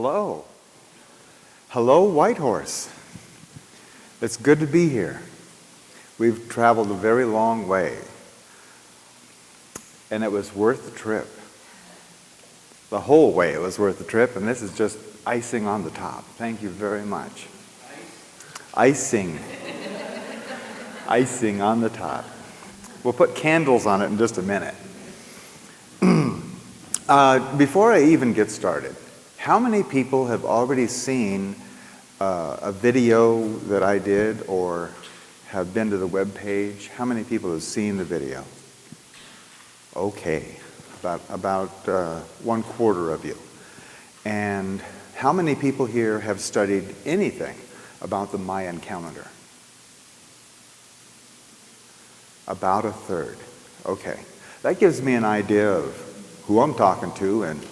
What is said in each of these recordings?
Hello. Hello, Whitehorse. It's good to be here. We've traveled a very long way, and it was worth the trip. The whole way it was worth the trip, and this is just icing on the top. Thank you very much. Icing. Icing on the top. We'll put candles on it in just a minute. Before I even get started, how many people have already seen a video that I did or have been to the web page? How many people have seen the video? Okay, about 1/4 of you. And how many people here have studied anything about the Mayan calendar? About 1/3. Okay, that gives me an idea of who I'm talking to and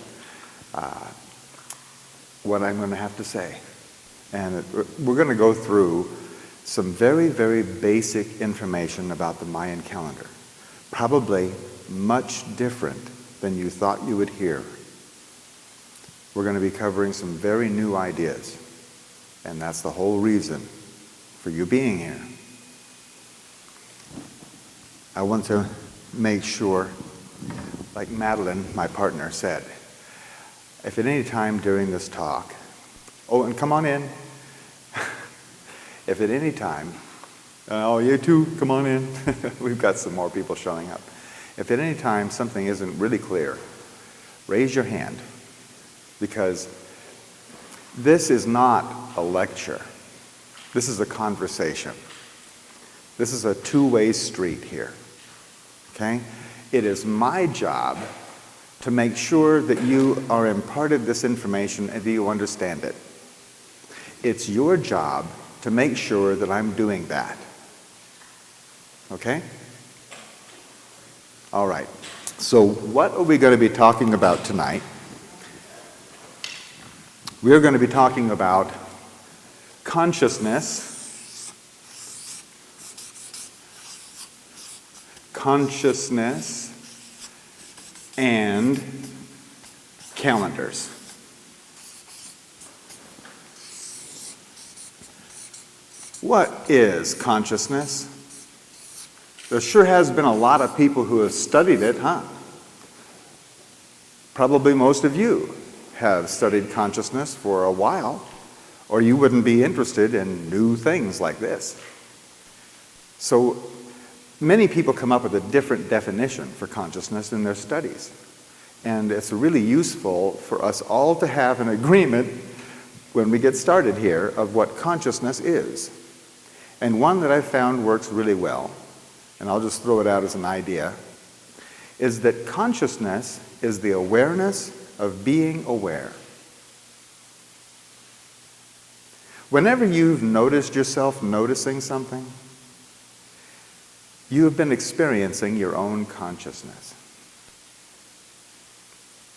what I'm going to have to say. And we're going to go through some very, very basic information about the Mayan calendar. Probably much different than you thought you would hear. We're going to be covering some very new ideas. And that's the whole reason for you being here. I want to make sure, like Madeline, my partner, said, if at any time during this talk, oh, and come on in. If at any time, oh, you too, come on in. We've got some more people showing up. If at any time something isn't really clear, raise your hand, because this is not a lecture. This is a conversation. This is a two-way street here, okay? It is my job to make sure that you are imparted this information and that you understand it. It's your job to make sure that I'm doing that. Okay? All right. So what are we going to be talking about tonight? We're going to be talking about consciousness, and calendars. What is consciousness? There sure has been a lot of people who have studied it, huh? Probably most of you have studied consciousness for a while, or you wouldn't be interested in new things like this. So many people come up with a different definition for consciousness in their studies. And it's really useful for us all to have an agreement when we get started here of what consciousness is. And one that I've found works really well, and I'll just throw it out as an idea, is that consciousness is the awareness of being aware. Whenever you've noticed yourself noticing something, you have been experiencing your own consciousness.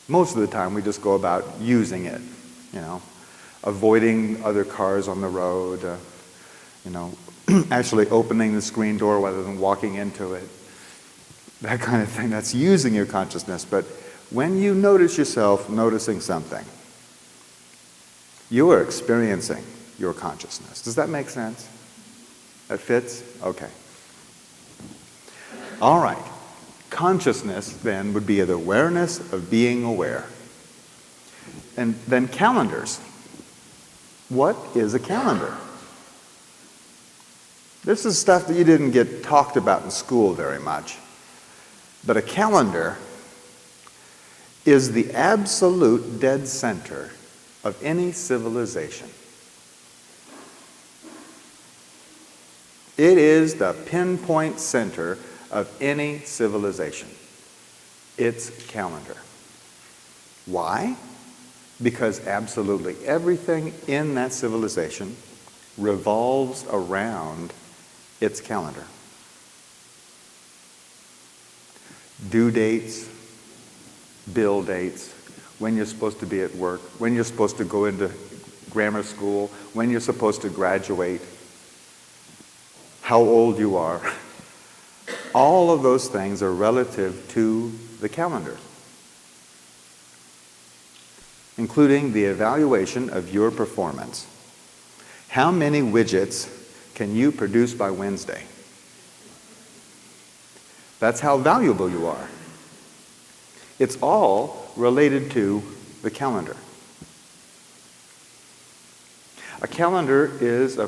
Most of the time we just go about using it, you know, avoiding other cars on the road, you know, actually opening the screen door rather than walking into it, that kind of thing. That's using your consciousness. But when you notice yourself noticing something, you are experiencing your consciousness. Does that make sense? That fits? Okay. All right. Consciousness, then, would be the awareness of being aware. And then calendars. What is a calendar? This is stuff that you didn't get talked about in school very much. But a calendar is the absolute dead center of any civilization. It is the pinpoint center of any civilization. Its calendar. Why? Because absolutely everything in that civilization revolves around its calendar. Due dates, bill dates, when you're supposed to be at work, when you're supposed to go into grammar school, when you're supposed to graduate, how old you are. All of those things are relative to the calendar. including the evaluation of your performance. How many widgets can you produce by Wednesday? That's how valuable you are. It's all related to the calendar. A calendar is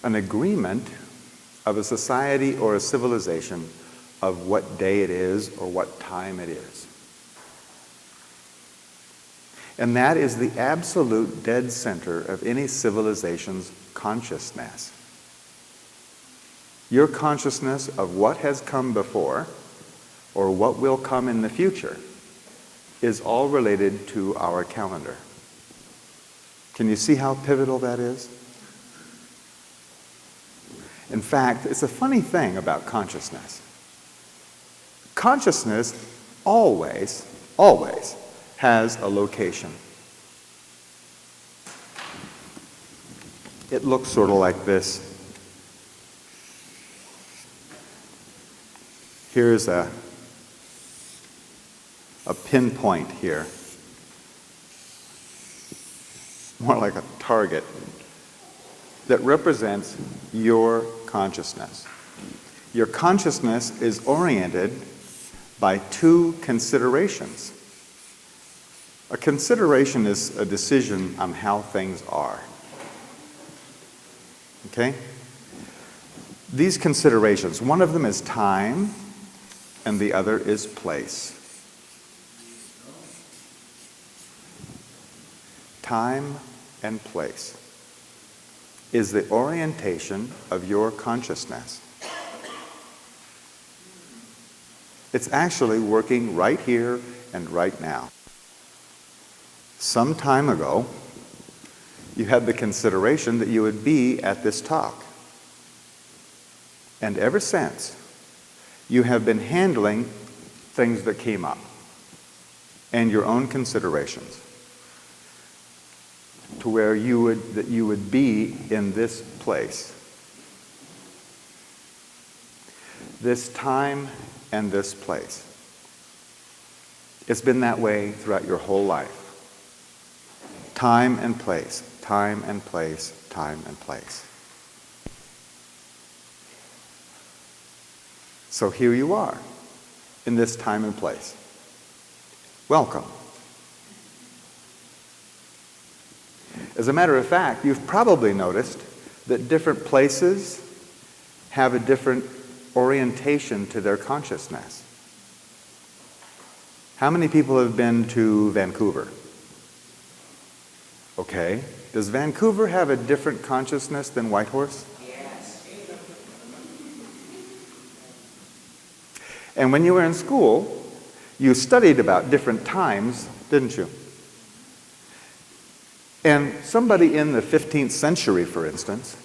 an agreement of a society or a civilization of what day it is or what time it is. And that is the absolute dead center of any civilization's consciousness. Your consciousness of what has come before or what will come in the future is all related to our calendar. Can you see how pivotal that is? In fact, it's a funny thing about consciousness. Consciousness always has a location. It looks sort of like this. Here's a pinpoint here. More like a target that represents your consciousness. Your consciousness is oriented by two considerations. A consideration is a decision on how things are. Okay? These considerations, one of them is time, and the other is place. Time and place is the orientation of your consciousness. It's actually working right here and right now. Some time ago, you had the consideration that you would be at this talk. And ever since, you have been handling things that came up and your own considerations to where you would be in this place. This time and this place. It's been that way throughout your whole life. Time and place, time and place, time and place. So here you are, in this time and place. Welcome. As a matter of fact, you've probably noticed that different places have a different orientation to their consciousness. How many people have been to Vancouver? Okay. Does Vancouver have a different consciousness than Whitehorse? Yes. And when you were in school, you studied about different times, didn't you? And somebody in the 15th century, for instance,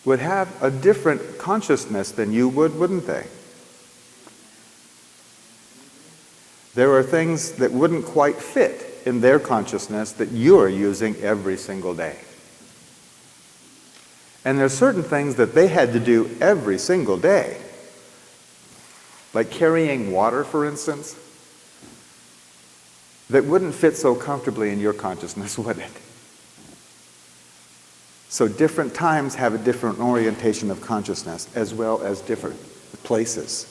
would have a different consciousness than you would, wouldn't they? There are things that wouldn't quite fit in their consciousness that you're using every single day. And there are certain things that they had to do every single day, like carrying water, for instance, that wouldn't fit so comfortably in your consciousness, would it? So different times have a different orientation of consciousness, as well as different places.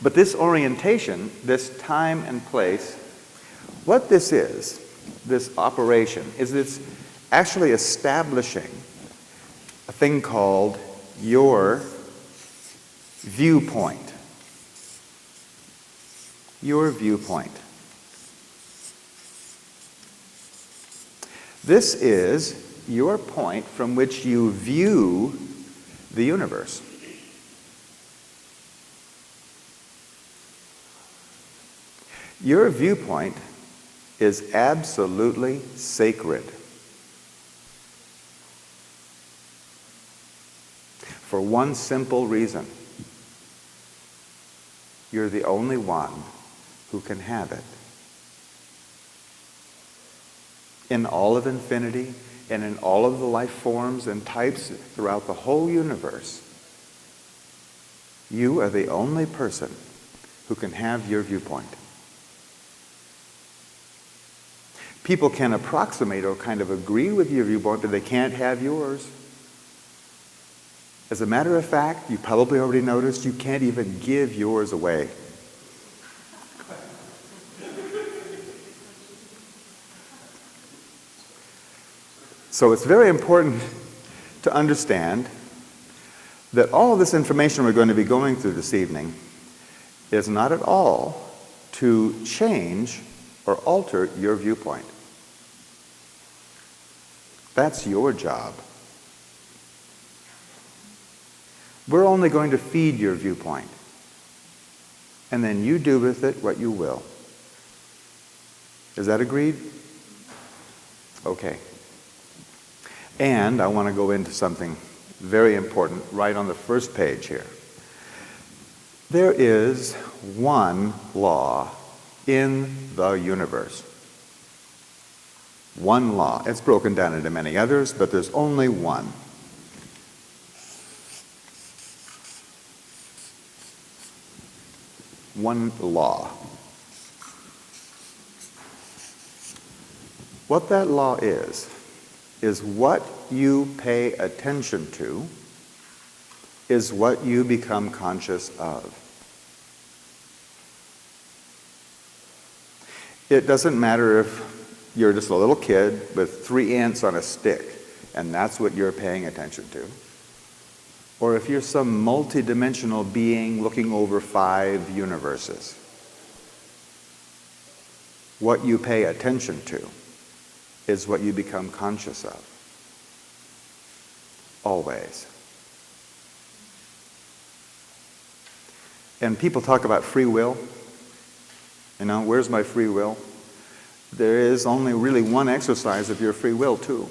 But this orientation, this time and place, what this is, this operation, is it's actually establishing a thing called your viewpoint. Your viewpoint. This is your point from which you view the universe. Your viewpoint is absolutely sacred. For one simple reason. You're the only one who can have it. In all of infinity and in all of the life forms and types throughout the whole universe, you are the only person who can have your viewpoint. People can approximate or kind of agree with your viewpoint, but they can't have yours. As a matter of fact, you probably already noticed you can't even give yours away. So it's very important to understand that all of this information we're going to be going through this evening is not at all to change or alter your viewpoint. That's your job. We're only going to feed your viewpoint, and then you do with it what you will. Is that agreed? Okay. And I want to go into something very important right on the first page here. There is one law in the universe. One law. It's broken down into many others, but there's only one. One law. What that law is what you pay attention to is what you become conscious of. It doesn't matter if you're just a little kid with 3 ants on a stick and that's what you're paying attention to, or if you're some multi-dimensional being looking over 5 universes. What you pay attention to is what you become conscious of. Always. And people talk about free will. You know, where's my free will? There is only really one exercise of your free will, too.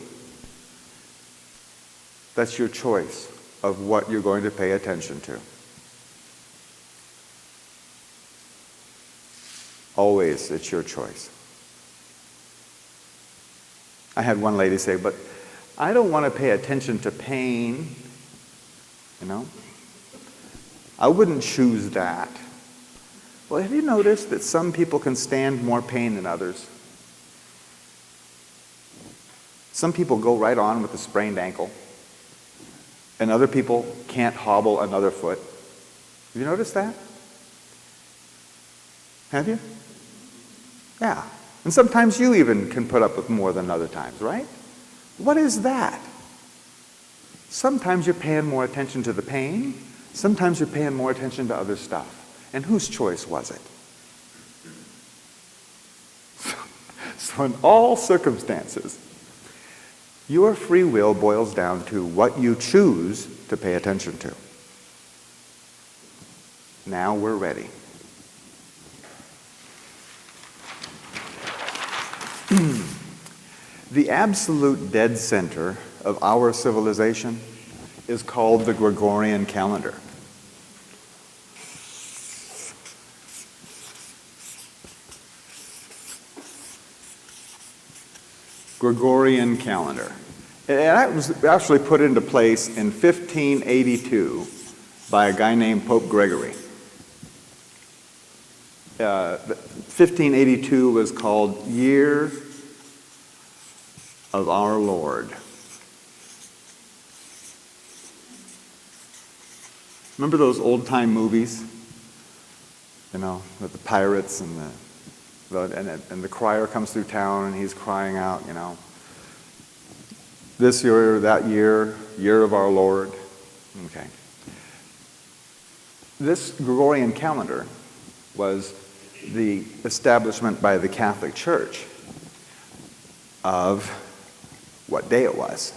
That's your choice of what you're going to pay attention to. Always, it's your choice. I had one lady say, but I don't want to pay attention to pain, you know. I wouldn't choose that. Well, have you noticed that some people can stand more pain than others? Some people go right on with a sprained ankle, and other people can't hobble another foot. Have you noticed that? Have you? Yeah. And sometimes you even can put up with more than other times, right? What is that? Sometimes you're paying more attention to the pain. Sometimes you're paying more attention to other stuff. And whose choice was it? So in all circumstances, your free will boils down to what you choose to pay attention to. Now we're ready. The absolute dead center of our civilization is called the Gregorian calendar. Gregorian calendar. And that was actually put into place in 1582 by a guy named Pope Gregory. 1582 was called Year of Our Lord. Remember those old-time movies? You know, with the pirates and the crier comes through town and he's crying out, you know, this year, that year, year of our Lord. Okay. This Gregorian calendar was the establishment by the Catholic Church of what day it was.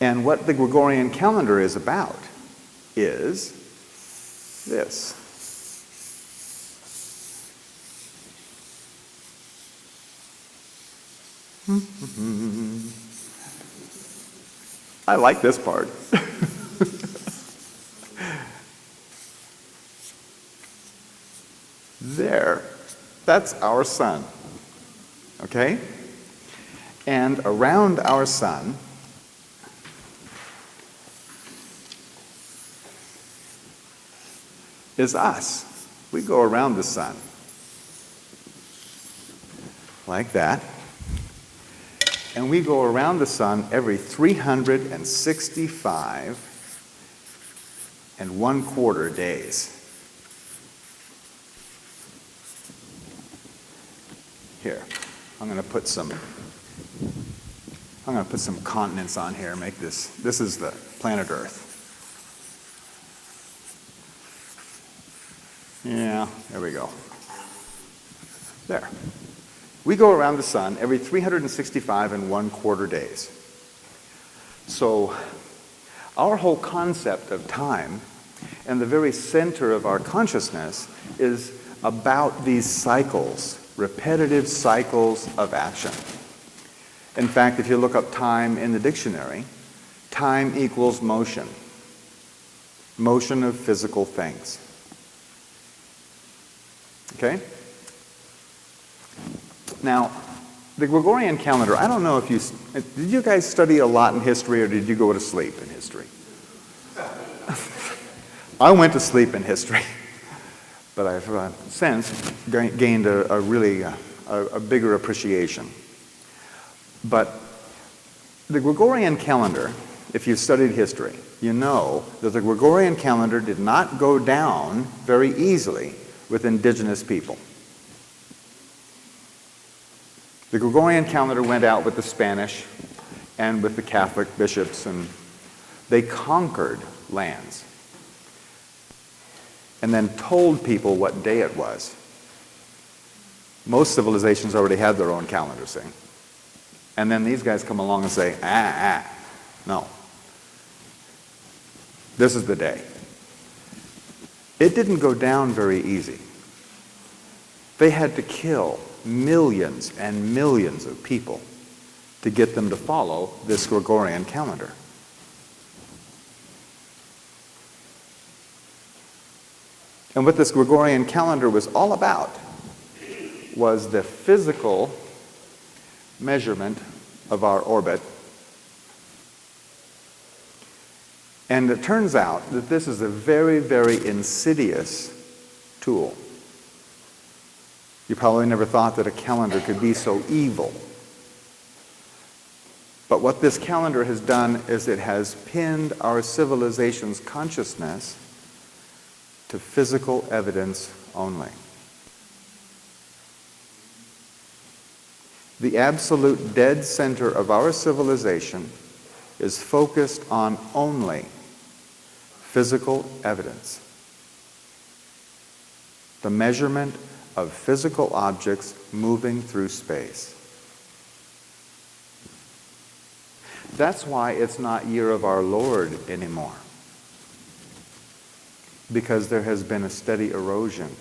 And what the Gregorian calendar is about is this. I like this part. There, that's our sun, okay? And around our sun is us. We go around the sun. like that. And we go around the sun every 365 1/4 days. Here, I'm going to put some continents on here, make this is the planet Earth. Yeah, there we go. There. We go around the sun every 365 1/4 days. So our whole concept of time and the very center of our consciousness is about these cycles, repetitive cycles of action. In fact, if you look up time in the dictionary, time equals motion. Motion of physical things. Okay? Now, the Gregorian calendar, I don't know if did you guys study a lot in history or did you go to sleep in history? I went to sleep in history, but I've since gained a really bigger appreciation. But the Gregorian calendar, if you've studied history, you know that the Gregorian calendar did not go down very easily with indigenous people. The Gregorian calendar went out with the Spanish and with the Catholic bishops, and they conquered lands and then told people what day it was. Most civilizations already had their own calendar, see? And then these guys come along and say, no. This is the day. It didn't go down very easy. They had to kill millions and millions of people to get them to follow this Gregorian calendar. And what this Gregorian calendar was all about was the physical measurement of our orbit. And it turns out that this is a very, very insidious tool. You probably never thought that a calendar could be so evil. But what this calendar has done is it has pinned our civilization's consciousness to physical evidence only. The absolute dead center of our civilization is focused on only physical evidence. The measurement of physical objects moving through space. That's why it's not Year of Our Lord anymore. Because there has been a steady erosion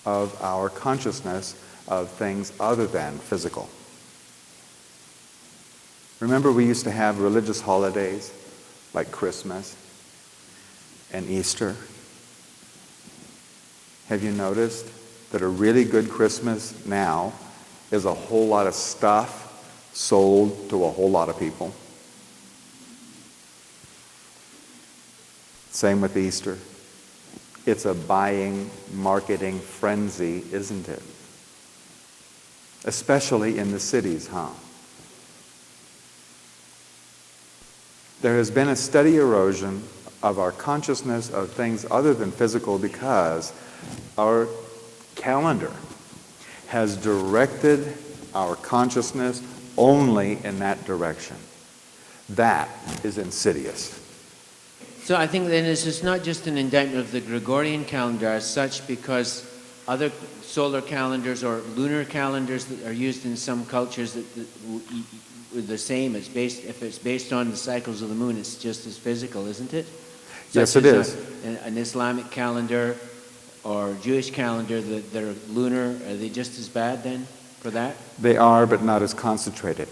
of our consciousness of things other than physical. Remember, we used to have religious holidays like Christmas and Easter. Have you noticed that a really good Christmas now is a whole lot of stuff sold to a whole lot of people? Same with Easter. It's a buying, marketing frenzy, isn't it? Especially in the cities, huh? There has been a steady erosion of our consciousness of things other than physical because our calendar has directed our consciousness only in that direction. That is insidious. So I think then this is not just an indictment of the Gregorian calendar as such, because other solar calendars or lunar calendars that are used in some cultures that the same. If it's based on the cycles of the moon, it's just as physical, isn't it? Yes, it is. An Islamic calendar or Jewish calendar that are lunar, are they just as bad then for that? They are, but not as concentrated.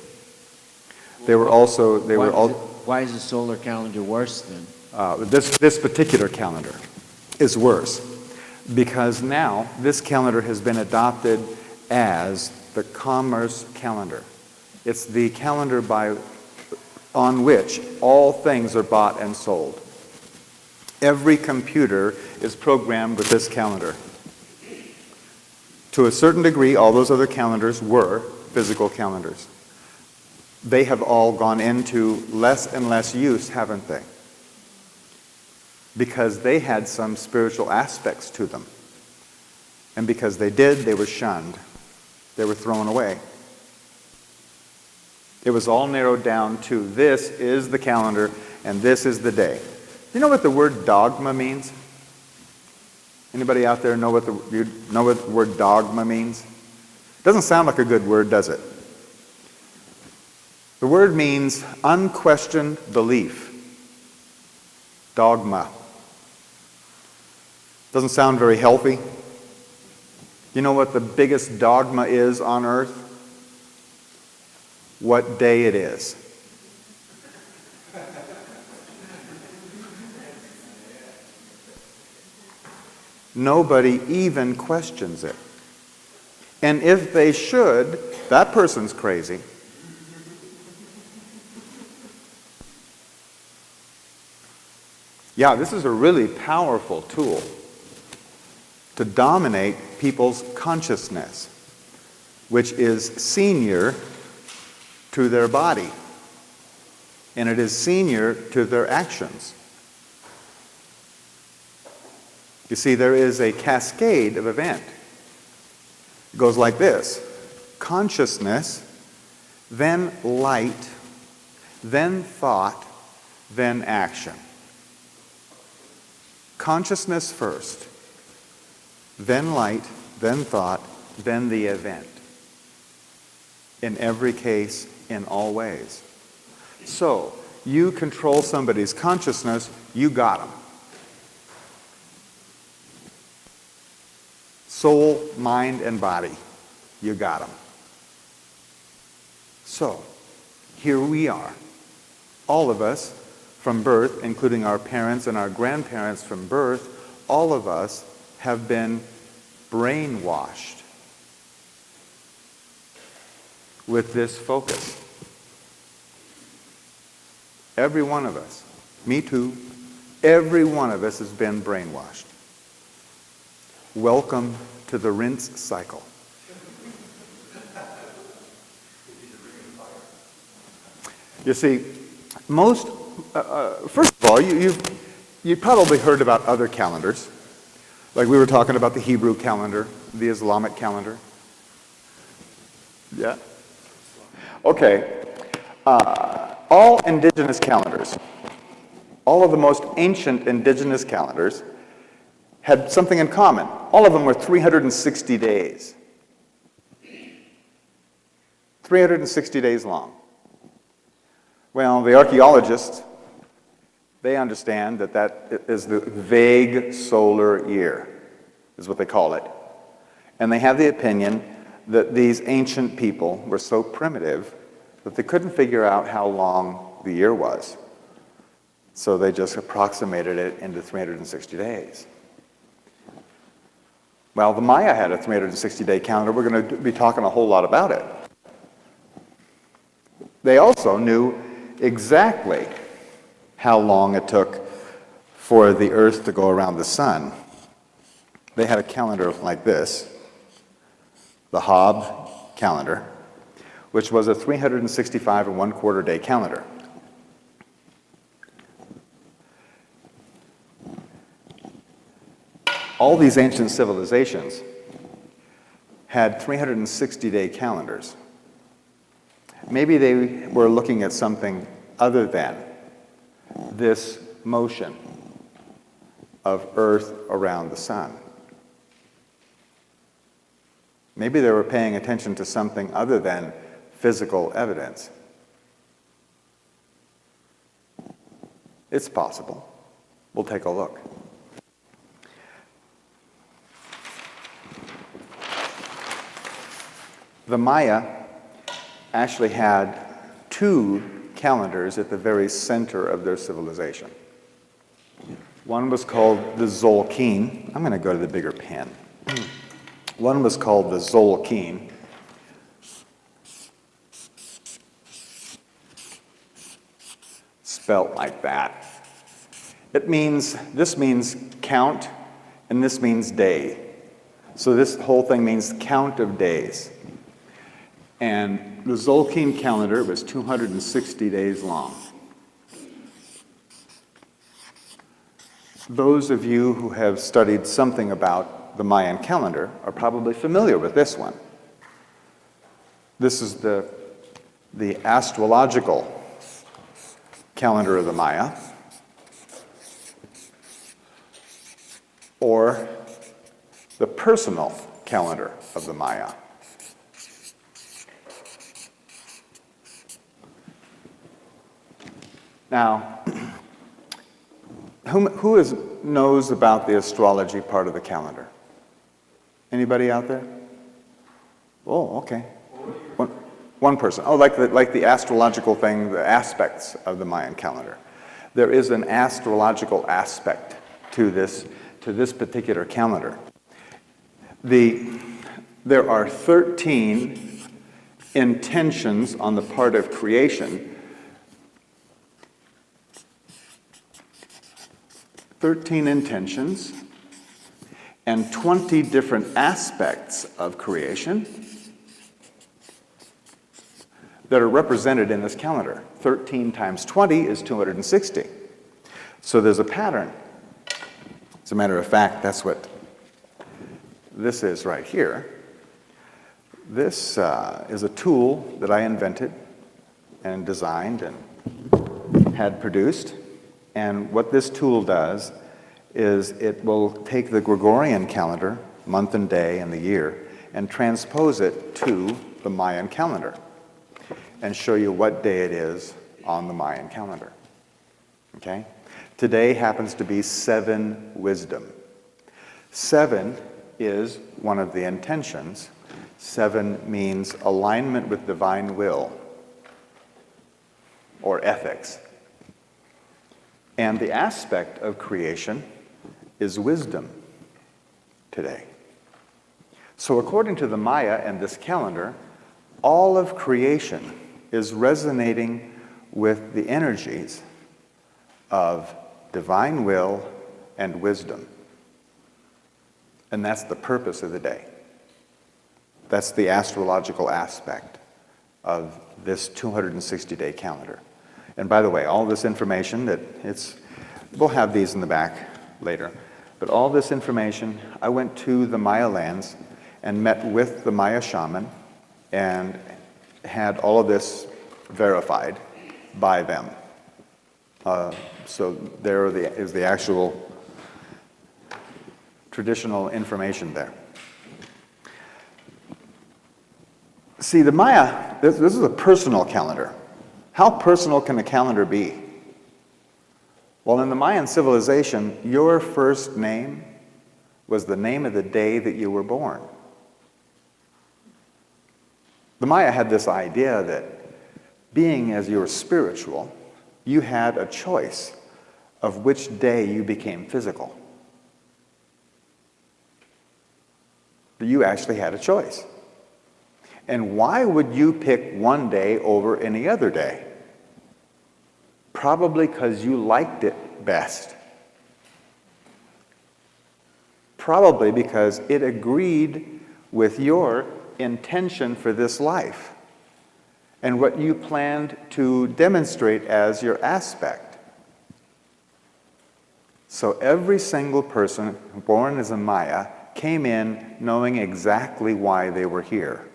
Why is the solar calendar worse then? This particular calendar is worse because now this calendar has been adopted as the commerce calendar. It's the calendar on which all things are bought and sold. Every computer is programmed with this calendar. To a certain degree, all those other calendars were physical calendars. They have all gone into less and less use, haven't they? Because they had some spiritual aspects to them. And because they did, they were shunned. They were thrown away. It was all narrowed down to this is the calendar and this is the day. Do you know what the word dogma means? Anybody out there know what the word dogma means? Doesn't sound like a good word, does it? The word means unquestioned belief. Dogma. Doesn't sound very healthy. You know what the biggest dogma is on earth? What day it is. Nobody even questions it. And if they should, that person's crazy. Yeah, this is a really powerful tool to dominate people's consciousness, which is senior to their body, and it is senior to their actions. You see, there is a cascade of event. It goes like this: consciousness, then light, then thought, then action. Consciousness first, then light, then thought, then the event. In every case, in all ways. So, you control somebody's consciousness, you got them. Soul, mind, and body, you got them. So, here we are, all of us from birth, including our parents and our grandparents from birth, all of us have been brainwashed with this focus. Every one of us, me too, every one of us has been brainwashed. Welcome to the rinse cycle. You see, first of all, you've probably heard about other calendars. Like we were talking about the Hebrew calendar, the Islamic calendar. Yeah? Okay. All indigenous calendars, all of the most ancient indigenous calendars had something in common. All of them were 360 days. 360 days long. Well, the archaeologists, they understand that that is the vague solar year, is what they call it. And they have the opinion that these ancient people were so primitive that they couldn't figure out how long the year was. So they just approximated it into 360 days. Well, the Maya had a 360-day calendar. We're going to be talking a whole lot about it. They also knew exactly how long it took for the Earth to go around the sun. They had a calendar like this, the Hob calendar, which was a 365 and 1/4 day calendar. All these ancient civilizations had 360-day calendars. Maybe they were looking at something other than this motion of Earth around the sun. Maybe they were paying attention to something other than physical evidence. It's possible. We'll take a look. The Maya actually had two calendars at the very center of their civilization. One was called the Zolkeen. I'm going to go to the bigger pen. One was called the Zolkeen. Spelt like that. This means count, and this means day. So this whole thing means count of days. And the Zolkeen calendar was 260 days long. Those of you who have studied something about the Mayan calendar are probably familiar with this one. This is the astrological calendar of the Maya, or the personal calendar of the Maya. Now, who knows about the astrology part of the calendar? Anybody out there? Oh, okay. One person. Oh, like the astrological thing, the aspects of the Mayan calendar. There is an astrological aspect to this particular calendar. There are 13 intentions on the part of creation. 13 intentions and 20 different aspects of creation that are represented in this calendar. 13 times 20 is 260. So there's a pattern. As a matter of fact, that's what this is right here. This is a tool that I invented and designed and had produced. And what this tool does is it will take the Gregorian calendar, month and day and the year, and transpose it to the Mayan calendar and show you what day it is on the Mayan calendar. Okay? Today happens to be 7 wisdom. 7 is one of the intentions. 7 means alignment with divine will or ethics. And the aspect of creation is wisdom today. So according to the Maya and this calendar, all of creation is resonating with the energies of divine will and wisdom. And that's the purpose of the day. That's the astrological aspect of this 260-day calendar. And by the way, all this information we'll have these in the back later, but all this information, I went to the Maya lands and met with the Maya shaman and had all of this verified by them. So there is the actual traditional information there. See, the Maya, this is a personal calendar. How personal can a calendar be? Well, in the Mayan civilization, your first name was the name of the day that you were born. The Maya had this idea that being as you were spiritual, you had a choice of which day you became physical. You actually had a choice. And why would you pick one day over any other day? Probably because you liked it best. Probably because it agreed with your intention for this life and what you planned to demonstrate as your aspect. So every single person born as a Maya came in knowing exactly why they were here.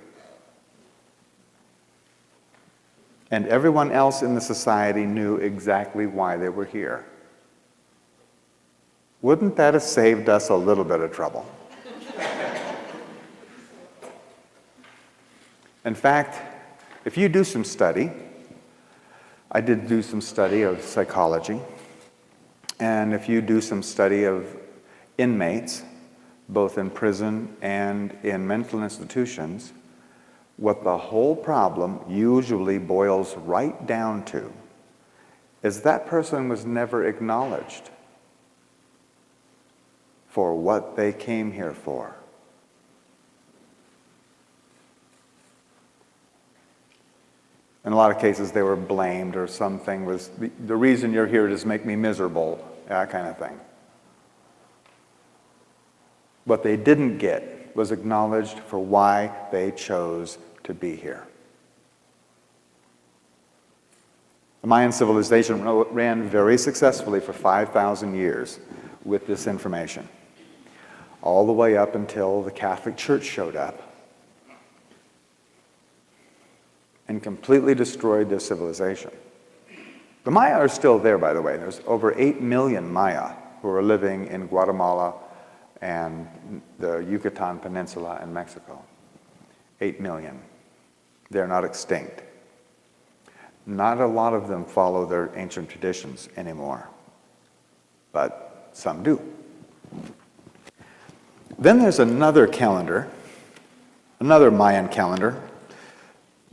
And everyone else in the society knew exactly why they were here. Wouldn't that have saved us a little bit of trouble? In fact, if you do some study, I did do some study of psychology, and if you do some study of inmates, both in prison and in mental institutions, what the whole problem usually boils right down to is that person was never acknowledged for what they came here for. In a lot of cases, they were blamed, or something was, the reason you're here is to make me miserable, that kind of thing. What they didn't get was acknowledged for why they chose to be here. The Mayan civilization ran very successfully for 5,000 years with this information, all the way up until the Catholic Church showed up and completely destroyed their civilization. The Maya are still there, by the way. There's over 8 million Maya who are living in Guatemala and the Yucatan Peninsula in Mexico. 8 million. They're not extinct. Not a lot of them follow their ancient traditions anymore, but some do. Then there's another calendar, another Mayan calendar.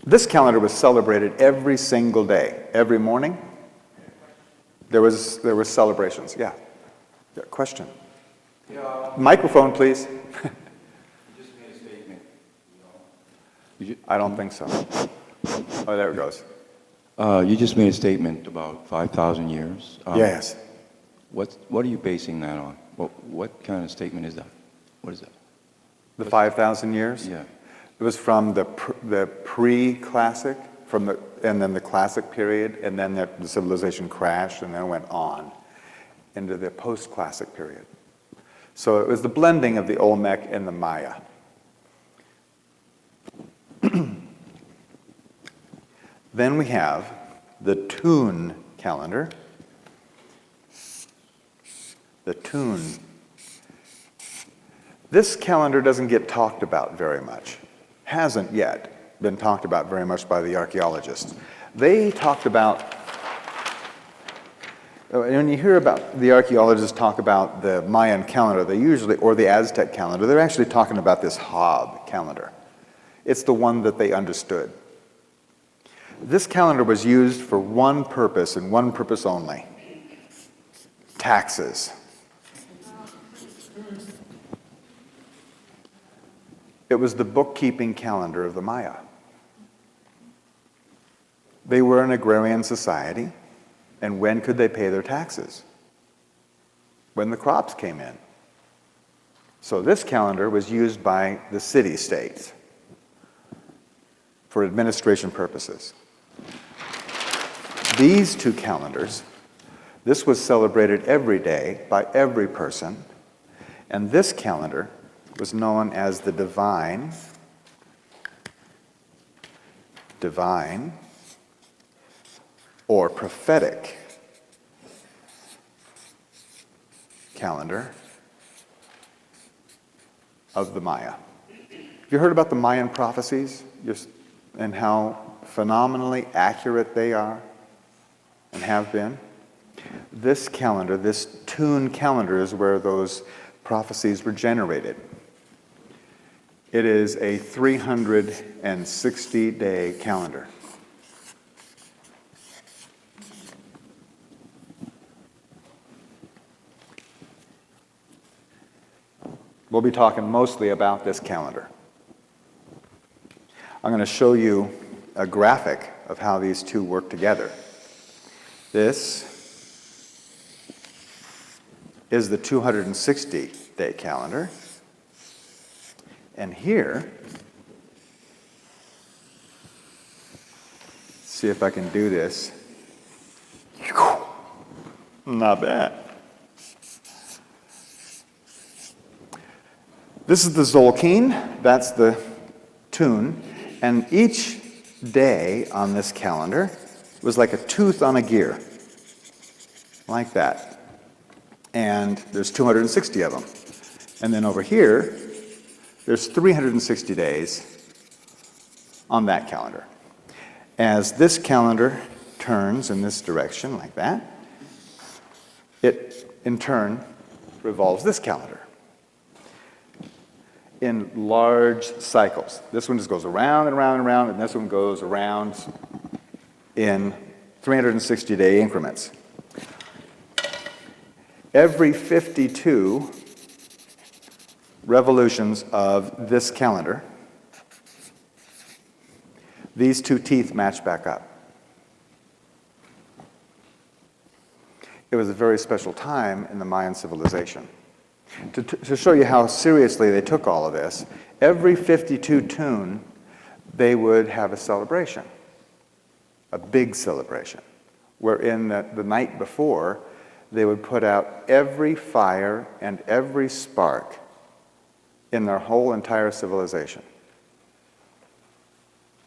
This calendar was celebrated every single day. Every morning, there was celebrations. Yeah. Question. Yeah. Microphone, please. You just made a statement. I don't think so. Oh, there it goes. You just made a statement about 5,000 years. Yes. What are you basing that on? What kind of statement is that? What is that? The 5,000 years? Yeah. It was from the pre-classic, and then the classic period, and then the civilization crashed, and then went on into the post-classic period. So it was the blending of the Olmec and the Maya. Then we have the Tune calendar. The Tune. This calendar doesn't get talked about very much. Hasn't yet been talked about very much by the archaeologists. They talked about, when you hear about the archaeologists talk about the Mayan calendar, they usually, or the Aztec calendar, they're actually talking about this Hob calendar. It's the one that they understood. This calendar was used for one purpose and one purpose only: taxes. It was the bookkeeping calendar of the Maya. They were an agrarian society, and when could they pay their taxes? When the crops came in. So this calendar was used by the city-states for administration purposes. These two calendars, this was celebrated every day by every person, and this calendar was known as the divine or prophetic calendar of the Maya. Have you heard about the Mayan prophecies and how phenomenally accurate they are and have been? This calendar, this Tune calendar, is where those prophecies were generated. It is a 360-day calendar. We'll be talking mostly about this calendar. I'm going to show you a graphic of how these two work together. This is the 260-day calendar. And here, see if I can do this. Not bad. This is the Zolkeen, that's the Tune, and each day on this calendar was like a tooth on a gear, like that. And there's 260 of them. And then over here, there's 360 days on that calendar. As this calendar turns in this direction, like that, it, in turn, revolves this calendar in large cycles. This one just goes around and around and around, and this one goes around in 360-day increments. Every 52 revolutions of this calendar, these two teeth match back up. It was a very special time in the Mayan civilization. To show you how seriously they took all of this, every 52 tune, they would have a celebration, a big celebration, wherein the night before, they would put out every fire and every spark in their whole entire civilization.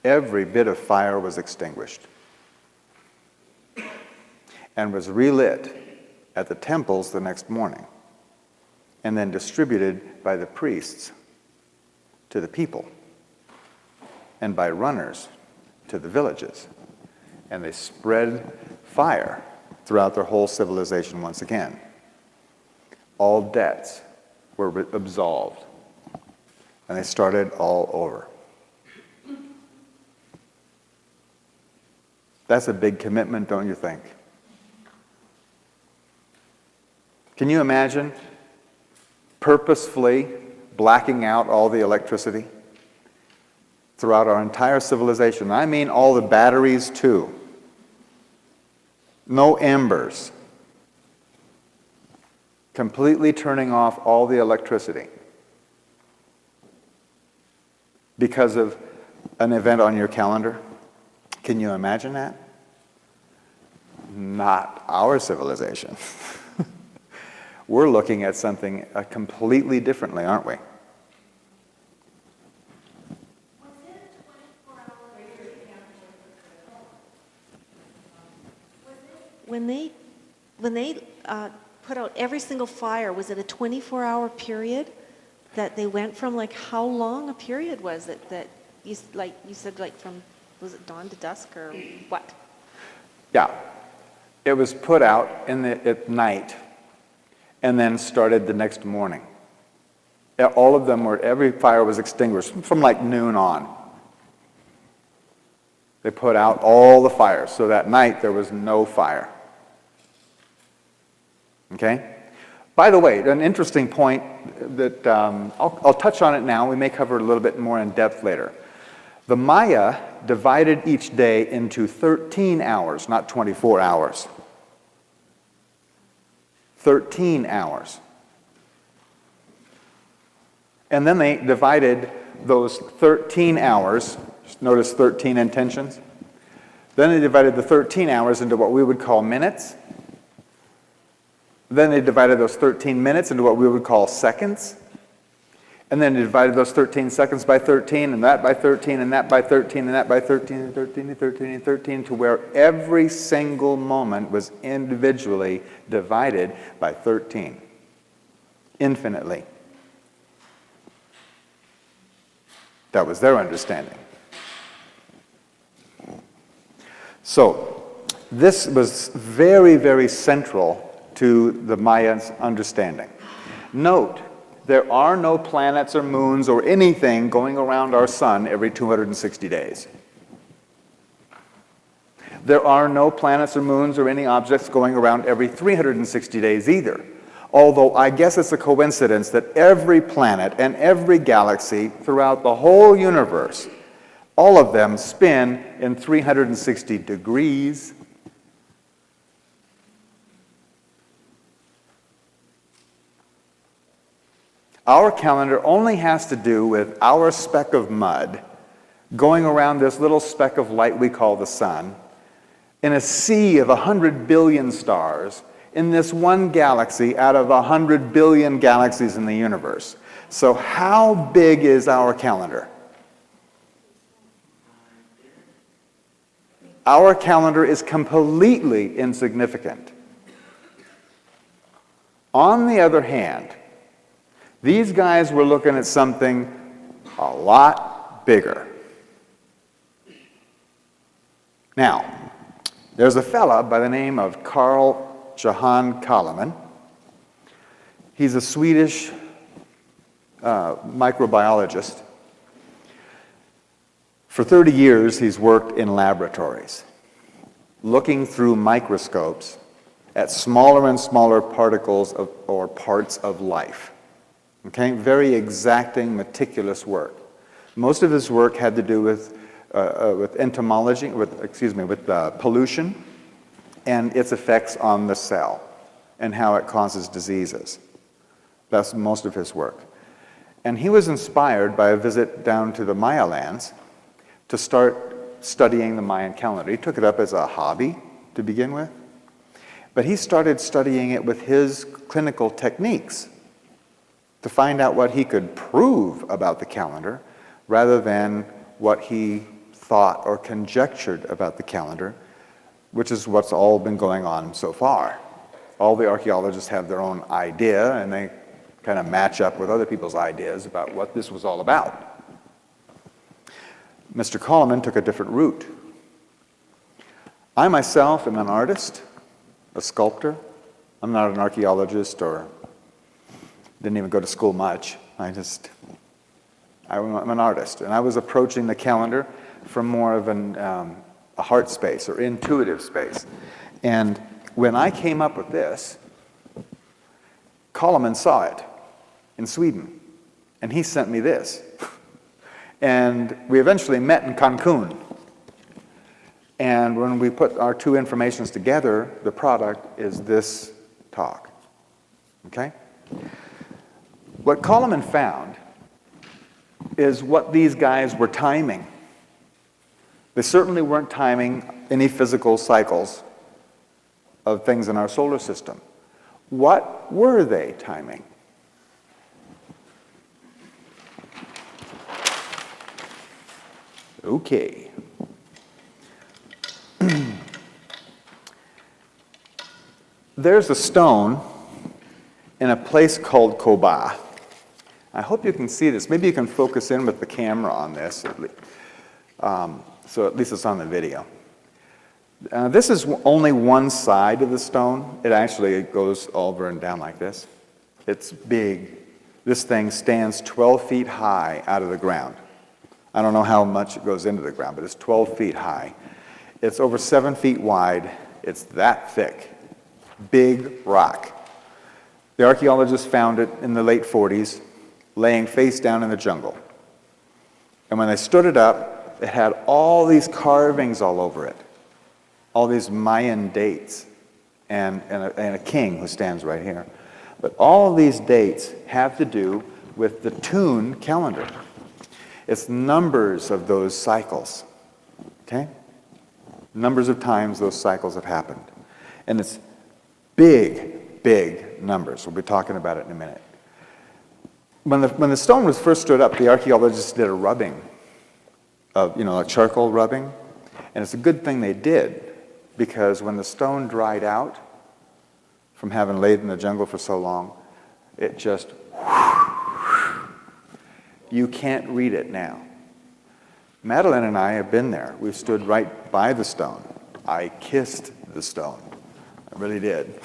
Every bit of fire was extinguished and was relit at the temples the next morning, and then distributed by the priests to the people and by runners to the villages. And they spread fire throughout their whole civilization once again. All debts were absolved, and they started all over. That's a big commitment, don't you think? Can you imagine purposefully blacking out all the electricity throughout our entire civilization? I mean all the batteries too. No embers. Completely turning off all the electricity because of an event on your calendar. Can you imagine that? Not our civilization. We're looking at something completely differently, aren't we? When they put out every single fire, was it a 24-hour period that they went from? Like, how long a period was it that you said, like, from, was it dawn to dusk or what? Yeah. It was put out at night and then started the next morning. All of them were, every fire was extinguished from like noon on. They put out all the fires, so that night there was no fire. Okay? By the way, an interesting point that I'll touch on it now. We may cover it a little bit more in depth later. The Maya divided each day into 13 hours, not 24 hours. 13 hours. And then they divided those 13 hours, notice 13 intentions. Then they divided the 13 hours into what we would call minutes. Then they divided those 13 minutes into what we would call seconds. And then they divided those 13 seconds by 13, and that by 13, and that by 13, and that by 13, and 13, and 13, and 13, to where every single moment was individually divided by 13. Infinitely. That was their understanding. So, this was very, very central to the Mayans' understanding. Note, there are no planets or moons or anything going around our sun every 260 days. There are no planets or moons or any objects going around every 360 days either. Although I guess it's a coincidence that every planet and every galaxy throughout the whole universe, all of them spin in 360 degrees. Our calendar only has to do with our speck of mud going around this little speck of light we call the sun in a sea of 100 billion stars in this one galaxy out of 100 billion galaxies in the universe. So how big is our calendar? Our calendar is completely insignificant. On the other hand, these guys were looking at something a lot bigger. Now, there's a fella by the name of Carl Johan Kalaman. He's a Swedish microbiologist. For 30 years, he's worked in laboratories, looking through microscopes at smaller and smaller particles or parts of life. Okay, very exacting, meticulous work. Most of his work had to do with entomology, with pollution and its effects on the cell and how it causes diseases. That's most of his work. And he was inspired by a visit down to the Maya lands to start studying the Mayan calendar. He took it up as a hobby to begin with, but he started studying it with his clinical techniques to find out what he could prove about the calendar rather than what he thought or conjectured about the calendar, which is what's all been going on so far. All the archaeologists have their own idea, and they kind of match up with other people's ideas about what this was all about. Mr. Coleman took a different route. I myself am an artist, a sculptor. I'm not an archaeologist or didn't even go to school much. I'm an artist, and I was approaching the calendar from more of a heart space or intuitive space. And when I came up with this, Coleman saw it in Sweden, and he sent me this. And we eventually met in Cancun. And when we put our two informations together, the product is this talk. Okay? What Coleman found is what these guys were timing. They certainly weren't timing any physical cycles of things in our solar system. What were they timing? Okay. There's a stone in a place called Koba. I hope you can see this. Maybe you can focus in with the camera on this, so at least it's on the video. This is only one side of the stone. It actually goes over and down like this. It's big. This thing stands 12 feet high out of the ground. I don't know how much it goes into the ground, but it's 12 feet high. It's over 7 feet wide. It's that thick. Big rock. The archaeologists found it in the late 40s, laying face down in the jungle. And when they stood it up, it had all these carvings all over it, all these Mayan dates, and a king who stands right here. But all of these dates have to do with the Tune calendar. It's numbers of those cycles, okay? Numbers of times those cycles have happened. And it's big, big numbers. We'll be talking about it in a minute. When the stone was first stood up, the archaeologists did a rubbing, a charcoal rubbing. And it's a good thing they did, because when the stone dried out from having laid in the jungle for so long, it just, you can't read it now. Madeline and I have been there. We've stood right by the stone. I kissed the stone. I really did.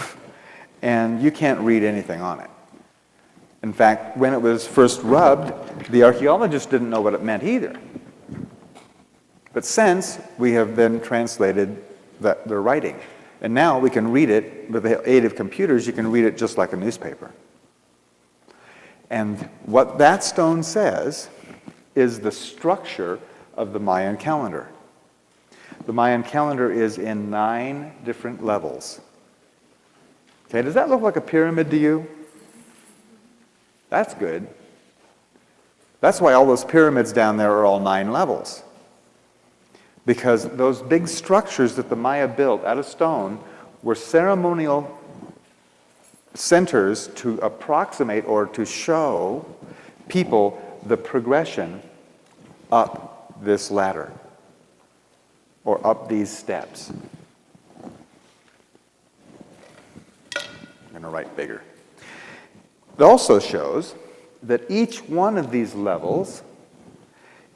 And you can't read anything on it. In fact, when it was first rubbed, the archaeologists didn't know what it meant either. But since we have then translated the writing, and now we can read it with the aid of computers, you can read it just like a newspaper. And what that stone says is the structure of the Mayan calendar. The Mayan calendar is in 9 different levels. Okay, does that look like a pyramid to you? That's good. That's why all those pyramids down there are all 9 levels. Because those big structures that the Maya built out of stone were ceremonial centers to approximate or to show people the progression up this ladder or up these steps. I'm going to write bigger. It also shows that each one of these levels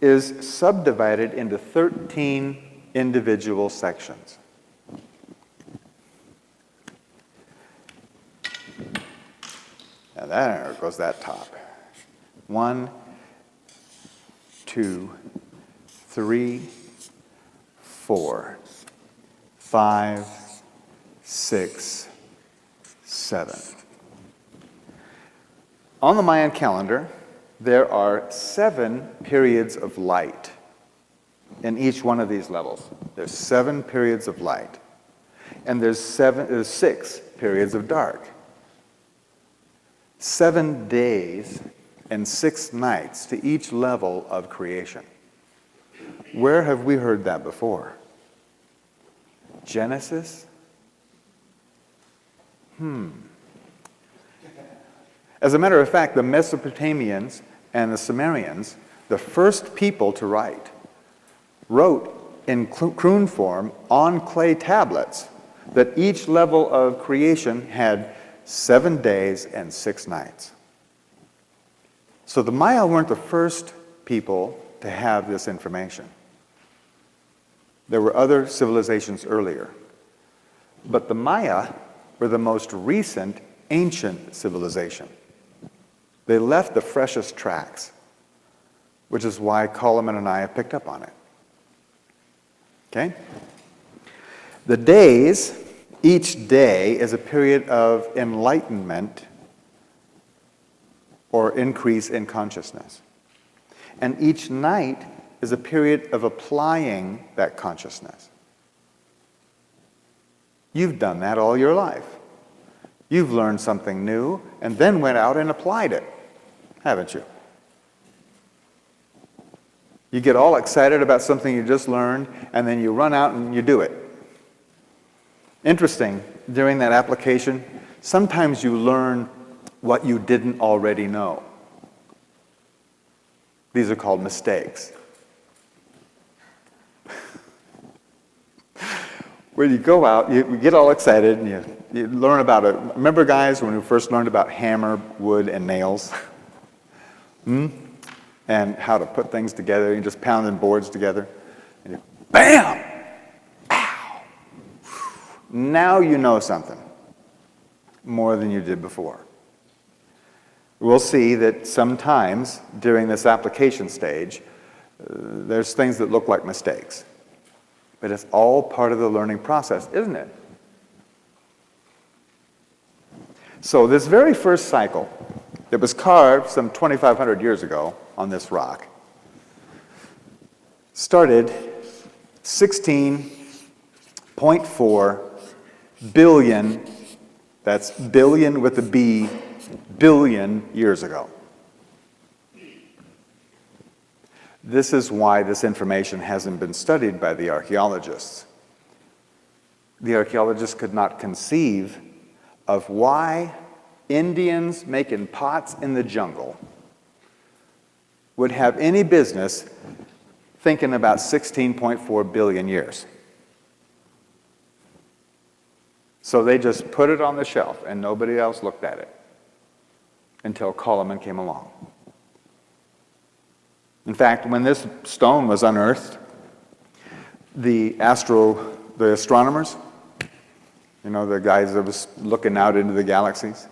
is subdivided into 13 individual sections. Now there goes that top. 1, 2, 3, 4, 5, 6, 7. On the Mayan calendar, there are 7 periods of light in each one of these levels. There's 7 periods of light. And there's 6 periods of dark. 7 days and 6 nights to each level of creation. Where have we heard that before? Genesis? As a matter of fact, the Mesopotamians and the Sumerians, the first people to write, wrote in cuneiform form on clay tablets that each level of creation had 7 days and 6 nights. So the Maya weren't the first people to have this information. There were other civilizations earlier. But the Maya were the most recent ancient civilization. They left the freshest tracks, which is why Coleman and I have picked up on it. Okay? The days, each day is a period of enlightenment or increase in consciousness. And each night is a period of applying that consciousness. You've done that all your life. You've learned something new and then went out and applied it, haven't you? You get all excited about something you just learned, and then you run out and you do it. Interesting, during that application, sometimes you learn what you didn't already know. These are called mistakes. Where you go out, you get all excited, and you learn about it. Remember, guys, when we first learned about hammer, wood, and nails? And how to put things together. You just pounding boards together. And you, bam! Ow! Now you know something more than you did before. We'll see that sometimes during this application stage, there's things that look like mistakes. But it's all part of the learning process, isn't it? So this very first cycle that was carved some 2,500 years ago on this rock started 16.4 billion, that's billion with a B, billion years ago. This is why this information hasn't been studied by the archaeologists. The archaeologists could not conceive of why Indians making pots in the jungle would have any business thinking about 16.4 billion years. So they just put it on the shelf and nobody else looked at it until Coleman came along. In fact, when this stone was unearthed, the astronomers, you know, the guys that was looking out into the galaxies,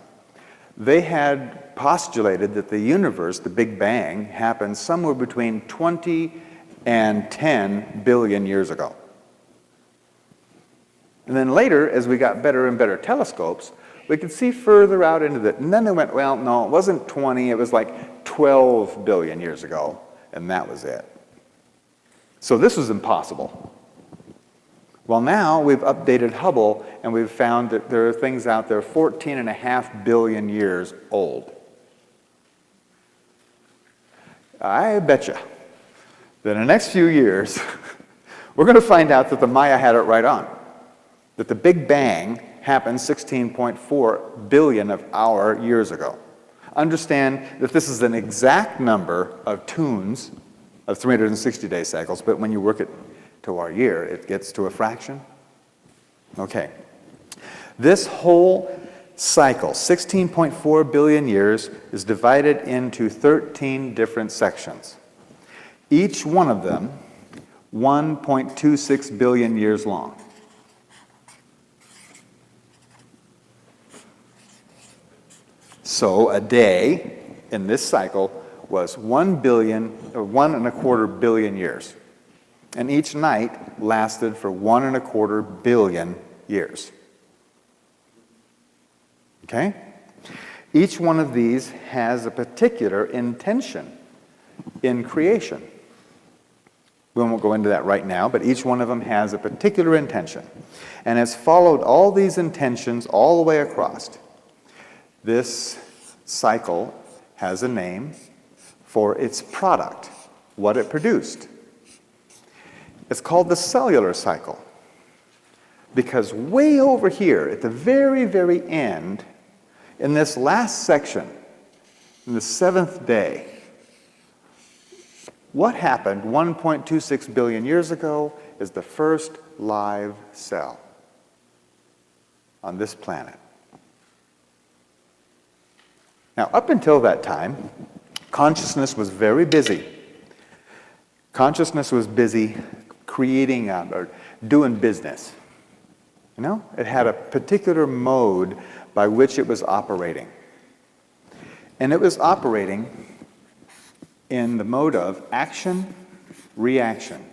they had postulated that the universe, the Big Bang, happened somewhere between 20 and 10 billion years ago. And then later, as we got better and better telescopes, we could see further out into it. And then they went, well, no, it wasn't 20, it was like 12 billion years ago. And that was it. So this was impossible. Well, now we've updated Hubble and we've found that there are things out there 14.5 billion years old. I bet you that in the next few years, we're going to find out that the Maya had it right on. That the Big Bang happened 16.4 billion of our years ago. Understand that this is an exact number of tunes of 360-day cycles, but when you work it to our year, it gets to a fraction. Okay. This whole cycle, 16.4 billion years, is divided into 13 different sections. Each one of them 1.26 billion years long. So a day in this cycle was 1.25 billion years. And each night lasted for 1.25 billion years. Okay? Each one of these has a particular intention in creation. We won't go into that right now, but each one of them has a particular intention. And has followed all these intentions all the way across. This cycle has a name for its product, what it produced. It's called the cellular cycle, because way over here at the very, very end, in this last section, in the 7th day, what happened 1.26 billion years ago is the first live cell on this planet. Now, up until that time, consciousness was very busy. Consciousness was busy creating or doing business. You know, it had a particular mode by which it was operating. And it was operating in the mode of action, reaction.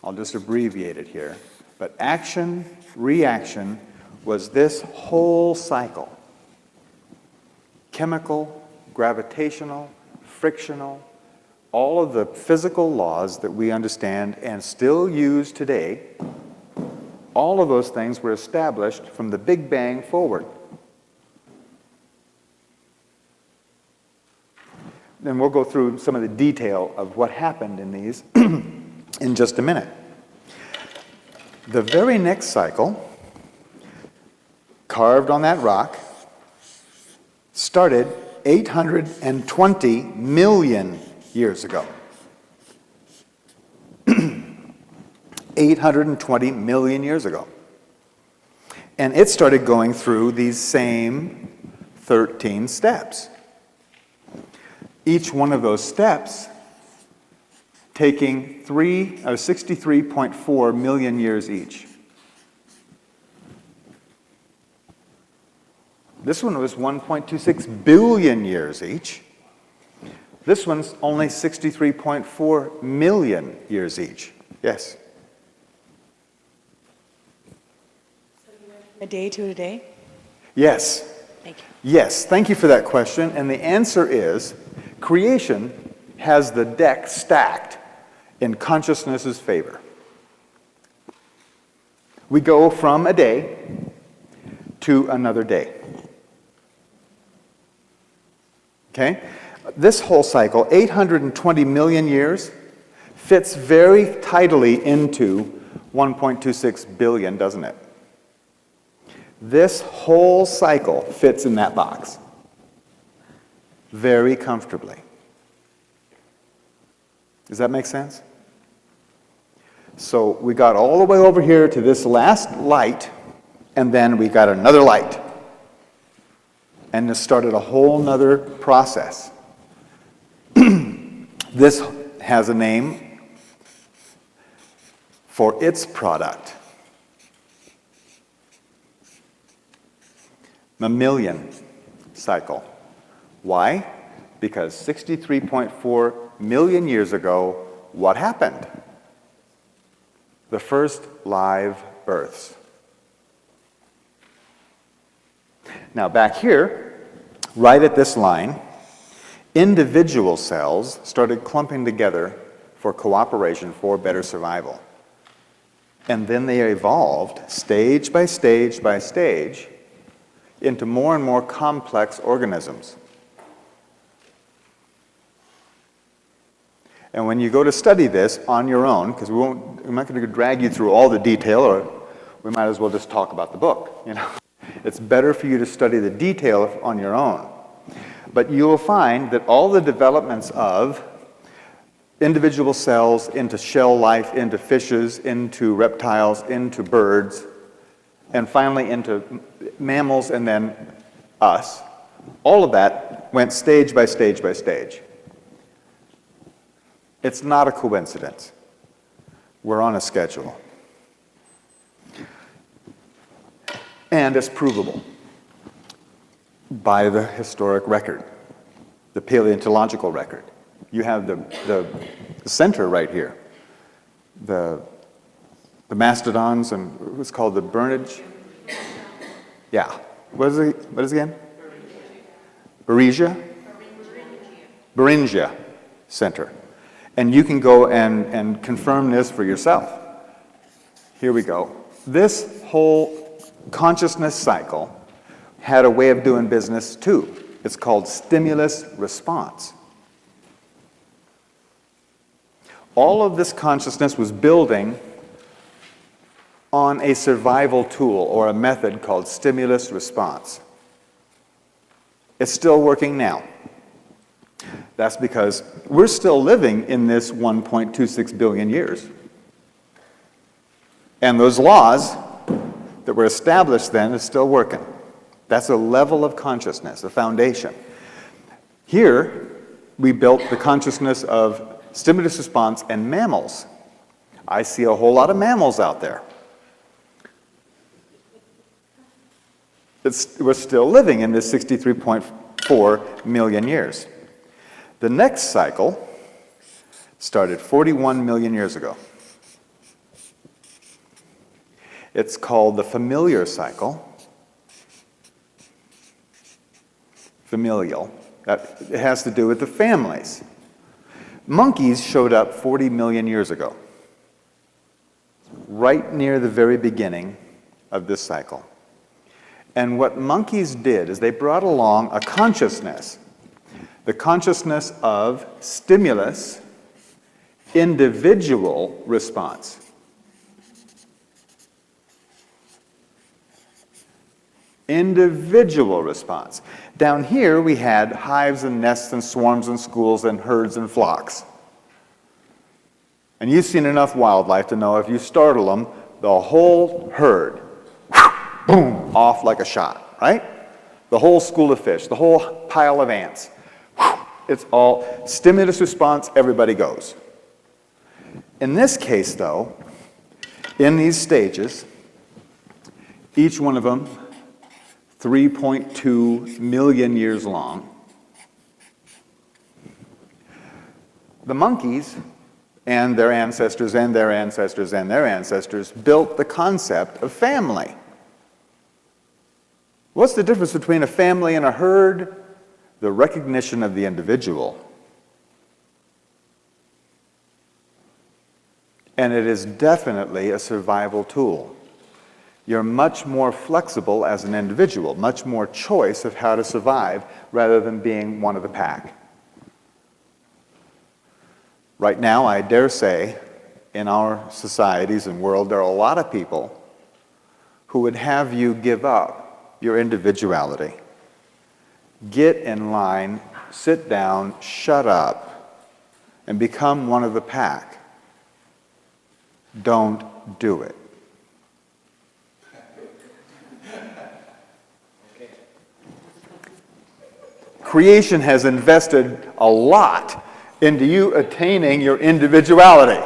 I'll just abbreviate it here. But action, reaction was this whole cycle. Chemical, gravitational, frictional, all of the physical laws that we understand and still use today, all of those things were established from the Big Bang forward. Then we'll go through some of the detail of what happened in these in just a minute. The very next cycle, carved on that rock, started 820 million years ago. 820 million years ago. And it started going through these same 13 steps. Each one of those steps taking 63.4 million years each. This one was 1.26 billion years each. This one's only 63.4 million years each. Yes? A day to a day? Yes. Thank you. Yes, thank you for that question. And the answer is, creation has the deck stacked in consciousness's favor. We go from a day to another day. Okay? This whole cycle, 820 million years, fits very tidily into 1.26 billion, doesn't it? This whole cycle fits in that box very comfortably. Does that make sense? So we got all the way over here to this last light, and then we got another light. And this started a whole nother process. This has a name for its product. Mammalian cycle. Why? Because 63.4 million years ago, what happened? The first live births. Now back here, right at this line, individual cells started clumping together for cooperation for better survival. And then they evolved stage by stage by stage into more and more complex organisms. And when you go to study this on your own, because we're not going to drag you through all the detail, or we might as well just talk about the book, you know. It's better for you to study the detail on your own. But you will find that all the developments of individual cells into shell life, into fishes, into reptiles, into birds, and finally into mammals and then us, all of that went stage by stage by stage. It's not a coincidence. We're on a schedule. And it's provable by the historic record, the paleontological record. You have the center right here. The mastodons and what's called the Bernage. Yeah. What is it again? Beringia? Beringia Center. And you can go and confirm this for yourself. Here we go. This whole consciousness cycle had a way of doing business too. It's called stimulus response. All of this consciousness was building on a survival tool or a method called stimulus response. It's still working now. That's because we're still living in this 1.26 billion years. And those laws that were established then are still working. That's a level of consciousness, a foundation. Here, we built the consciousness of stimulus response and mammals. I see a whole lot of mammals out there. We're still living in this 63.4 million years. The next cycle started 41 million years ago. It's called the familiar cycle. Familial. It has to do with the families. Monkeys showed up 40 million years ago, right near the very beginning of this cycle. And what monkeys did is they brought along a consciousness, the consciousness of stimulus, individual response. Individual response. Down here we had hives and nests and swarms and schools and herds and flocks. And you've seen enough wildlife to know if you startle them, the whole herd, boom, off like a shot, right? The whole school of fish, the whole pile of ants. It's all stimulus response, everybody goes. In this case, though, in these stages, each one of them 3.2 million years long. The monkeys and their ancestors and their ancestors and their ancestors built the concept of family. What's the difference between a family and a herd? The recognition of the individual. And it is definitely a survival tool. You're much more flexible as an individual, much more choice of how to survive rather than being one of the pack. Right now, I dare say, in our societies and world, there are a lot of people who would have you give up your individuality. Get in line, sit down, shut up, and become one of the pack. Don't do it. Creation has invested a lot into you attaining your individuality.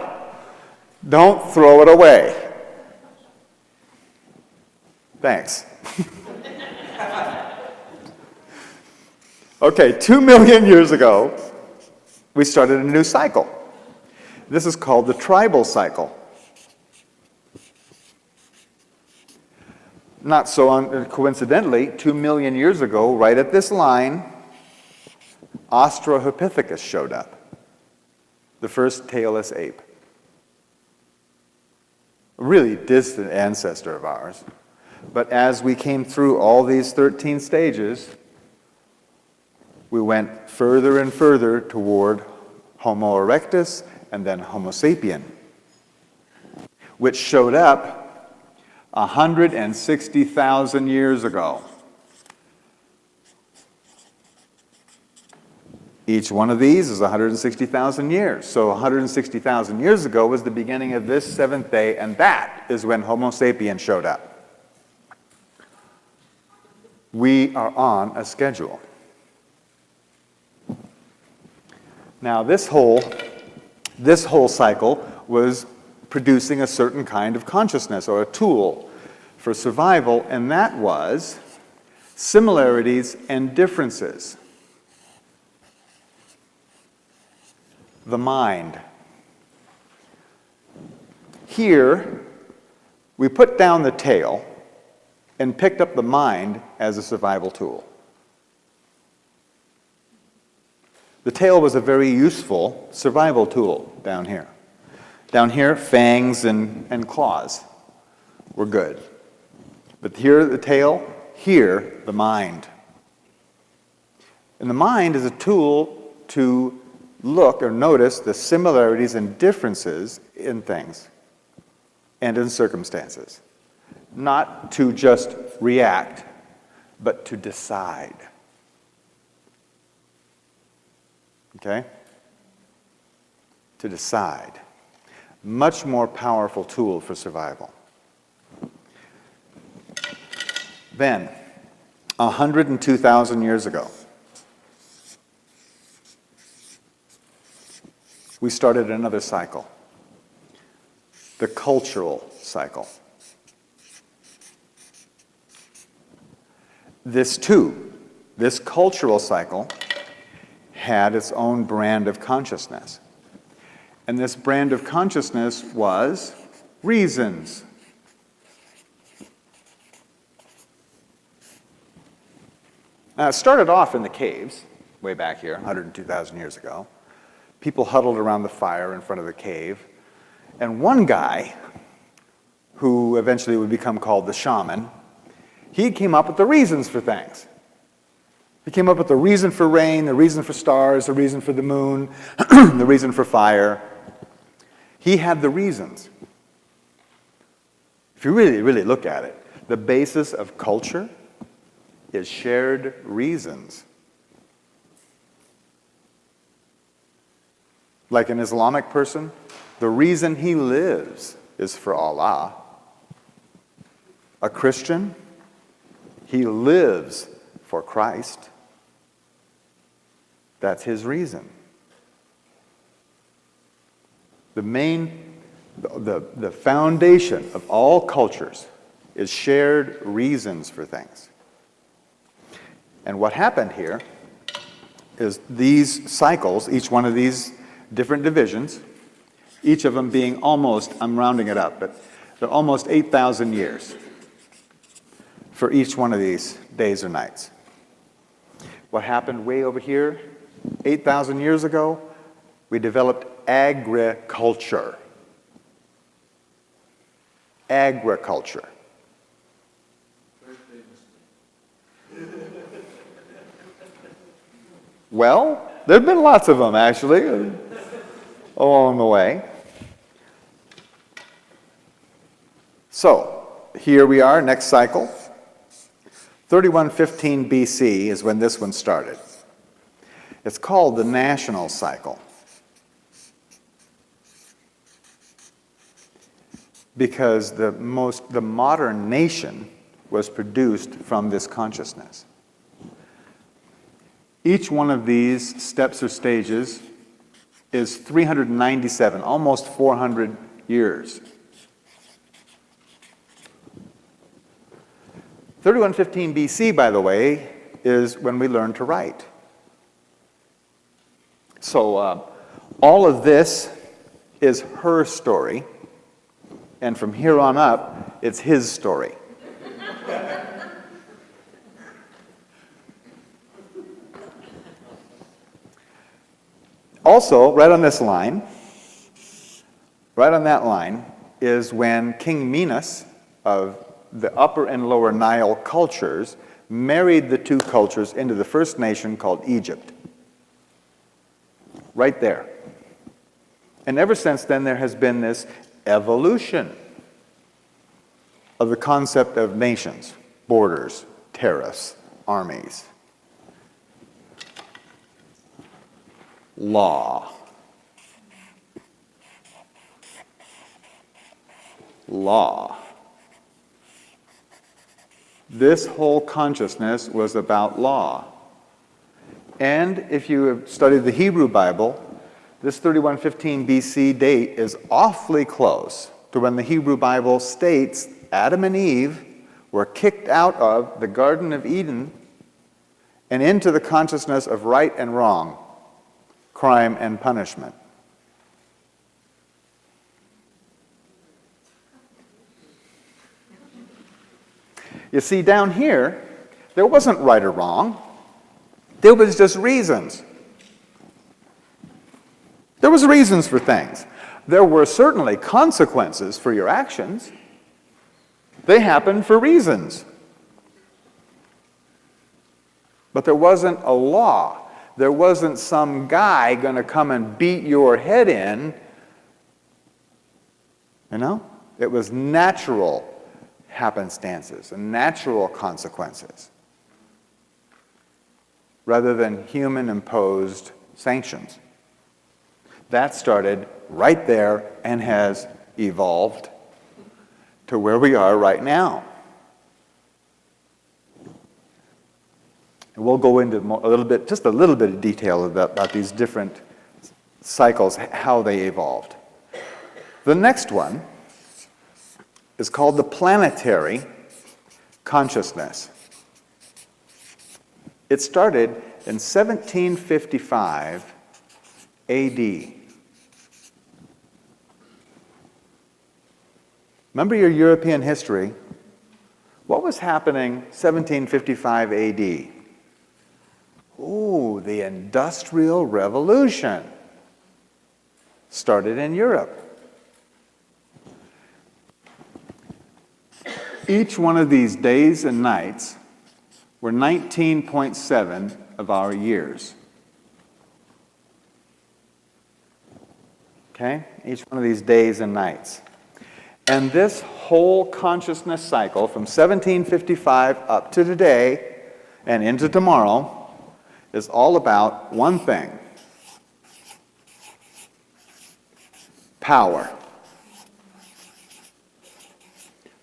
Don't throw it away. Thanks. Okay, 2 million years ago, we started a new cycle. This is called the tribal cycle. Not so coincidentally, 2 million years ago, right at this line, Australopithecus showed up, the first tailless ape. A really distant ancestor of ours. But as we came through all these 13 stages, we went further and further toward Homo erectus and then Homo sapien, which showed up 160,000 years ago. Each one of these is 160,000 years. So 160,000 years ago was the beginning of this seventh day, and that is when Homo sapien showed up. We are on a schedule. Now this whole cycle was producing a certain kind of consciousness or a tool for survival, and that was similarities and differences. The mind. Here, we put down the tail and picked up the mind as a survival tool. The tail was a very useful survival tool down here. Down here, fangs and claws were good. But here, the tail, here, the mind. And the mind is a tool to look or notice the similarities and differences in things and in circumstances. Not to just react, but to decide. Okay? To decide. Much more powerful tool for survival. Then, 102,000 years ago, we started another cycle, the cultural cycle. This cultural cycle had its own brand of consciousness. And this brand of consciousness was reasons. Now, it started off in the caves, way back here, 102,000 years ago. People huddled around the fire in front of the cave. And one guy, who eventually would become called the shaman, he came up with the reasons for things. He came up with the reason for rain, the reason for stars, the reason for the moon, the reason for fire. He had the reasons. If you really, really look at it, the basis of culture is shared reasons. Like an Islamic person, the reason he lives is for Allah. A Christian, he lives for Christ. That's his reason. The foundation of all cultures is shared reasons for things. And what happened here is these cycles, each one of these different divisions, each of them being almost, I'm rounding it up, but they're almost 8,000 years for each one of these days or nights. What happened way over here, 8,000 years ago, we developed agriculture. Agriculture. Well, there have been lots of them, actually, along the way. So, here we are, next cycle. 3115 BC is when this one started. It's called the national cycle. Because the modern nation was produced from this consciousness. Each one of these steps or stages is 397, almost 400 years. 3115 BC, by the way, is when we learned to write. So all of this is her story, and from here on up, it's his story. Also, right on this line, right on that line, is when King Minos of the Upper and Lower Nile cultures married the two cultures into the first nation called Egypt. Right there. And ever since then, there has been this evolution of the concept of nations, borders, tariffs, armies. Law. Law. This whole consciousness was about law. And if you have studied the Hebrew Bible, this 3115 BC date is awfully close to when the Hebrew Bible states Adam and Eve were kicked out of the Garden of Eden and into the consciousness of right and wrong, crime and punishment. You see, down here, there wasn't right or wrong. There was just reasons. There was reasons for things. There were certainly consequences for your actions. They happened for reasons. But there wasn't a law. There wasn't some guy going to come and beat your head in. You know? It was natural happenstances and natural consequences rather than human-imposed sanctions. That started right there and has evolved to where we are right now. And we'll go into just a little bit of detail about these different cycles, how they evolved. The next one is called the planetary consciousness. It started in 1755 AD. Remember your European history? What was happening 1755 AD? Ooh, the Industrial Revolution started in Europe. Each one of these days and nights were 19.7 of our years. Okay? Each one of these days and nights. And this whole consciousness cycle from 1755 up to today and into tomorrow is all about one thing: power.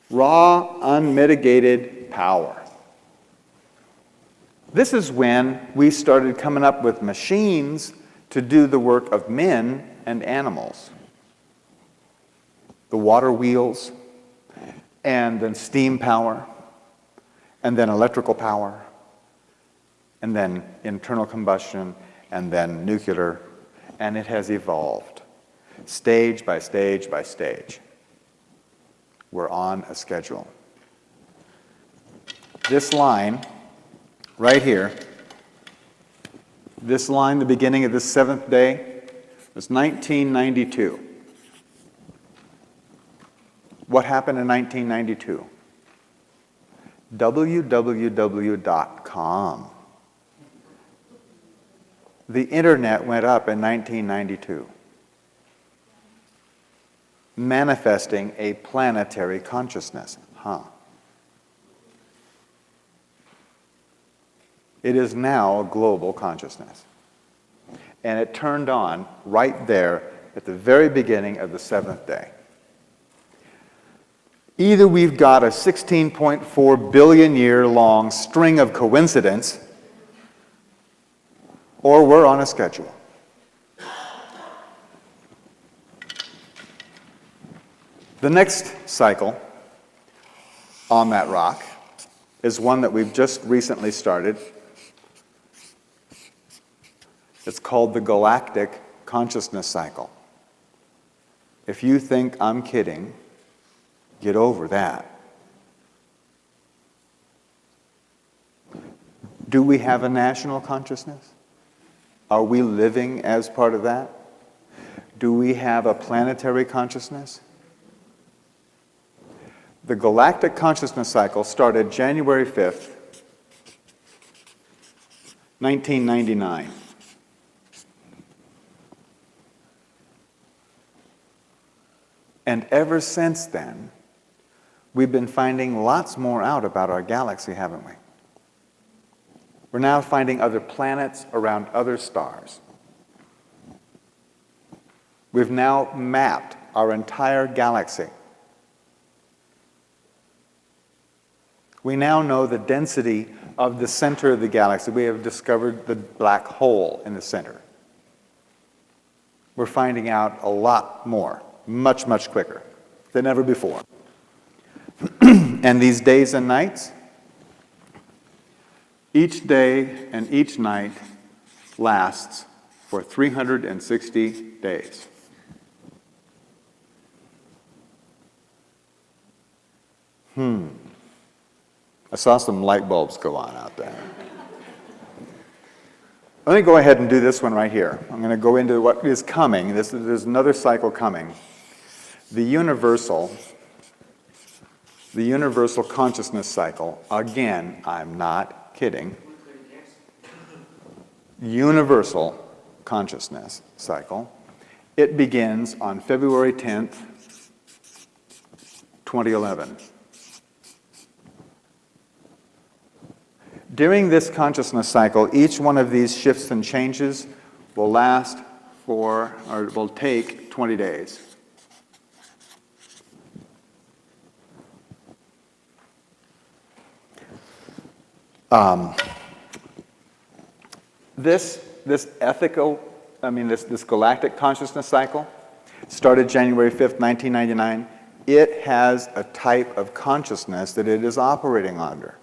Raw, unmitigated power. This is when we started coming up with machines to do the work of men and animals. The water wheels, and then steam power, and then electrical power, and then internal combustion, and then nuclear, and it has evolved stage by stage by stage. We're on a schedule. This line right here, this line, the beginning of this seventh day, was 1992. What happened in 1992? www.com. The internet went up in 1992, manifesting a planetary consciousness. It is now a global consciousness. And it turned on right there at the very beginning of the seventh day. Either we've got a 16.4 billion year long string of coincidence, or we're on a schedule. The next cycle on that rock is one that we've just recently started. It's called the galactic consciousness cycle. If you think I'm kidding, get over that. Do we have a national consciousness? Are we living as part of that? Do we have a planetary consciousness? The galactic consciousness cycle started January 5th, 1999. And ever since then, we've been finding lots more out about our galaxy, haven't we? We're now finding other planets around other stars. We've now mapped our entire galaxy. We now know the density of the center of the galaxy. We have discovered the black hole in the center. We're finding out a lot more, much, much quicker than ever before. And these days and nights, each day and each night lasts for 360 days. I saw some light bulbs go on out there. Let me go ahead and do this one right here. I'm going to go into what is coming. There's another cycle coming. The universal consciousness cycle. Again, I'm not kidding. universal consciousness cycle. It begins on February 10th, 2011. During this consciousness cycle, each one of these shifts and changes will last for, or will take 20 days. This galactic consciousness cycle started January 5th, 1999. It has a type of consciousness that it is operating under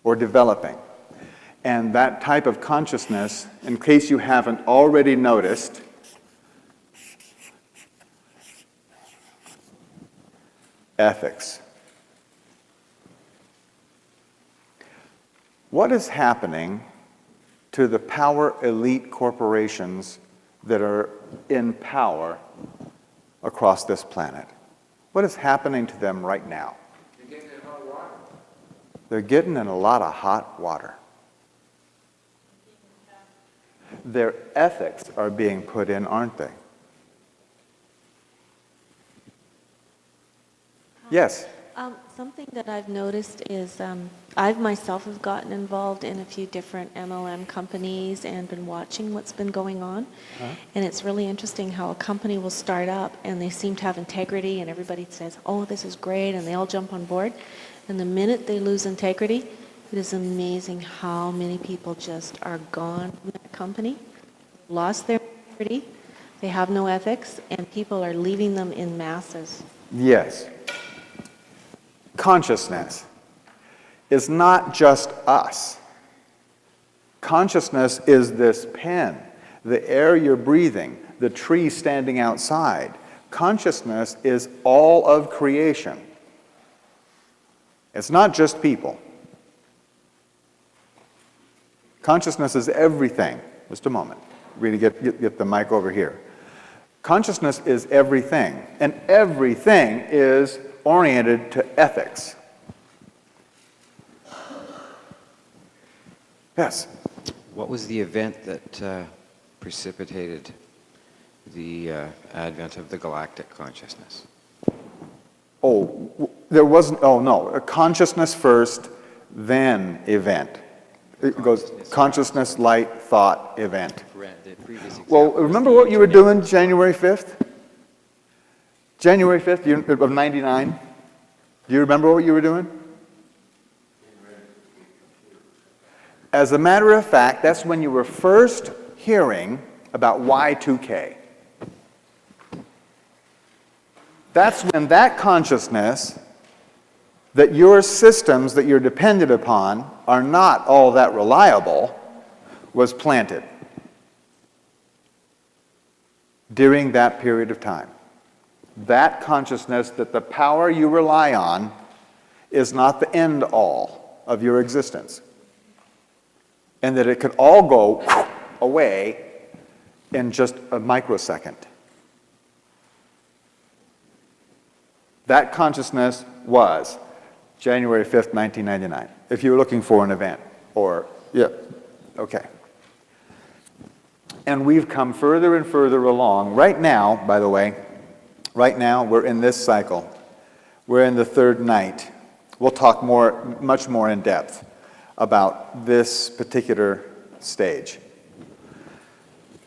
or developing. And that type of consciousness, in case you haven't already noticed, ethics. What is happening to the power elite corporations that are in power across this planet? What is happening to them right now? They're getting in hot water. They're getting in a lot of hot water. Their ethics are being put in, aren't they? Yes. Something that I've noticed is I've myself have gotten involved in a few different MLM companies and been watching what's been going on. And it's really interesting how a company will start up and they seem to have integrity and everybody says, oh, this is great, and they all jump on board. And the minute they lose integrity, it is amazing how many people just are gone from that company, lost their integrity, they have no ethics, and people are leaving them in masses. Yes. Consciousness is not just us. Consciousness is this pen, the air you're breathing, the tree standing outside. Consciousness is all of creation. It's not just people. Consciousness is everything. Just a moment. Really get the mic over here. Consciousness is everything, and everything is oriented to ethics. Yes? What was the event that precipitated the advent of the galactic consciousness? There wasn't, a consciousness first, then event. It goes consciousness, light, thought, event. Well, remember what you were doing January 5th? January 5th of 99? Do you remember what you were doing? As a matter of fact, that's when you were first hearing about Y2K. That's when that consciousness that your systems that you're dependent upon are not all that reliable was planted during that period of time. That consciousness that the power you rely on is not the end all of your existence. And that it could all go away in just a microsecond. That consciousness was January 5th, 1999, if you were looking for an event. Okay. And we've come further and further along. Right now, by the way, we're in this cycle. We're in the third night. We'll talk much more in depth about this particular stage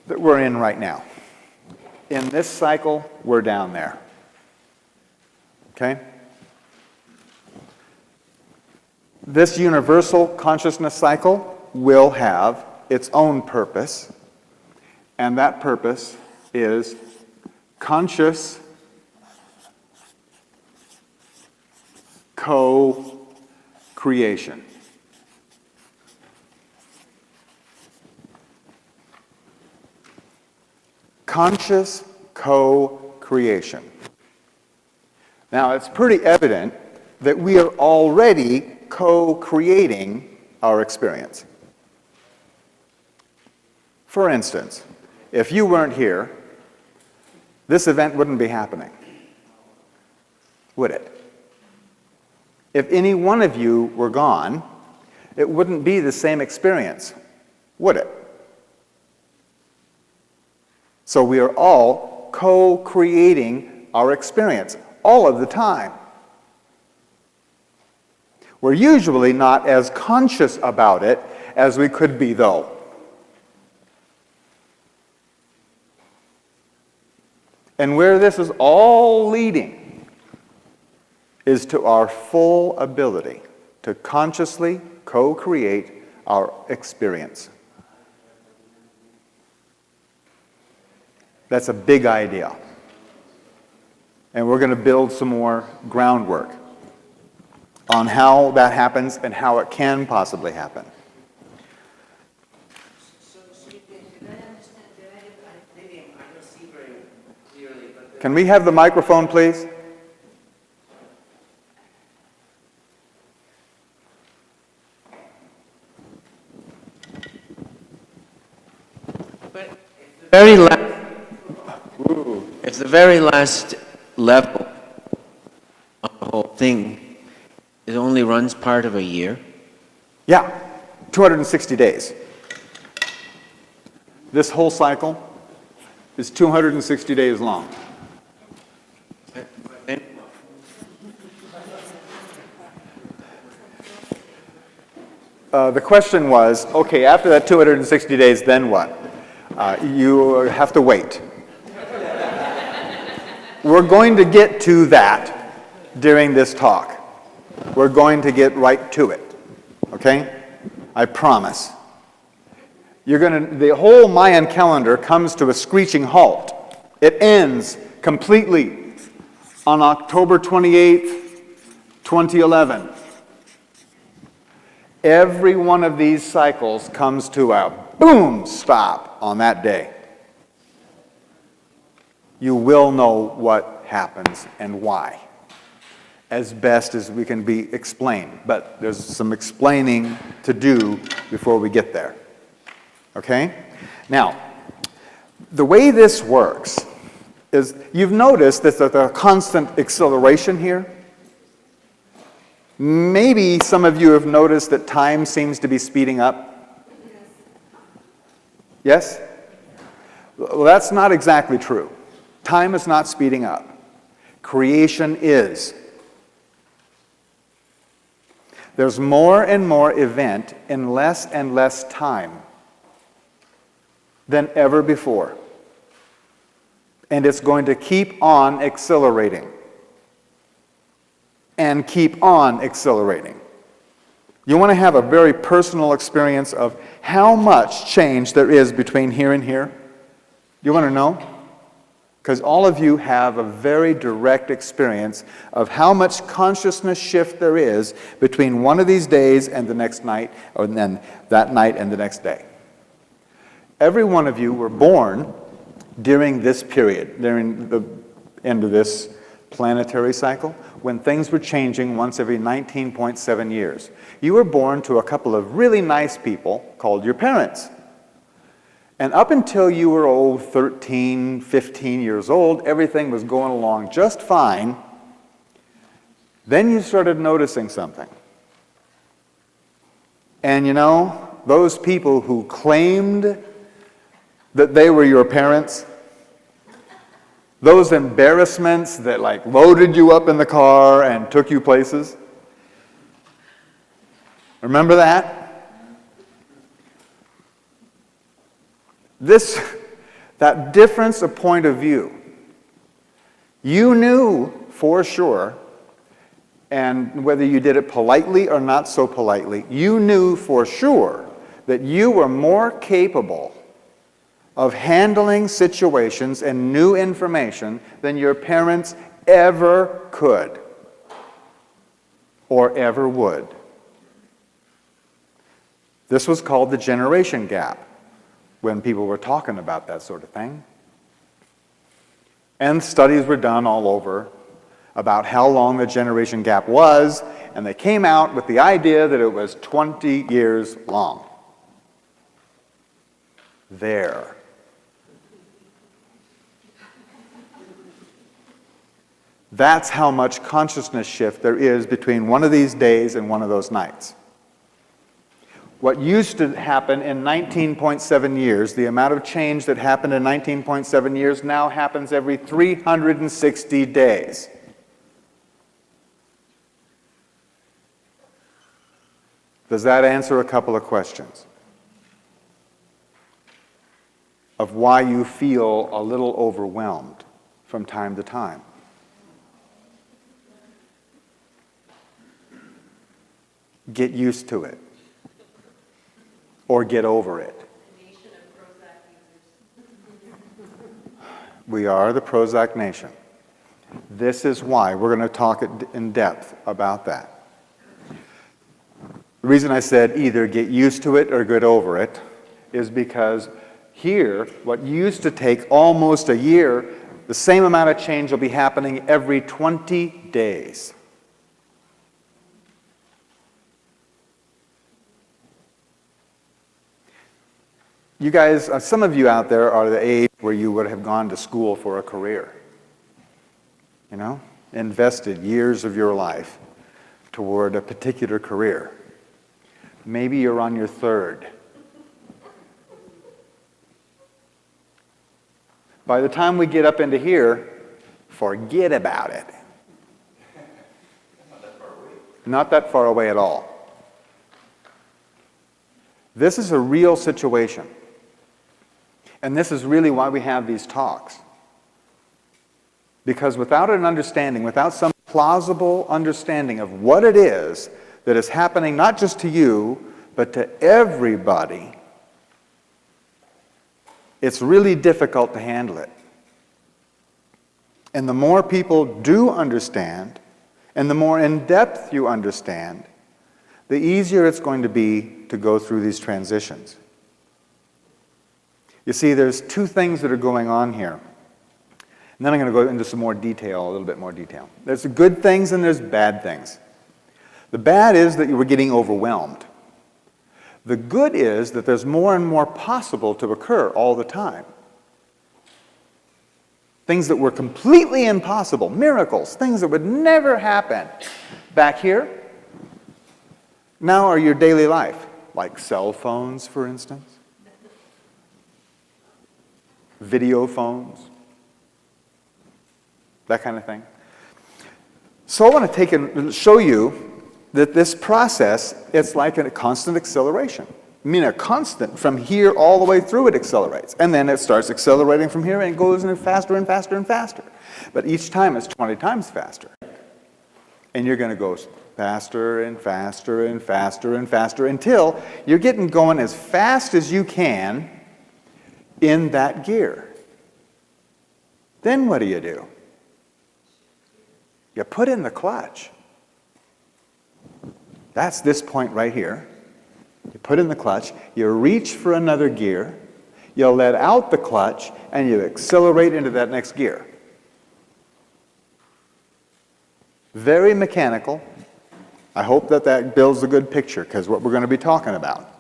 that we're in right now. In this cycle, we're down there. Okay? This universal consciousness cycle will have its own purpose, and that purpose is conscious co-creation. Conscious co-creation. Now, it's pretty evident that we are already co-creating our experience. For instance, if you weren't here, this event wouldn't be happening, would it? If any one of you were gone, it wouldn't be the same experience, would it? So we are all co-creating our experience all of the time. We're usually not as conscious about it as we could be, though. And where this is all leading is to our full ability to consciously co-create our experience. That's a big idea. And we're going to build some more groundwork on how that happens and how it can possibly happen. Can we have the microphone, please? It's the very last level of the whole thing. It only runs part of a year. Yeah, 260 days. This whole cycle is 260 days long. The question was, okay, after that 260 days, then what? You have to wait. We're going to get to that during this talk. We're going to get right to it, okay? I promise. The whole Mayan calendar comes to a screeching halt. It ends completely on October 28th, 2011. Every one of these cycles comes to a boom stop on that day. You will know what happens and why, as best as we can be explained. But there's some explaining to do before we get there. Okay? Now, the way this works is, you've noticed that there's a constant acceleration here. Maybe some of you have noticed that time seems to be speeding up. Yes? Well, that's not exactly true. Time is not speeding up. Creation is. There's more and more event in less and less time than ever before. And it's going to keep on accelerating. And keep on accelerating. You want to have a very personal experience of how much change there is between here and here? You want to know? Because all of you have a very direct experience of how much consciousness shift there is between one of these days and the next night, or then that night and the next day. Every one of you were born during this period, during the end of this planetary cycle, when things were changing once every 19.7 years. You were born to a couple of really nice people called your parents. And up until you were 13, 15 years old, everything was going along just fine. Then you started noticing something. And you know, those people who claimed that they were your parents, those embarrassments that like loaded you up in the car and took you places. Remember that? That difference of point of view, you knew for sure, and whether you did it politely or not so politely, you knew for sure that you were more capable of handling situations and new information than your parents ever could or ever would. This was called the generation gap when people were talking about that sort of thing. And studies were done all over about how long the generation gap was, and they came out with the idea that it was 20 years long. There. That's how much consciousness shift there is between one of these days and one of those nights. What used to happen in 19.7 years, the amount of change that happened in 19.7 years now happens every 360 days. Does that answer a couple of questions of why you feel a little overwhelmed from time to time? Get used to it. Or get over it. We are the Prozac nation. This is why we're going to talk in depth about that. The reason I said either get used to it or get over it is because here, what used to take almost a year, the same amount of change will be happening every 20 days. You guys, some of you out there are the age where you would have gone to school for a career. You know, invested years of your life toward a particular career. Maybe you're on your third. By the time we get up into here, forget about it. Not that far away at all. This is a real situation. And this is really why we have these talks. Because without an understanding, without some plausible understanding of what it is that is happening not just to you, but to everybody, it's really difficult to handle it. And the more people do understand, and the more in depth you understand, the easier it's going to be to go through these transitions. You see, there's two things that are going on here. And then I'm going to go into some more detail, a little bit more detail. There's the good things and there's bad things. The bad is that you were getting overwhelmed. The good is that there's more and more possible to occur all the time. Things that were completely impossible, miracles, things that would never happen back here, now are your daily life, like cell phones, for instance. Video phones, that kind of thing. So I want to take and show you that this process, it's like a constant acceleration. I mean, a constant from here all the way through it accelerates. And then it starts accelerating from here and it goes in faster and faster and faster. But each time it's 20 times faster. And you're going to go faster and faster and faster and faster until you're getting going as fast as you can in that gear. Then what do? You put in the clutch. That's this point right here. You put in the clutch, you reach for another gear, you let out the clutch, and you accelerate into that next gear. Very mechanical. I hope that builds a good picture, because what we're going to be talking about.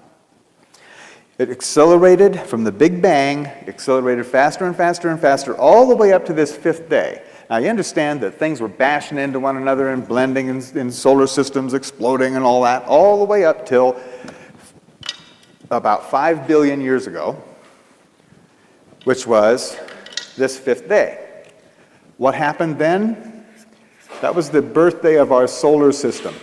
It accelerated from the Big Bang, accelerated faster and faster and faster, all the way up to this fifth day. Now, you understand that things were bashing into one another and blending in solar systems, exploding and all that, all the way up till about 5 billion years ago, which was this fifth day. What happened then? That was the birthday of our solar system.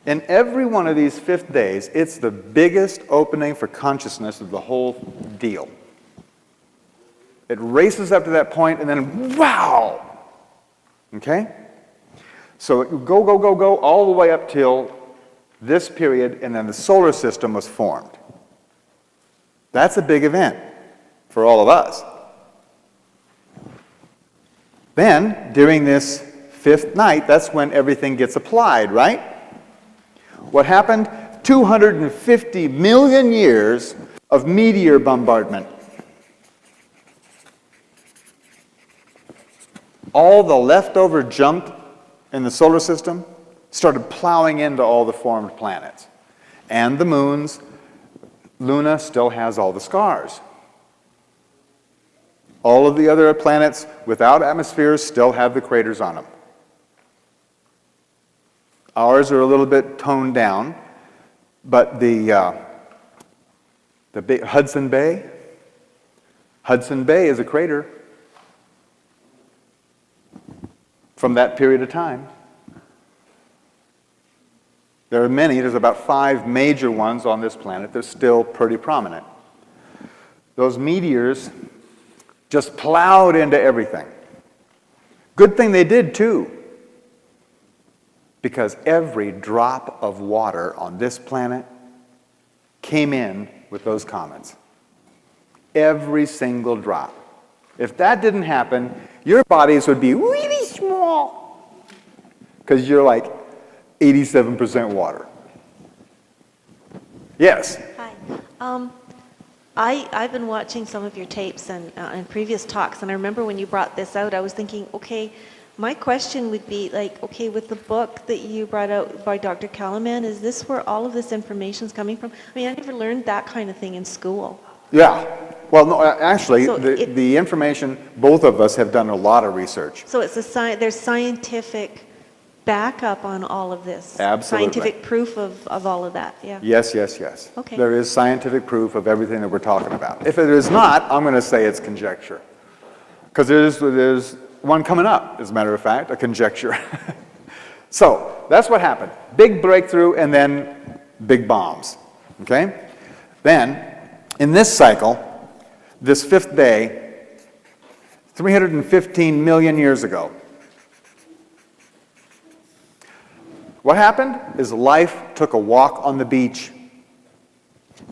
In every one of these fifth days, it's the biggest opening for consciousness of the whole deal. It races up to that point, and then, wow! Okay? So it go, go, go, go, all the way up till this period, and then the solar system was formed. That's a big event for all of us. Then, during this fifth night, that's when everything gets applied, right? What happened? 250 million years of meteor bombardment. All the leftover junk in the solar system started plowing into all the formed planets. And the moons. Luna still has all the scars. All of the other planets without atmospheres still have the craters on them. Ours are a little bit toned down, but the big Hudson Bay is a crater from that period of time. There are many, there's about 5 major ones on this planet. They're still pretty prominent. Those meteors just plowed into everything. Good thing they did too, because every drop of water on this planet came in with those comets. Every single drop. If that didn't happen, your bodies would be really small, because you're like 87% water. Yes? Hi. I've been watching some of your tapes and previous talks, and I remember when you brought this out, I was thinking, okay, my question would be like, okay, with the book that you brought out by Dr. Kalaman, is this where all of this information is coming from? I mean, I never learned that kind of thing in school. Yeah. Well, no, actually, So the information, both of us have done a lot of research. So it's there's scientific backup on all of this? Absolutely. Scientific proof of all of that, yeah? Yes, yes, yes. Okay. There is scientific proof of everything that we're talking about. If it is not, I'm going to say it's conjecture. Because there's one coming up, as a matter of fact, a conjecture. So, that's what happened. Big breakthrough and then big bombs. Okay? Then, in this cycle, this 5th day, 315 million years ago, what happened is life took a walk on the beach.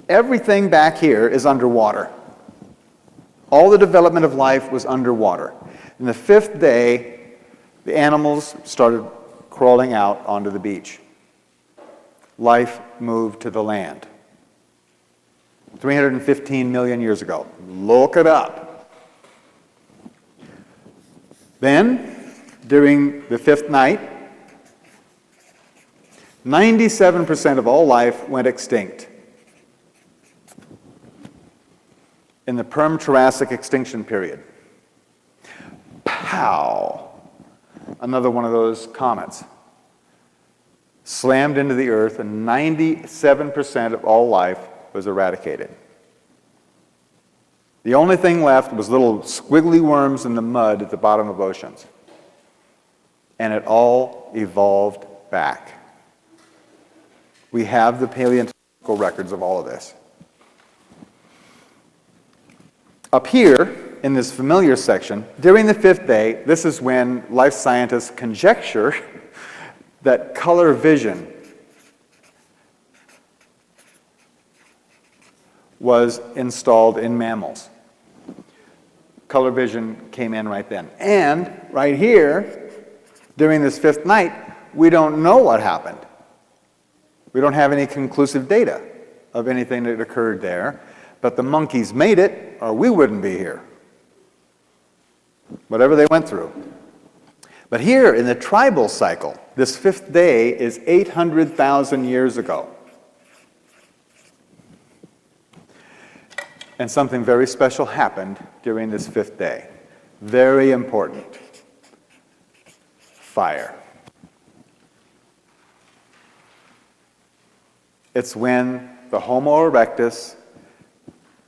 Everything back here is underwater. All the development of life was underwater. In the 5th day, the animals started crawling out onto the beach. Life moved to the land. 315 million years ago. Look it up. Then, during the 5th night, 97% of all life went extinct in the Perm-Triassic extinction period. Pow! Another one of those comets slammed into the earth, and 97% of all life was eradicated. The only thing left was little squiggly worms in the mud at the bottom of oceans. And it all evolved back. We have the paleontological records of all of this. Up here, in this familiar section, during the 5th day, this is when life scientists conjecture that color vision was installed in mammals. Color vision came in right then. And right here, during this 5th night, we don't know what happened. We don't have any conclusive data of anything that occurred there, but the monkeys made it, or we wouldn't be here. Whatever they went through. But here in the tribal cycle, this 5th day is 800,000 years ago. And something very special happened during this 5th day. Very important. Fire. It's when the Homo erectus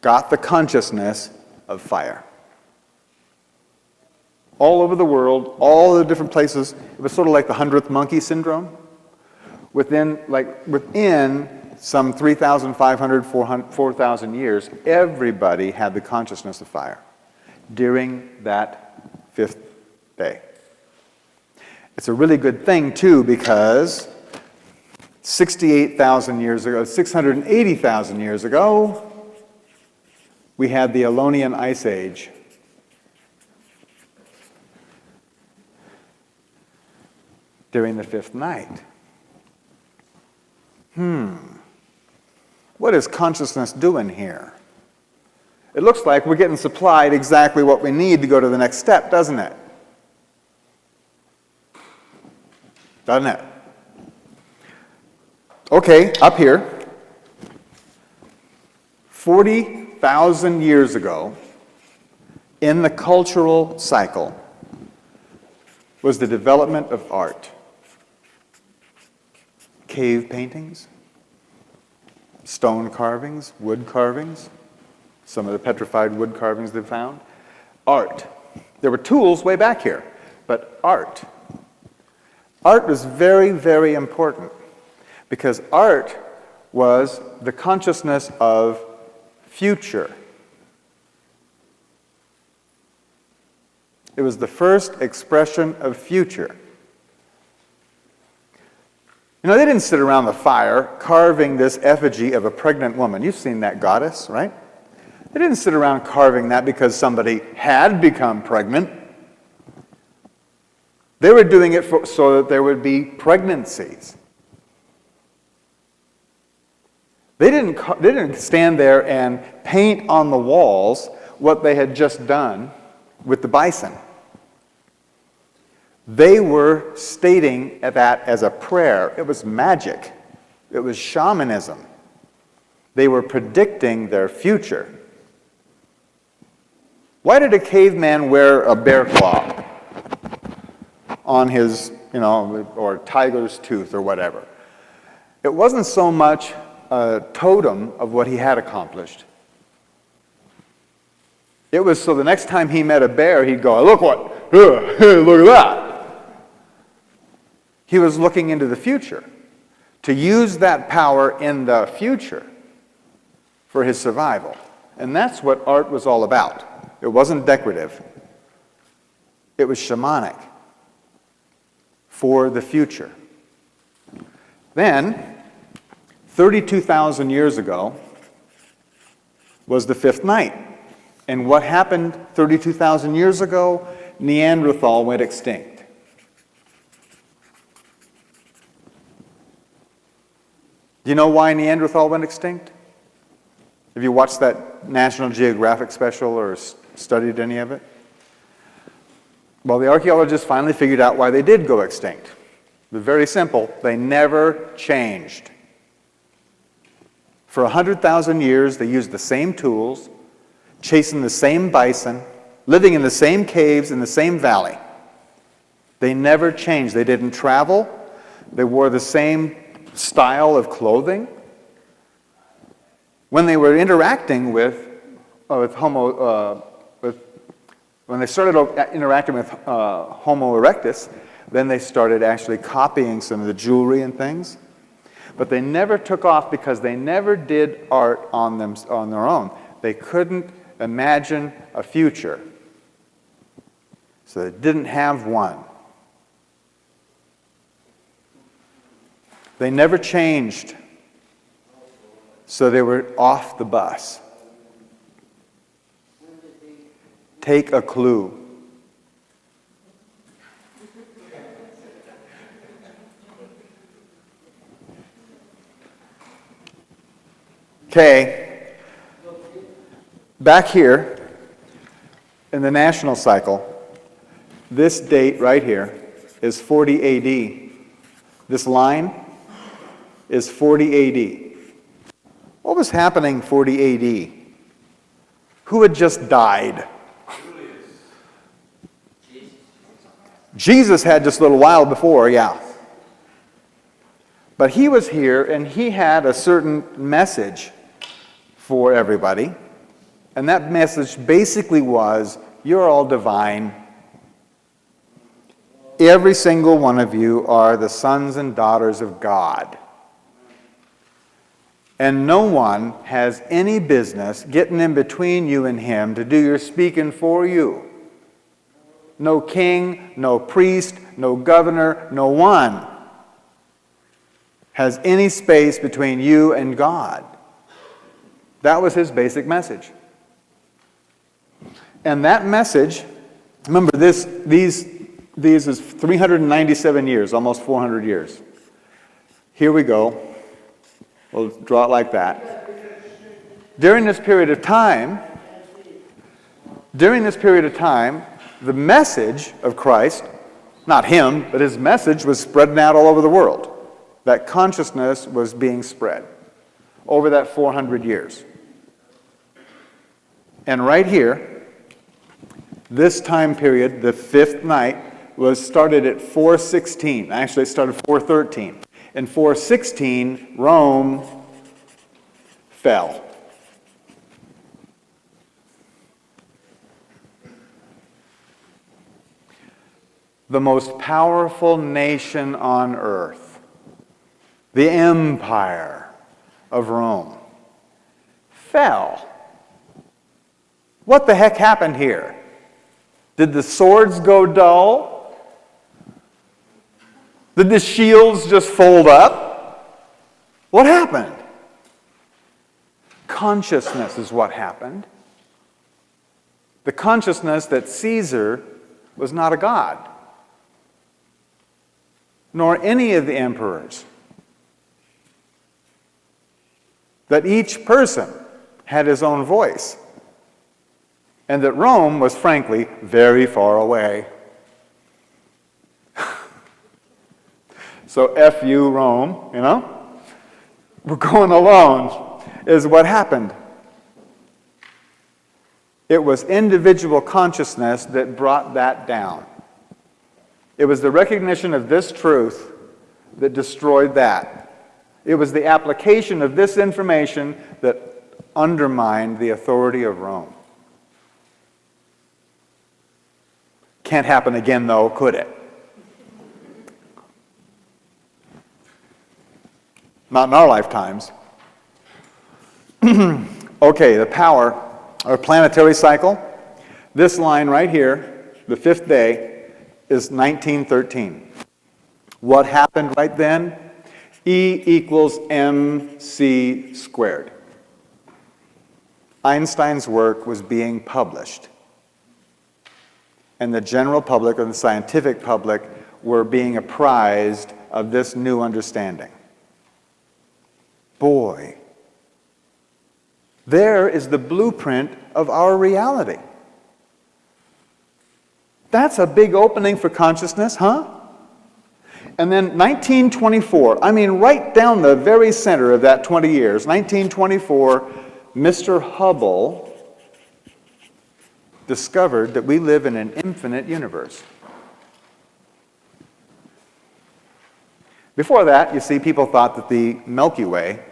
got the consciousness of fire. All over the world, all the different places, it was sort of like the 100th monkey syndrome. Within some 3,500, 4,000 years, everybody had the consciousness of fire during that 5th day. It's a really good thing, too, because 68,000 years ago, 680,000 years ago, we had the Ionian Ice Age. During the 5th night. What is consciousness doing here? It looks like we're getting supplied exactly what we need to go to the next step, doesn't it? Doesn't it? Okay, up here, 40,000 years ago, in the cultural cycle, was the development of art. cave paintings, stone carvings, wood carvings, some of the petrified wood carvings they found. Art. There were tools way back here, but art. Art was very, very important because art was the consciousness of future. It was the first expression of future. You know, they didn't sit around the fire carving this effigy of a pregnant woman. You've seen that goddess, right? They didn't sit around carving that because somebody had become pregnant. They were doing it so that there would be pregnancies. They didn't stand there and paint on the walls what they had just done with the bison. They were stating that as a prayer. It was magic. It was shamanism. They were predicting their future. Why did a caveman wear a bear claw on his, or tiger's tooth or whatever? It wasn't so much a totem of what he had accomplished. It was so the next time he met a bear, he'd go, look at that. He was looking into the future, to use that power in the future for his survival. And that's what art was all about. It wasn't decorative. It was shamanic for the future. Then, 32,000 years ago, was the fifth night. And what happened 32,000 years ago? Neanderthal went extinct. Do you know why Neanderthal went extinct? Have you watched that National Geographic special or studied any of it? Well, the archaeologists finally figured out why they did go extinct. It was very simple. They never changed. For 100,000 years, they used the same tools, chasing the same bison, living in the same caves in the same valley. They never changed. They didn't travel. They wore the same style of clothing. When they were interacting when they started interacting with Homo erectus, then they started actually copying some of the jewelry and things. But they never took off because they never did art on their own. They couldn't imagine a future. So they didn't have one. They never changed. So they were off the bus. Take a clue. Okay. Back here in the national cycle, this date right here is 40 AD. This line is 40 AD. What was happening 40 AD? Who had just died? Jesus had just a little while before, yeah. But he was here and he had a certain message for everybody. And that message basically was, you're all divine. Every single one of you are the sons and daughters of God. And no one has any business getting in between you and him to do your speaking for you. No king, no priest, no governor, no one has any space between you and God. That was his basic message. And that message, remember these is 397 years, almost 400 years. Here we go. We'll draw it like that. During this period of time, the message of Christ, not him, but his message was spreading out all over the world. That consciousness was being spread over that 400 years. And right here, this time period, the fifth night, was started at 4:16. Actually, it started 4:13. In 416, Rome fell. The most powerful nation on earth, the empire of Rome, fell. What the heck happened here? Did the swords go dull? Did the shields just fold up? What happened? Consciousness is what happened. The consciousness that Caesar was not a god, nor any of the emperors. That each person had his own voice. And that Rome was, frankly, very far away. So F you, Rome, you know? We're going alone, is what happened. It was individual consciousness that brought that down. It was the recognition of this truth that destroyed that. It was the application of this information that undermined the authority of Rome. Can't happen again, though, could it? Not in our lifetimes. Okay, the power, or planetary cycle. This line right here, the fifth day, is 1913. What happened right then? E equals mc squared. Einstein's work was being published. And the general public, or the scientific public, were being apprised of this new understanding. Boy, there is the blueprint of our reality. That's a big opening for consciousness, huh? And then 1924, I mean right down the very center of that 20 years, 1924, Mr. Hubble discovered that we live in an infinite universe. Before that, you see, people thought that the Milky Way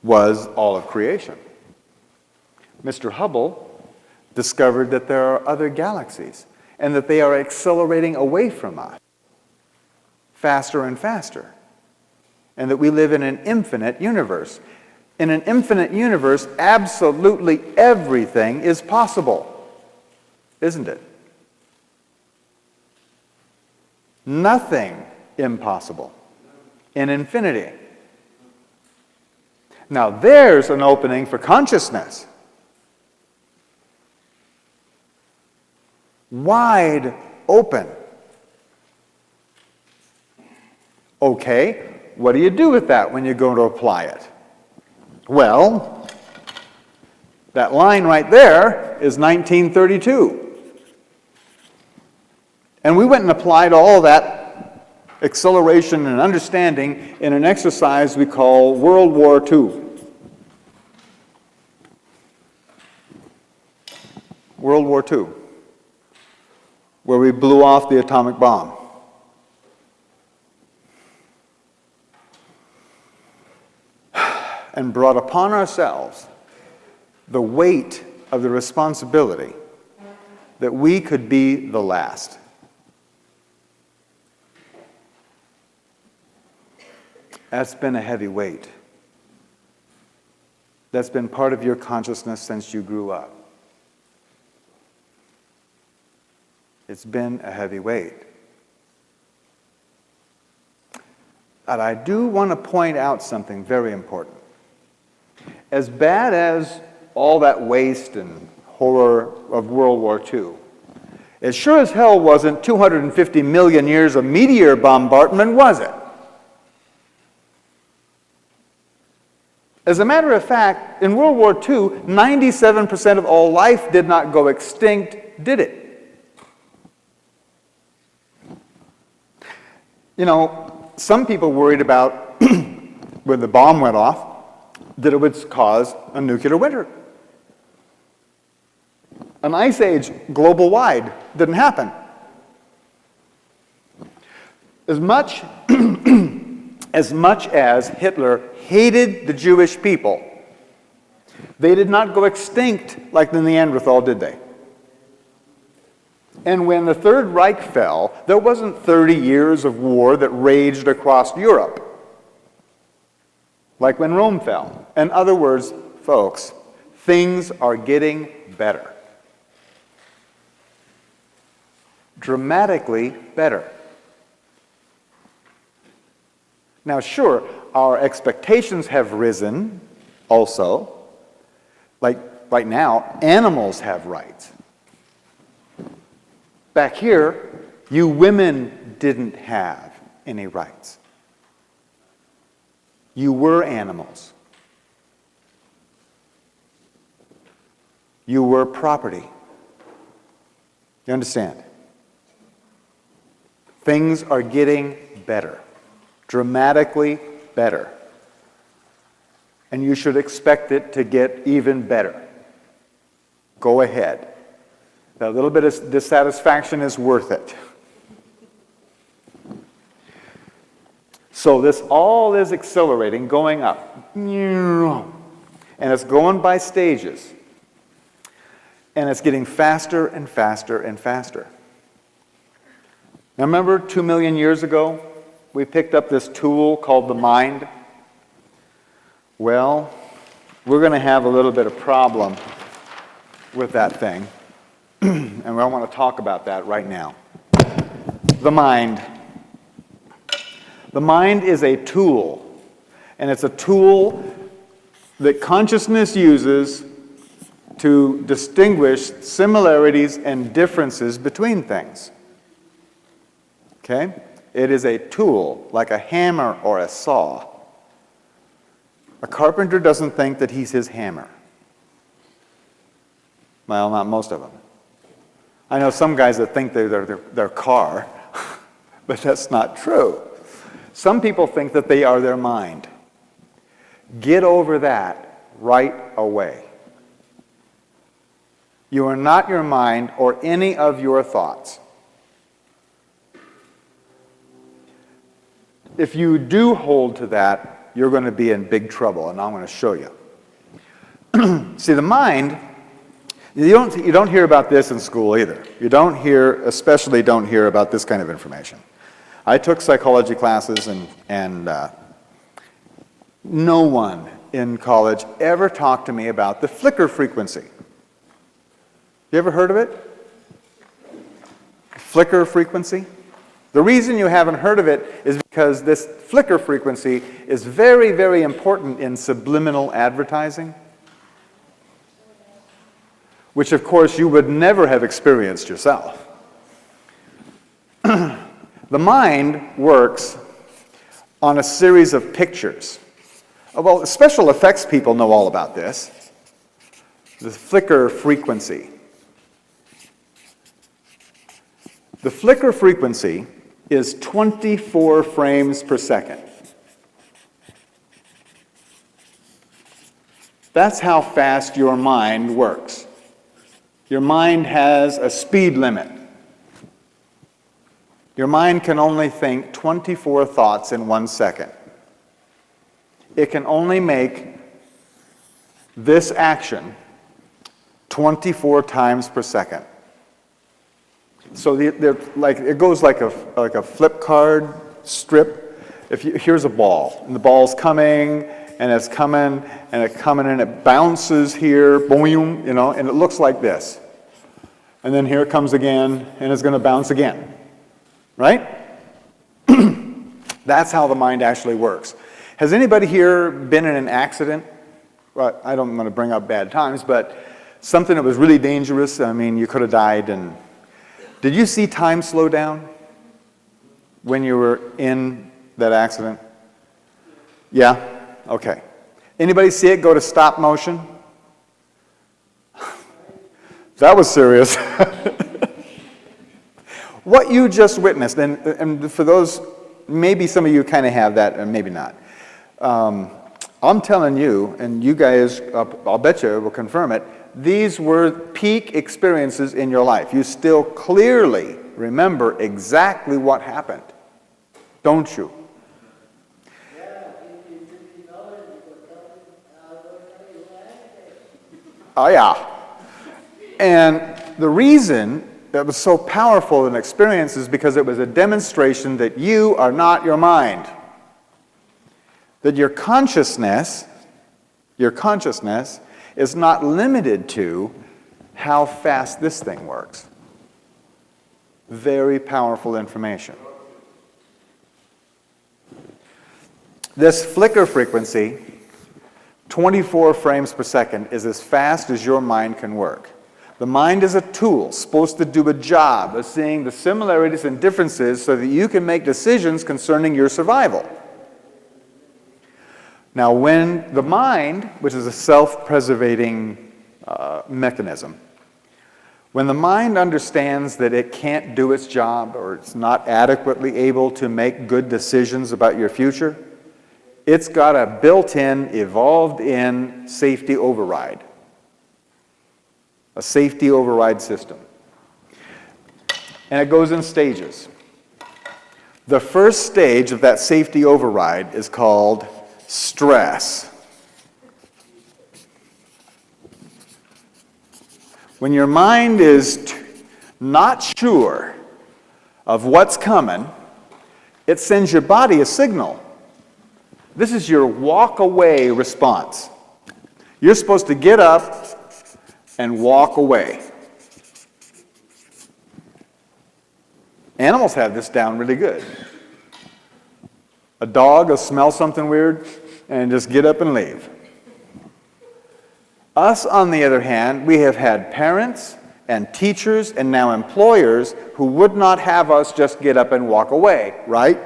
was all of creation. Mr. Hubble discovered that there are other galaxies and that they are accelerating away from us faster and faster, and that we live in an infinite universe. In an infinite universe, absolutely everything is possible. Isn't it? Nothing impossible in infinity. Now there's an opening for consciousness. Wide open. Okay, what do you do with that when you're going to apply it? Well, that line right there is 1932. And we went and applied all that acceleration and understanding in an exercise we call World War II. World War II, where we blew off the atomic bomb. And brought upon ourselves the weight of the responsibility that we could be the last. That's been a heavy weight. That's been part of your consciousness since you grew up. It's been a heavy weight. But I do want to point out something very important. As bad as all that waste and horror of World War II, it sure as hell wasn't 250 million years of meteor bombardment, was it? As a matter of fact, in World War II, 97% of all life did not go extinct, did it? You know, some people worried about, when the bomb went off, that it would cause a nuclear winter. An ice age global-wide didn't happen. As much as much as Hitler hated the Jewish people, they did not go extinct like the Neanderthal, did they? And when the Third Reich fell, there wasn't 30 years of war that raged across Europe, like when Rome fell. In other words, folks, things are getting better. Dramatically better. Now, sure, our expectations have risen also. Like right now, animals have rights. Back here, you women didn't have any rights. You were animals. You were property. You understand? Things are getting better, dramatically better. And you should expect it to get even better. Go ahead. That little bit of dissatisfaction is worth it. So this all is accelerating, going up. And it's going by stages. And it's getting faster and faster and faster. Now remember 2 million years ago, we picked up this tool called the mind? Well, we're going to have a little bit of problem with that thing. And I want to talk about that right now. The mind. The mind is a tool. And it's a tool that consciousness uses to distinguish similarities and differences between things. Okay? It is a tool, like a hammer or a saw. A carpenter doesn't think that he's his hammer. Well, not most of them. I know some guys that think they're their car, but that's not true. Some people think that they are their mind. Get over that right away. You are not your mind or any of your thoughts. If you do hold to that, you're going to be in big trouble, and I'm going to show you. See, the mind, you don't hear about this in school either. Especially don't hear about this kind of information. I took psychology classes, and no one in college ever talked to me about the flicker frequency. You ever heard of it? Flicker frequency? The reason you haven't heard of it is because this flicker frequency is very, very important in subliminal advertising, which of course you would never have experienced yourself. The mind works on a series of pictures. Well, special effects people know all about this. The flicker frequency. The flicker frequency is 24 frames per second. That's how fast your mind works. Your mind has a speed limit. Your mind can only think 24 thoughts in 1 second. It can only make this action 24 times per second. So it goes like a flip card strip. Here's a ball, and the ball's coming, and it's coming, and it's coming, and it bounces here, boom, and it looks like this. And then here it comes again, and it's going to bounce again. Right? That's how the mind actually works. Has anybody here been in an accident? Well, I don't want to bring up bad times, but something that was really dangerous. I mean, you could have died. And did you see time slow down when you were in that accident? Yeah? Okay. Anybody see it go to stop motion? That was serious. What you just witnessed, and for those, maybe some of you kind of have that, and maybe not. I'm telling you, and you guys, I'll bet you will confirm it, these were peak experiences in your life. You still clearly remember exactly what happened, don't you? Oh, yeah. And the reason that was so powerful an experience is because it was a demonstration that you are not your mind. That your consciousness is not limited to how fast this thing works. Very powerful information. This flicker frequency, 24 frames per second, is as fast as your mind can work. The mind is a tool supposed to do a job of seeing the similarities and differences so that you can make decisions concerning your survival. Now, when the mind, which is a self-preservating mechanism, when the mind understands that it can't do its job or it's not adequately able to make good decisions about your future, it's got a built-in, evolved-in safety override. A safety override system. And it goes in stages. The first stage of that safety override is called stress. When your mind is not sure of what's coming, it sends your body a signal. This is your walk away response. You're supposed to get up and walk away. Animals have this down really good. A dog will smell something weird and just get up and leave. Us, on the other hand, we have had parents and teachers and now employers who would not have us just get up and walk away, right?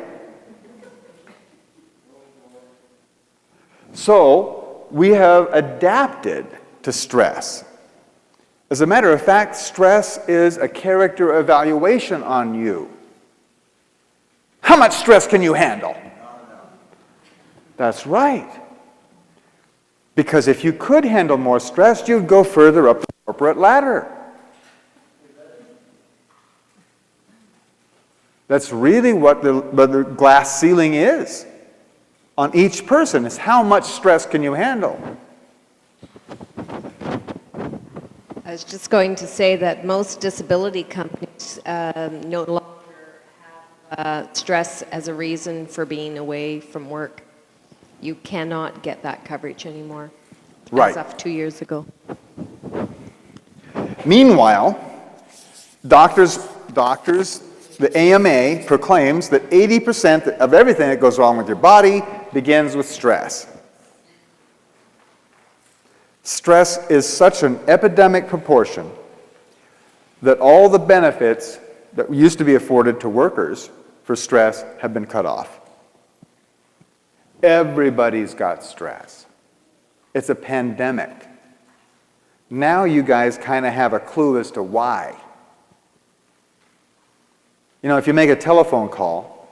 So, we have adapted to stress. As a matter of fact, stress is a character evaluation on you. How much stress can you handle? That's right. Because if you could handle more stress, you'd go further up the corporate ladder. That's really what the glass ceiling is on each person, is how much stress can you handle? I was just going to say that most disability companies no longer have stress as a reason for being away from work. You cannot get that coverage anymore. Right. As of 2 years ago. Meanwhile, doctors, the AMA proclaims that 80% of everything that goes wrong with your body begins with stress. Stress is such an epidemic proportion that all the benefits that used to be afforded to workers for stress have been cut off. Everybody's got stress. It's a pandemic. Now you guys kind of have a clue as to why. You know, if you make a telephone call,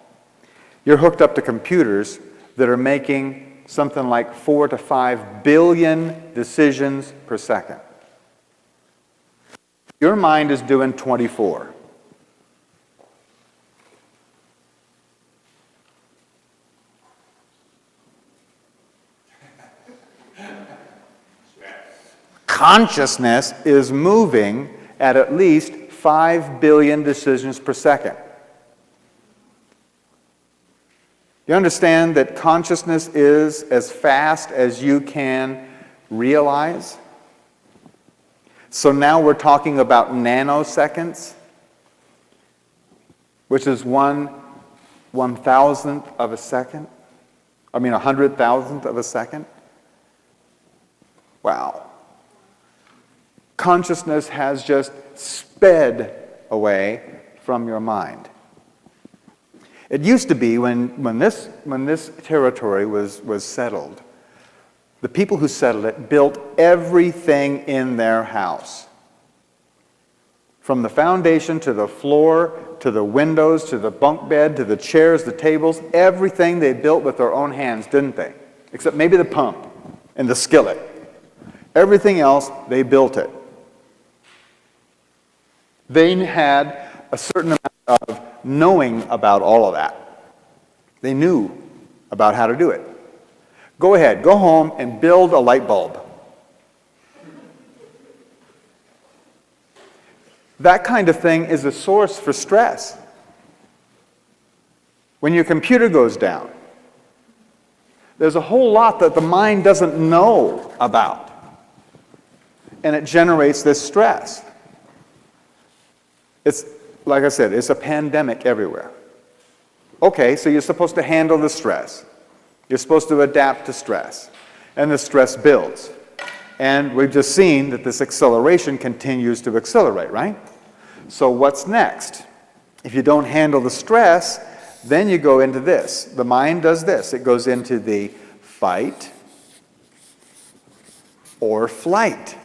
you're hooked up to computers that are making something like 4 to 5 billion decisions per second. Your mind is doing 24. Consciousness is moving at least 5 billion decisions per second. You understand that consciousness is as fast as you can realize? So now we're talking about nanoseconds, which is 1/1,000th of a second. I mean 100,000th of a second. Wow. Consciousness has just sped away from your mind. It used to be when this territory was settled, the people who settled it built everything in their house. From the foundation to the floor, to the windows, to the bunk bed, to the chairs, the tables, everything they built with their own hands, didn't they? Except maybe the pump and the skillet. Everything else, they built it. They had a certain amount of knowing about all of that. They knew about how to do it. Go ahead, go home and build a light bulb. That kind of thing is a source for stress. When your computer goes down, there's a whole lot that the mind doesn't know about, and it generates this stress. It's, like I said, it's a pandemic everywhere. Okay, so you're supposed to handle the stress. You're supposed to adapt to stress, and the stress builds. And we've just seen that this acceleration continues to accelerate, right? So what's next? If you don't handle the stress, then you go into this. The mind does this. It goes into the fight or flight.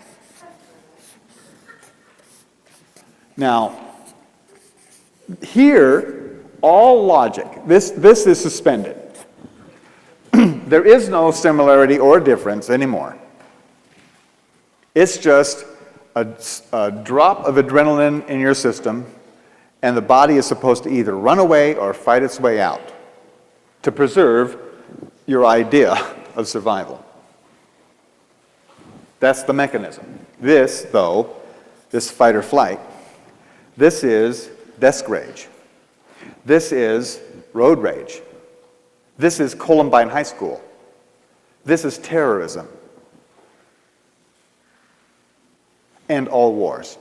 Now, here, all logic, this is suspended. There is no similarity or difference anymore. It's just a drop of adrenaline in your system, and the body is supposed to either run away or fight its way out to preserve your idea of survival. That's the mechanism. This, though, this fight or flight, this is desk rage. This is road rage. This is Columbine High School. This is terrorism. And all wars.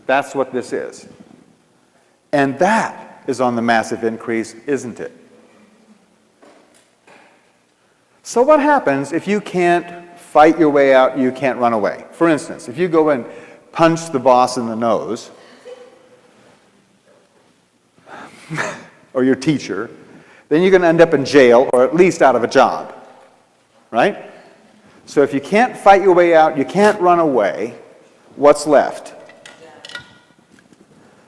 That's what this is. And that is on the massive increase, isn't it? So what happens if you can't fight your way out, you can't run away? For instance, if you go and punch the boss in the nose, or your teacher, then you're going to end up in jail or at least out of a job, right? So if you can't fight your way out, you can't run away, what's left?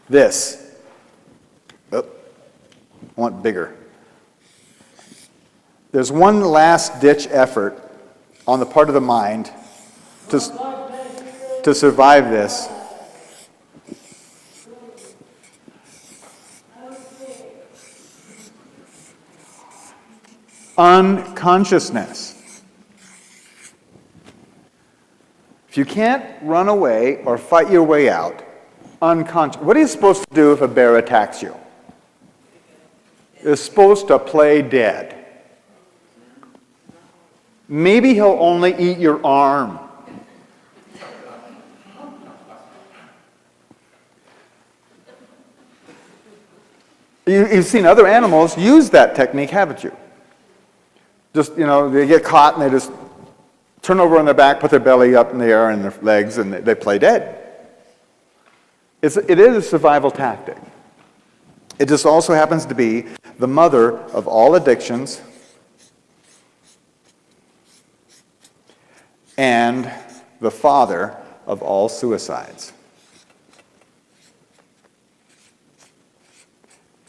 This. Oh, I want bigger. There's one last-ditch effort on the part of the mind to survive this. Unconsciousness. If you can't run away or fight your way out, unconscious. What are you supposed to do if a bear attacks you? You're supposed to play dead. Maybe he'll only eat your arm. You've seen other animals use that technique, haven't you? Just, they get caught and they just turn over on their back, put their belly up in the air and their legs, and they play dead. It is a survival tactic. It just also happens to be the mother of all addictions and the father of all suicides.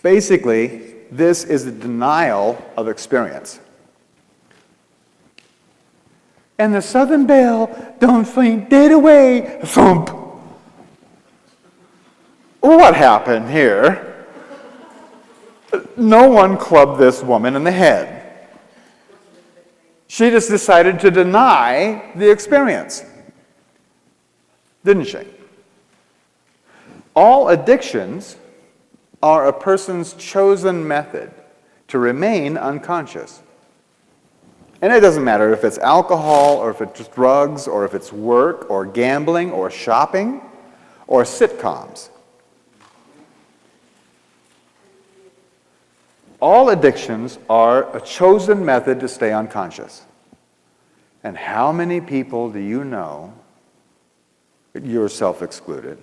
Basically, this is a denial of experience. And the southern belle don't faint dead away. Thump. What happened here? No one clubbed this woman in the head. She just decided to deny the experience. Didn't she? All addictions are a person's chosen method to remain unconscious. And it doesn't matter if it's alcohol, or if it's drugs, or if it's work, or gambling, or shopping, or sitcoms. All addictions are a chosen method to stay unconscious. And how many people do you know, yourself excluded,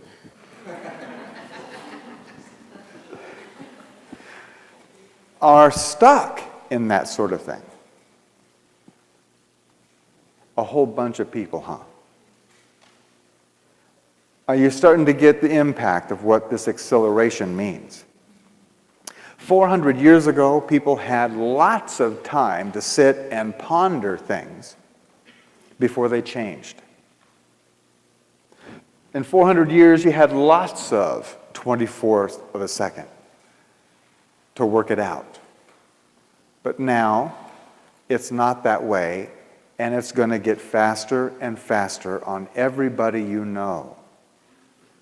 are stuck in that sort of thing? A whole bunch of people, huh? Are you starting to get the impact of what this acceleration means? 400 years ago, people had lots of time to sit and ponder things before they changed. In 400 years, you had lots of 24th of a second to work it out. But now, it's not that way, and it's going to get faster and faster on everybody you know.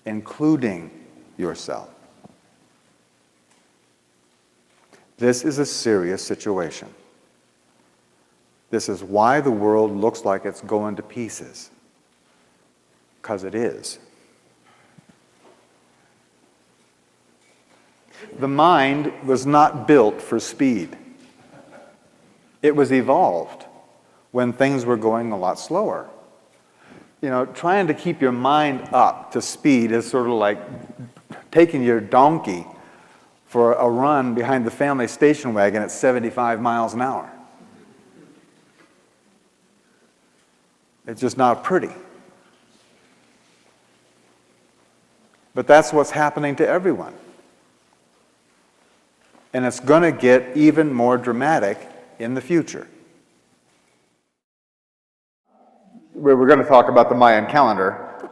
including yourself. This is a serious situation. This is why the world looks like it's going to pieces, because it is. The mind was not built for speed. It was evolved when things were going a lot slower. You know, trying to keep your mind up to speed is sort of like taking your donkey for a run behind the family station wagon at 75 miles an hour. It's just not pretty. But that's what's happening to everyone. And it's going to get even more dramatic in the future. We're going to talk about the Mayan calendar.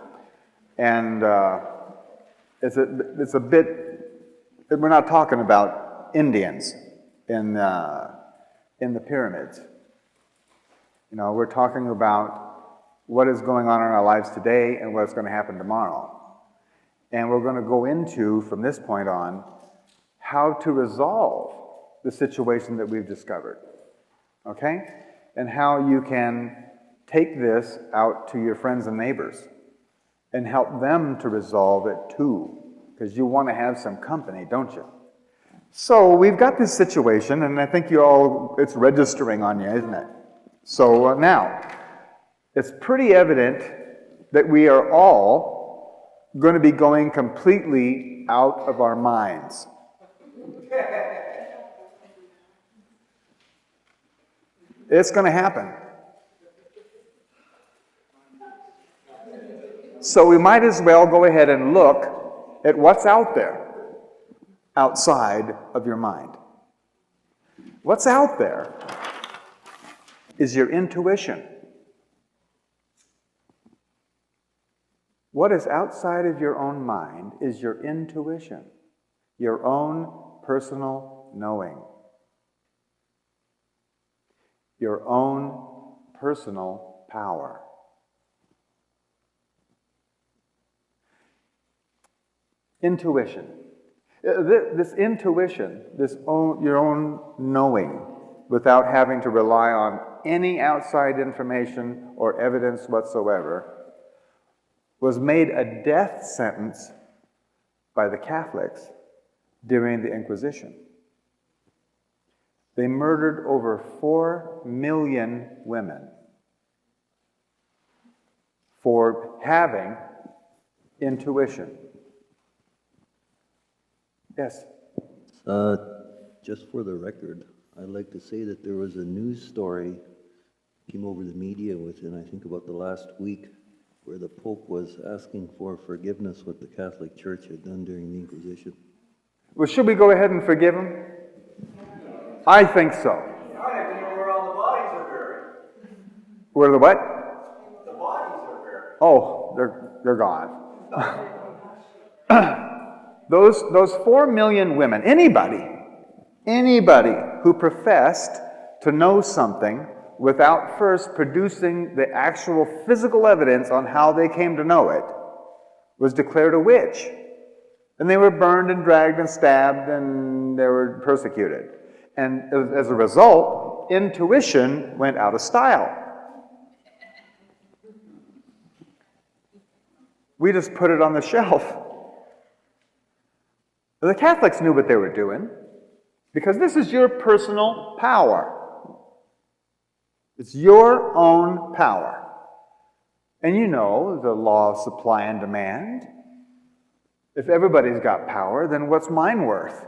And it's a bit, we're not talking about Indians in the pyramids. You know, we're talking about what is going on in our lives today and what's going to happen tomorrow. And we're going to go into, from this point on, how to resolve the situation that we've discovered. Okay? And how you can take this out to your friends and neighbors and help them to resolve it too. Because you want to have some company, don't you? So we've got this situation, and I think it's registering on you, isn't it? So now, it's pretty evident that we are all going to be going completely out of our minds. It's going to happen. So we might as well go ahead and look at what's out there, outside of your mind. What's out there is your intuition. What is outside of your own mind is your intuition, your own personal knowing, your own personal power. Intuition. This intuition, your own knowing, without having to rely on any outside information or evidence whatsoever, was made a death sentence by the Catholics during the Inquisition. They murdered over 4 million women for having intuition. Yes? Just for the record, I'd like to say that there was a news story came over the media within, I think, about the last week, where the Pope was asking for forgiveness what the Catholic Church had done during the Inquisition. Well, should we go ahead and forgive him? I think so. I don't even know where all the bodies are buried. Where the what? The bodies are buried. Oh, they're gone. Those 4 million women, anybody who professed to know something without first producing the actual physical evidence on how they came to know it, was declared a witch. And they were burned and dragged and stabbed and they were persecuted. And as a result, intuition went out of style. We just put it on the shelf. The Catholics knew what they were doing, because this is your personal power. It's your own power. And you know the law of supply and demand. If everybody's got power, then what's mine worth?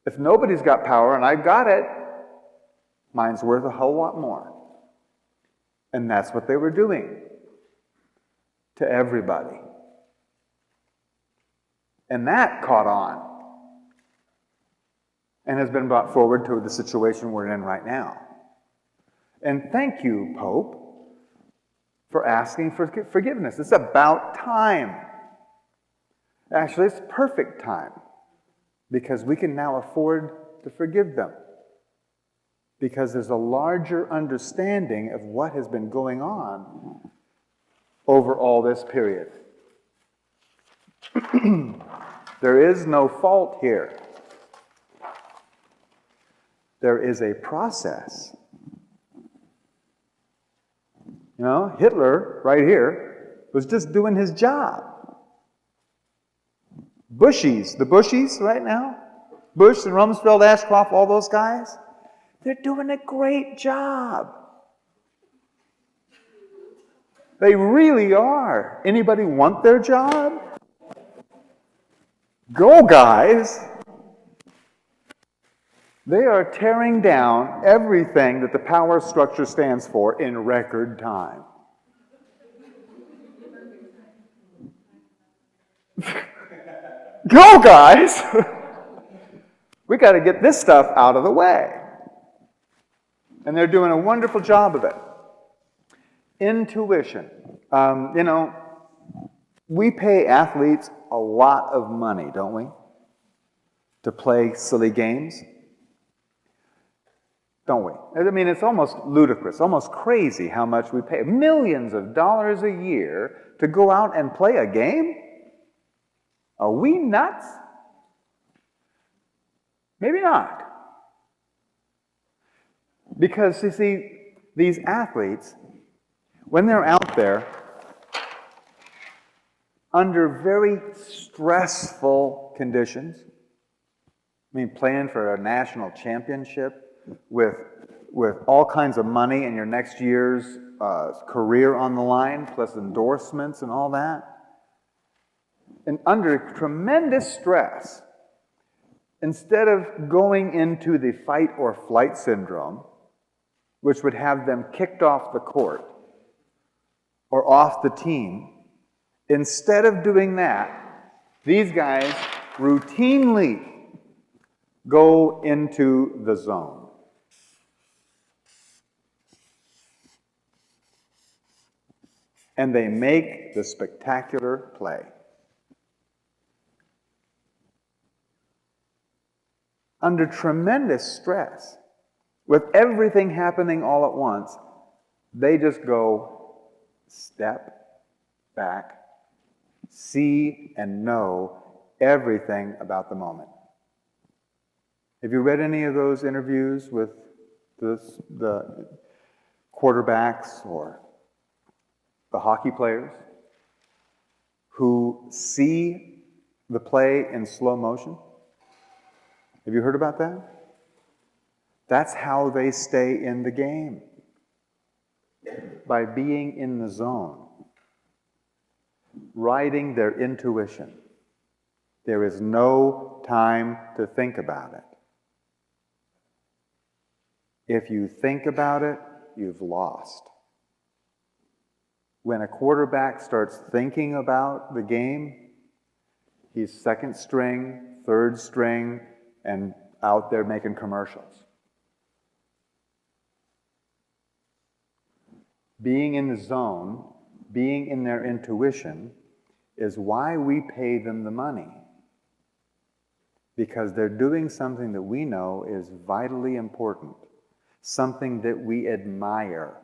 If nobody's got power and I've got it, mine's worth a whole lot more. And that's what they were doing to everybody. And that caught on and has been brought forward to the situation we're in right now. And thank you, Pope, for asking for forgiveness. It's about time. Actually, it's perfect time, because we can now afford to forgive them, because there's a larger understanding of what has been going on over all this period. There is no fault here. There is a process. You know, Hitler, right here, was just doing his job. The Bushies right now, Bush and Rumsfeld, Ashcroft, all those guys, they're doing a great job. They really are. Anybody want their job? Go, guys. They are tearing down everything that the power structure stands for in record time. Go, guys! We got to get this stuff out of the way. And they're doing a wonderful job of it. Intuition. You know, we pay athletes a lot of money, don't we? To play silly games. Don't we? I mean, it's almost ludicrous, almost crazy how much we pay. Millions of dollars a year to go out and play a game? Are we nuts? Maybe not. Because, you see, these athletes, when they're out there, under very stressful conditions, I mean, playing for a national championship with all kinds of money and your next year's career on the line, plus endorsements and all that, and under tremendous stress, instead of going into the fight or flight syndrome, which would have them kicked off the court or off the team, instead of doing that, these guys routinely go into the zone. And they make the spectacular play. Under tremendous stress, with everything happening all at once, they just go step back, see and know everything about the moment. Have you read any of those interviews with the quarterbacks or the hockey players who see the play in slow motion? Have you heard about that? That's how they stay in the game. By being in the zone. Riding their intuition. There is no time to think about it. If you think about it, you've lost. When a quarterback starts thinking about the game, he's second string, third string, and out there making commercials. Being in the zone, being in their intuition, is why we pay them the money. Because they're doing something that we know is vitally important, something that we admire.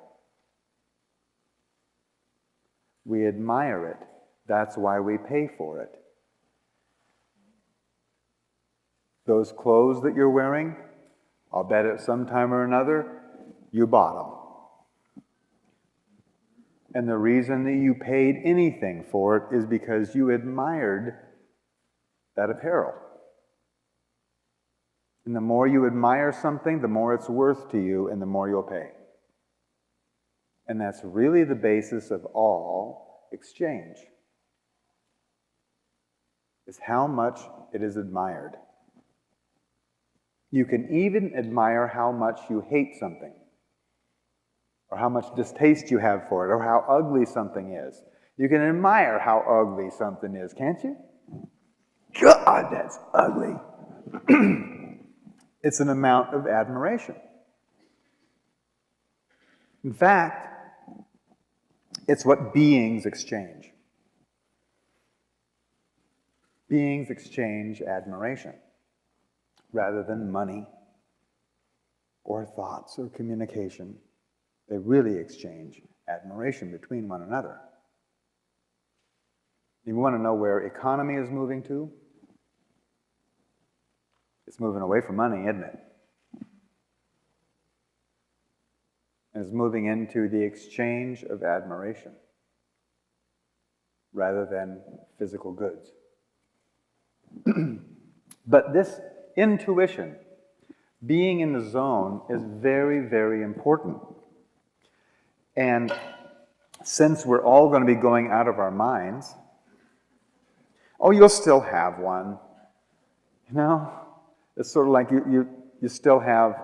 We admire it. That's why we pay for it. Those clothes that you're wearing, I'll bet at some time or another, you bought them. And the reason that you paid anything for it is because you admired that apparel. And the more you admire something, the more it's worth to you and the more you'll pay. And that's really the basis of all exchange. Is how much it is admired. You can even admire how much you hate something, or how much distaste you have for it, or how ugly something is. You can admire how ugly something is, can't you? God, that's ugly. It's an amount of admiration. In fact, it's what beings exchange. Beings exchange admiration rather than money or thoughts or communication. They really exchange admiration between one another. You want to know where economy is moving to? It's moving away from money, isn't it? And it's moving into the exchange of admiration rather than physical goods. But this intuition, being in the zone, is very, very important. And since we're all going to be going out of our minds, oh, you'll still have one. You know? It's sort of like you still have,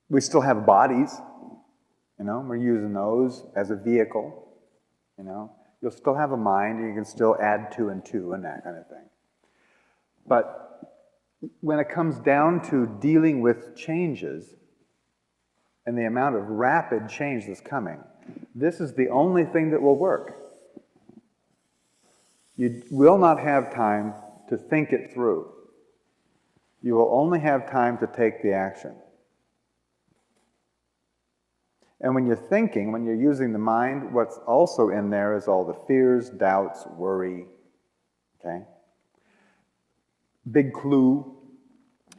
we still have bodies, you know? We're using those as a vehicle, you know? You'll still have a mind, and you can still add 2 and 2 and that kind of thing. But when it comes down to dealing with changes and the amount of rapid change that's coming, this is the only thing that will work. You will not have time to think it through. You will only have time to take the action. And when you're thinking, when you're using the mind, what's also in there is all the fears, doubts, worry. Okay? Big clue.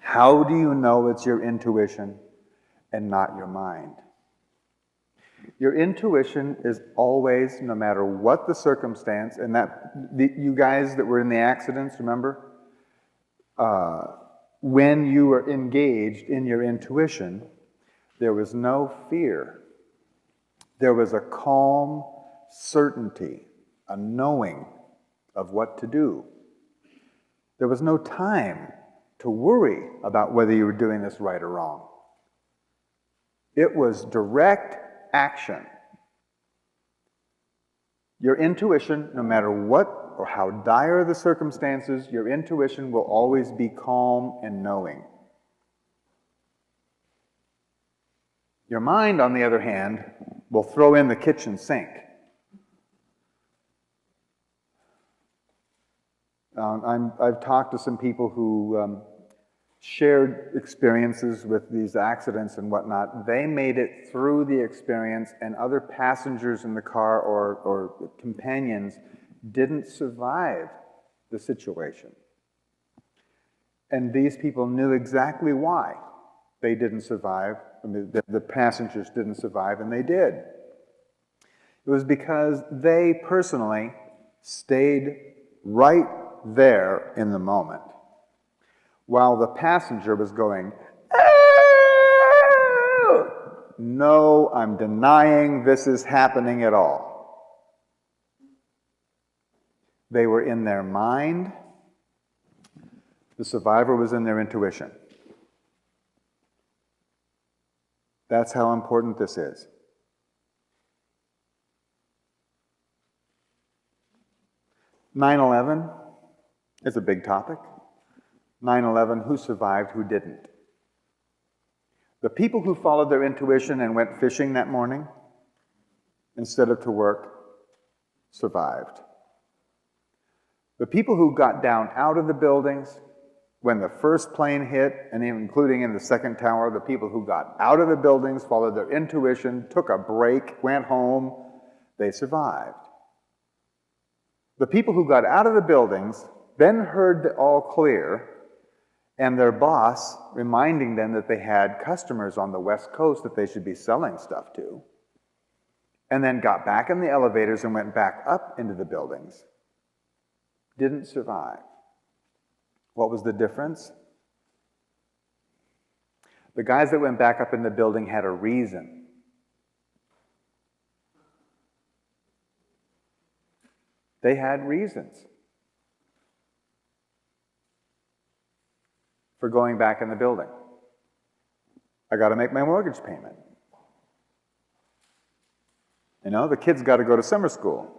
How do you know it's your intuition and not your mind? Your intuition is always, no matter what the circumstance, and you guys that were in the accidents, remember? When you were engaged in your intuition, there was no fear. There was a calm certainty, a knowing of what to do. There was no time to worry about whether you were doing this right or wrong. It was direct action. Your intuition, no matter what or how dire the circumstances, your intuition will always be calm and knowing. Your mind, on the other hand, will throw in the kitchen sink. I've talked to some people who shared experiences with these accidents and whatnot. They made it through the experience, and other passengers in the car or companions didn't survive the situation. And these people knew exactly why they didn't survive. I mean, the passengers didn't survive, and they did. It was because they personally stayed right there in the moment, while the passenger was going, "Oh! No, I'm denying this is happening at all." They were in their mind. The survivor was in their intuition. That's how important this is. 9/11 is a big topic. 9/11, who survived, who didn't? The people who followed their intuition and went fishing that morning instead of to work survived. The people who got down out of the buildings when the first plane hit, and even including in the second tower, the people who got out of the buildings, followed their intuition, took a break, went home, they survived. The people who got out of the buildings then heard the all clear, and their boss reminding them that they had customers on the West Coast that they should be selling stuff to, and then got back in the elevators and went back up into the buildings, didn't survive. What was the difference? The guys that went back up in the building had a reason. They had reasons for going back in the building. I got to make my mortgage payment. You know, the kids got to go to summer school.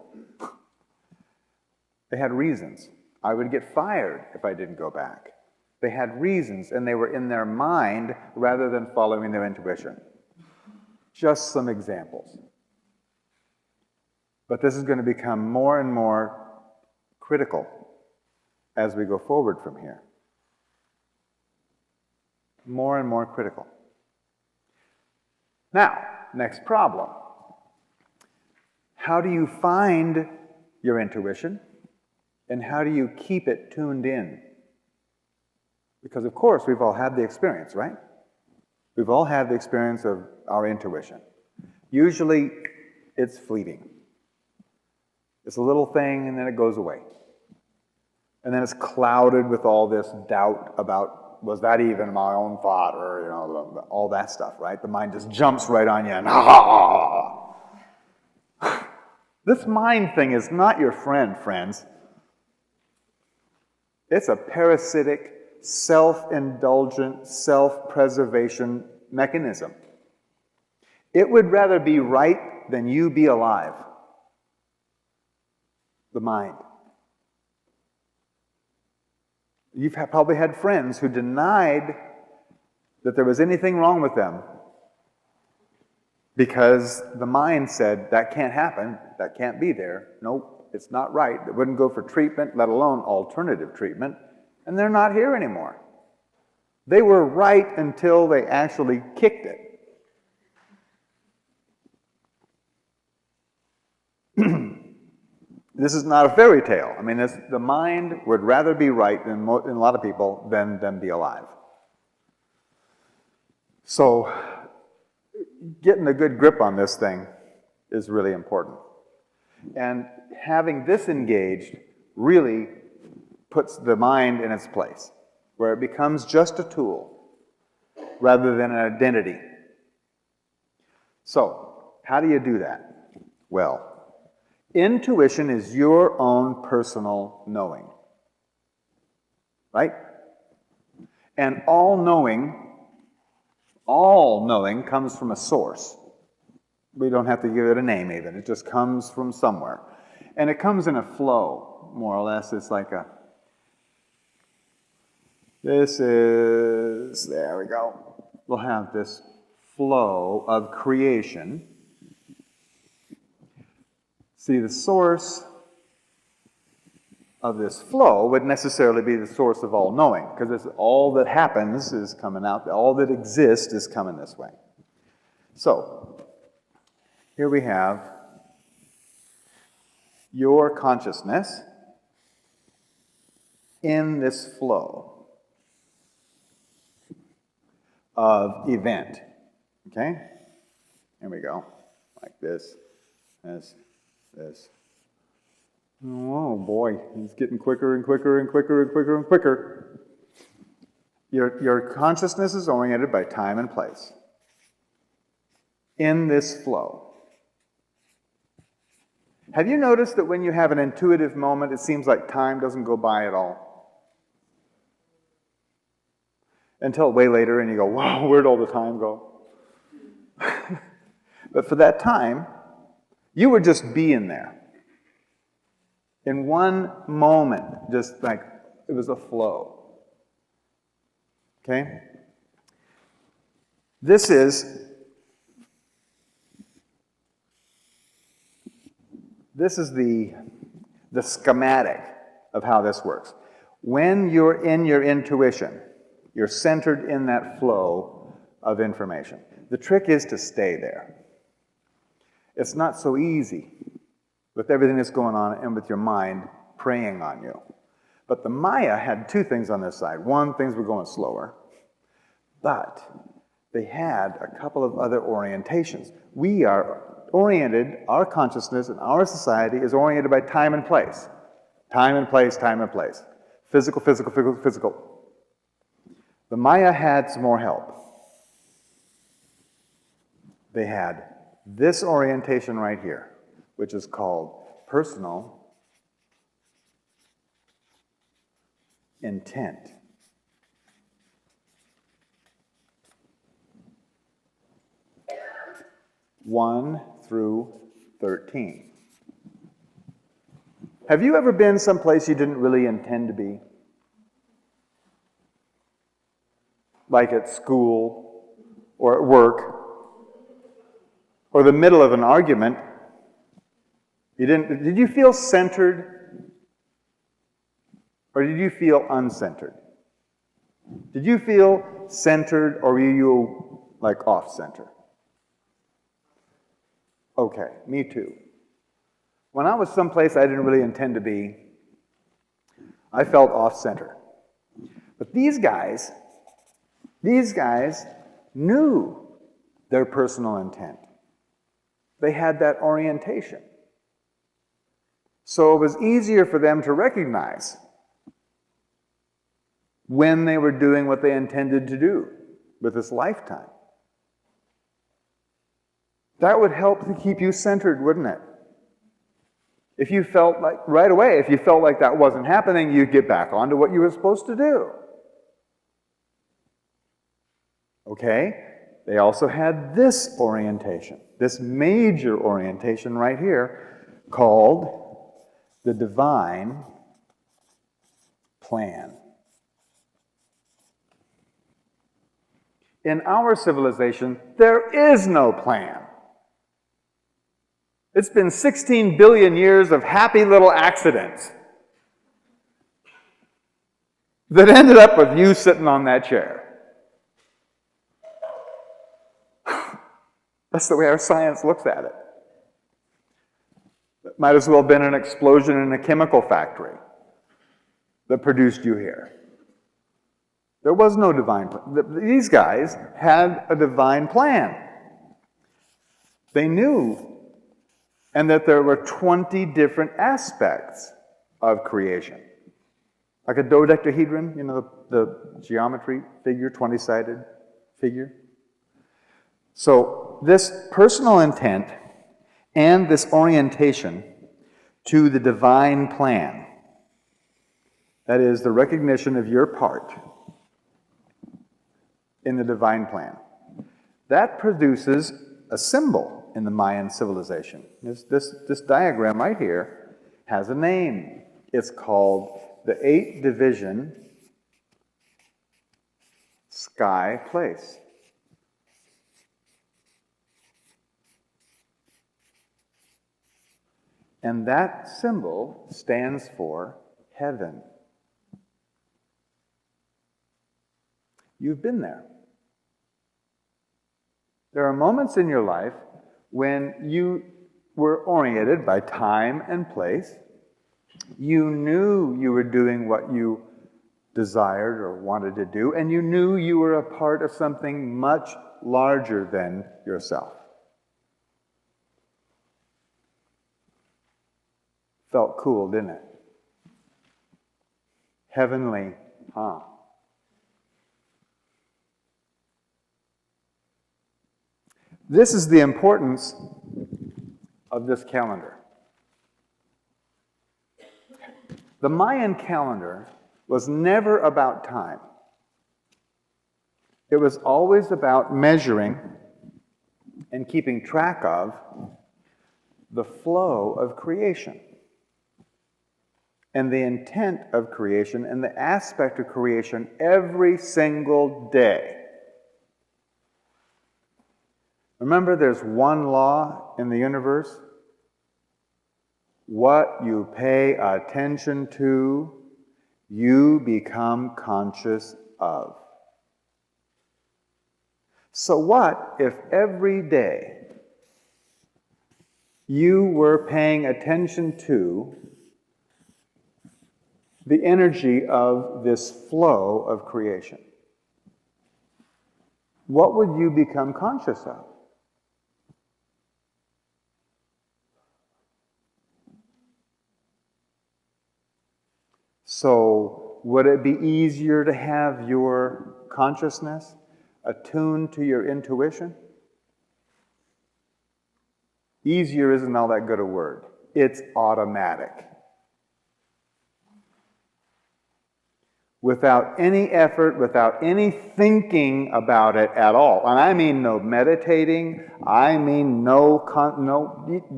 They had reasons. I would get fired if I didn't go back. They had reasons, and they were in their mind rather than following their intuition. Just some examples. But this is going to become more and more critical as we go forward from here. More and more critical. Now, next problem. How do you find your intuition? And how do you keep it tuned in? Because, of course, we've all had the experience, right? We've all had the experience of our intuition. Usually, it's fleeting. It's a little thing, and then it goes away. And then it's clouded with all this doubt about, was that even my own thought, or, you know, all that stuff, right? The mind just jumps right on you, and This mind thing is not your friend, friends. It's a parasitic, self-indulgent, self-preservation mechanism. It would rather be right than you be alive. The mind. You've probably had friends who denied that there was anything wrong with them because the mind said, that can't happen, that can't be there, nope, it's not right. It wouldn't go for treatment, let alone alternative treatment, and they're not here anymore. They were right until they actually kicked it. This is not a fairy tale. I mean, the mind would rather be right in a lot of people than be alive. So, getting a good grip on this thing is really important. And having this engaged really puts the mind in its place, where it becomes just a tool rather than an identity. So, how do you do that? Well, intuition is your own personal knowing. Right? And all knowing comes from a source. We don't have to give it a name even. It just comes from somewhere. And it comes in a flow, more or less. It's like there we go. We'll have this flow of creation. See, the source of this flow would necessarily be the source of all knowing, because all that happens is coming out, all that exists is coming this way. So, here we have your consciousness in this flow of event. Okay? Here we go. Like this. This. Oh boy, it's getting quicker and quicker and quicker and quicker and quicker. Your consciousness is oriented by time and place. In this flow. Have you noticed that when you have an intuitive moment, it seems like time doesn't go by at all? Until way later and you go, wow, where'd all the time go? But for that time, you were just being there. In one moment, just like it was a flow. Okay? This is the schematic of how this works. When you're in your intuition, you're centered in that flow of information. The trick is to stay there. It's not so easy with everything that's going on and with your mind preying on you. But the Maya had two things on their side. One, things were going slower, but they had a couple of other orientations. We are oriented, our consciousness and our society is oriented by time and place. Time and place, time and place. Physical, physical, physical, physical. The Maya had some more help. They had this orientation right here, which is called personal intent. One through 13. Have you ever been someplace you didn't really intend to be? Like at school or at work or the middle of an argument? Did you feel centered or did you feel uncentered? Did you feel centered or were you like off center? Okay, me too. When I was someplace I didn't really intend to be, I felt off-center. But these guys knew their personal intent. They had that orientation. So it was easier for them to recognize when they were doing what they intended to do with this lifetime. That would help to keep you centered, wouldn't it? If you felt like, right away, if you felt like that wasn't happening, you'd get back onto what you were supposed to do. Okay? They also had this orientation, this major orientation right here, called the divine plan. In our civilization, there is no plan. It's been 16 billion years of happy little accidents that ended up with you sitting on that chair. That's the way our science looks at it. It might as well have been an explosion in a chemical factory that produced you here. There was no divine plan. These guys had a divine plan. They knew, and that there were 20 different aspects of creation. Like a dodecahedron, you know, the geometry figure, 20-sided figure. So this personal intent and this orientation to the divine plan, that is the recognition of your part in the divine plan, that produces a symbol in the Mayan civilization. This diagram right here has a name. It's called the 8-division sky place. And that symbol stands for heaven. You've been there. There are moments in your life when you were oriented by time and place. You knew you were doing what you desired or wanted to do, and you knew you were a part of something much larger than yourself. Felt cool, didn't it? Heavenly, huh? This is the importance of this calendar. The Mayan calendar was never about time. It was always about measuring and keeping track of the flow of creation and the intent of creation and the aspect of creation every single day. Remember, there's one law in the universe. What you pay attention to, you become conscious of. So what if every day you were paying attention to the energy of this flow of creation? What would you become conscious of? So, would it be easier to have your consciousness attuned to your intuition? Easier isn't all that good a word. It's automatic. Without any effort, without any thinking about it at all. And I mean no meditating, I mean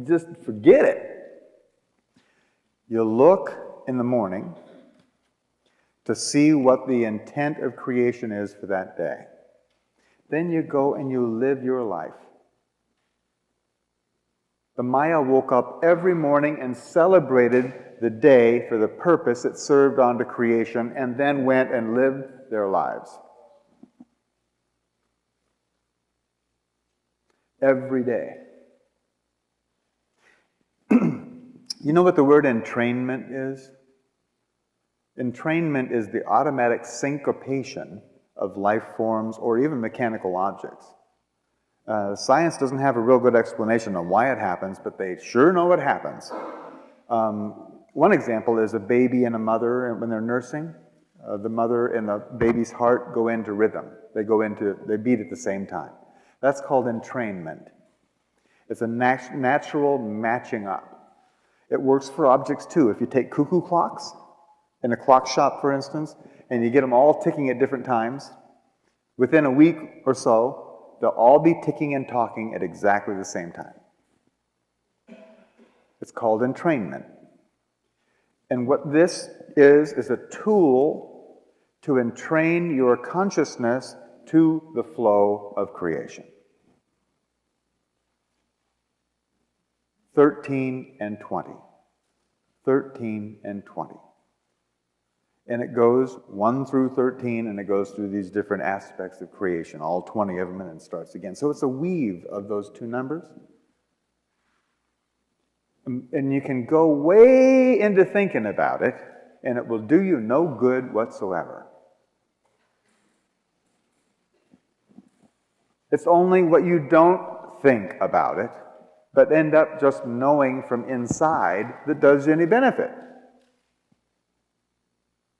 just forget it. You look in the morning to see what the intent of creation is for that day. Then you go and you live your life. The Maya woke up every morning and celebrated the day for the purpose it served onto creation, and then went and lived their lives. Every day. You know what the word entrainment is? Entrainment is the automatic syncopation of life forms or even mechanical objects. Science doesn't have a real good explanation on why it happens, but they sure know it happens. One example is a baby and a mother, when they're nursing, the mother and the baby's heart go into rhythm. They beat at the same time. That's called entrainment. It's a natural matching up. It works for objects too. If you take cuckoo clocks in a clock shop, for instance, and you get them all ticking at different times, within a week or so, they'll all be ticking and talking at exactly the same time. It's called entrainment. And what this is a tool to entrain your consciousness to the flow of creation. 13 and 20. 13 and 20. And it goes 1 through 13, and it goes through these different aspects of creation, all 20 of them, and then starts again. So it's a weave of those two numbers. And you can go way into thinking about it, and it will do you no good whatsoever. It's only what you don't think about it, but end up just knowing from inside that does you any benefit.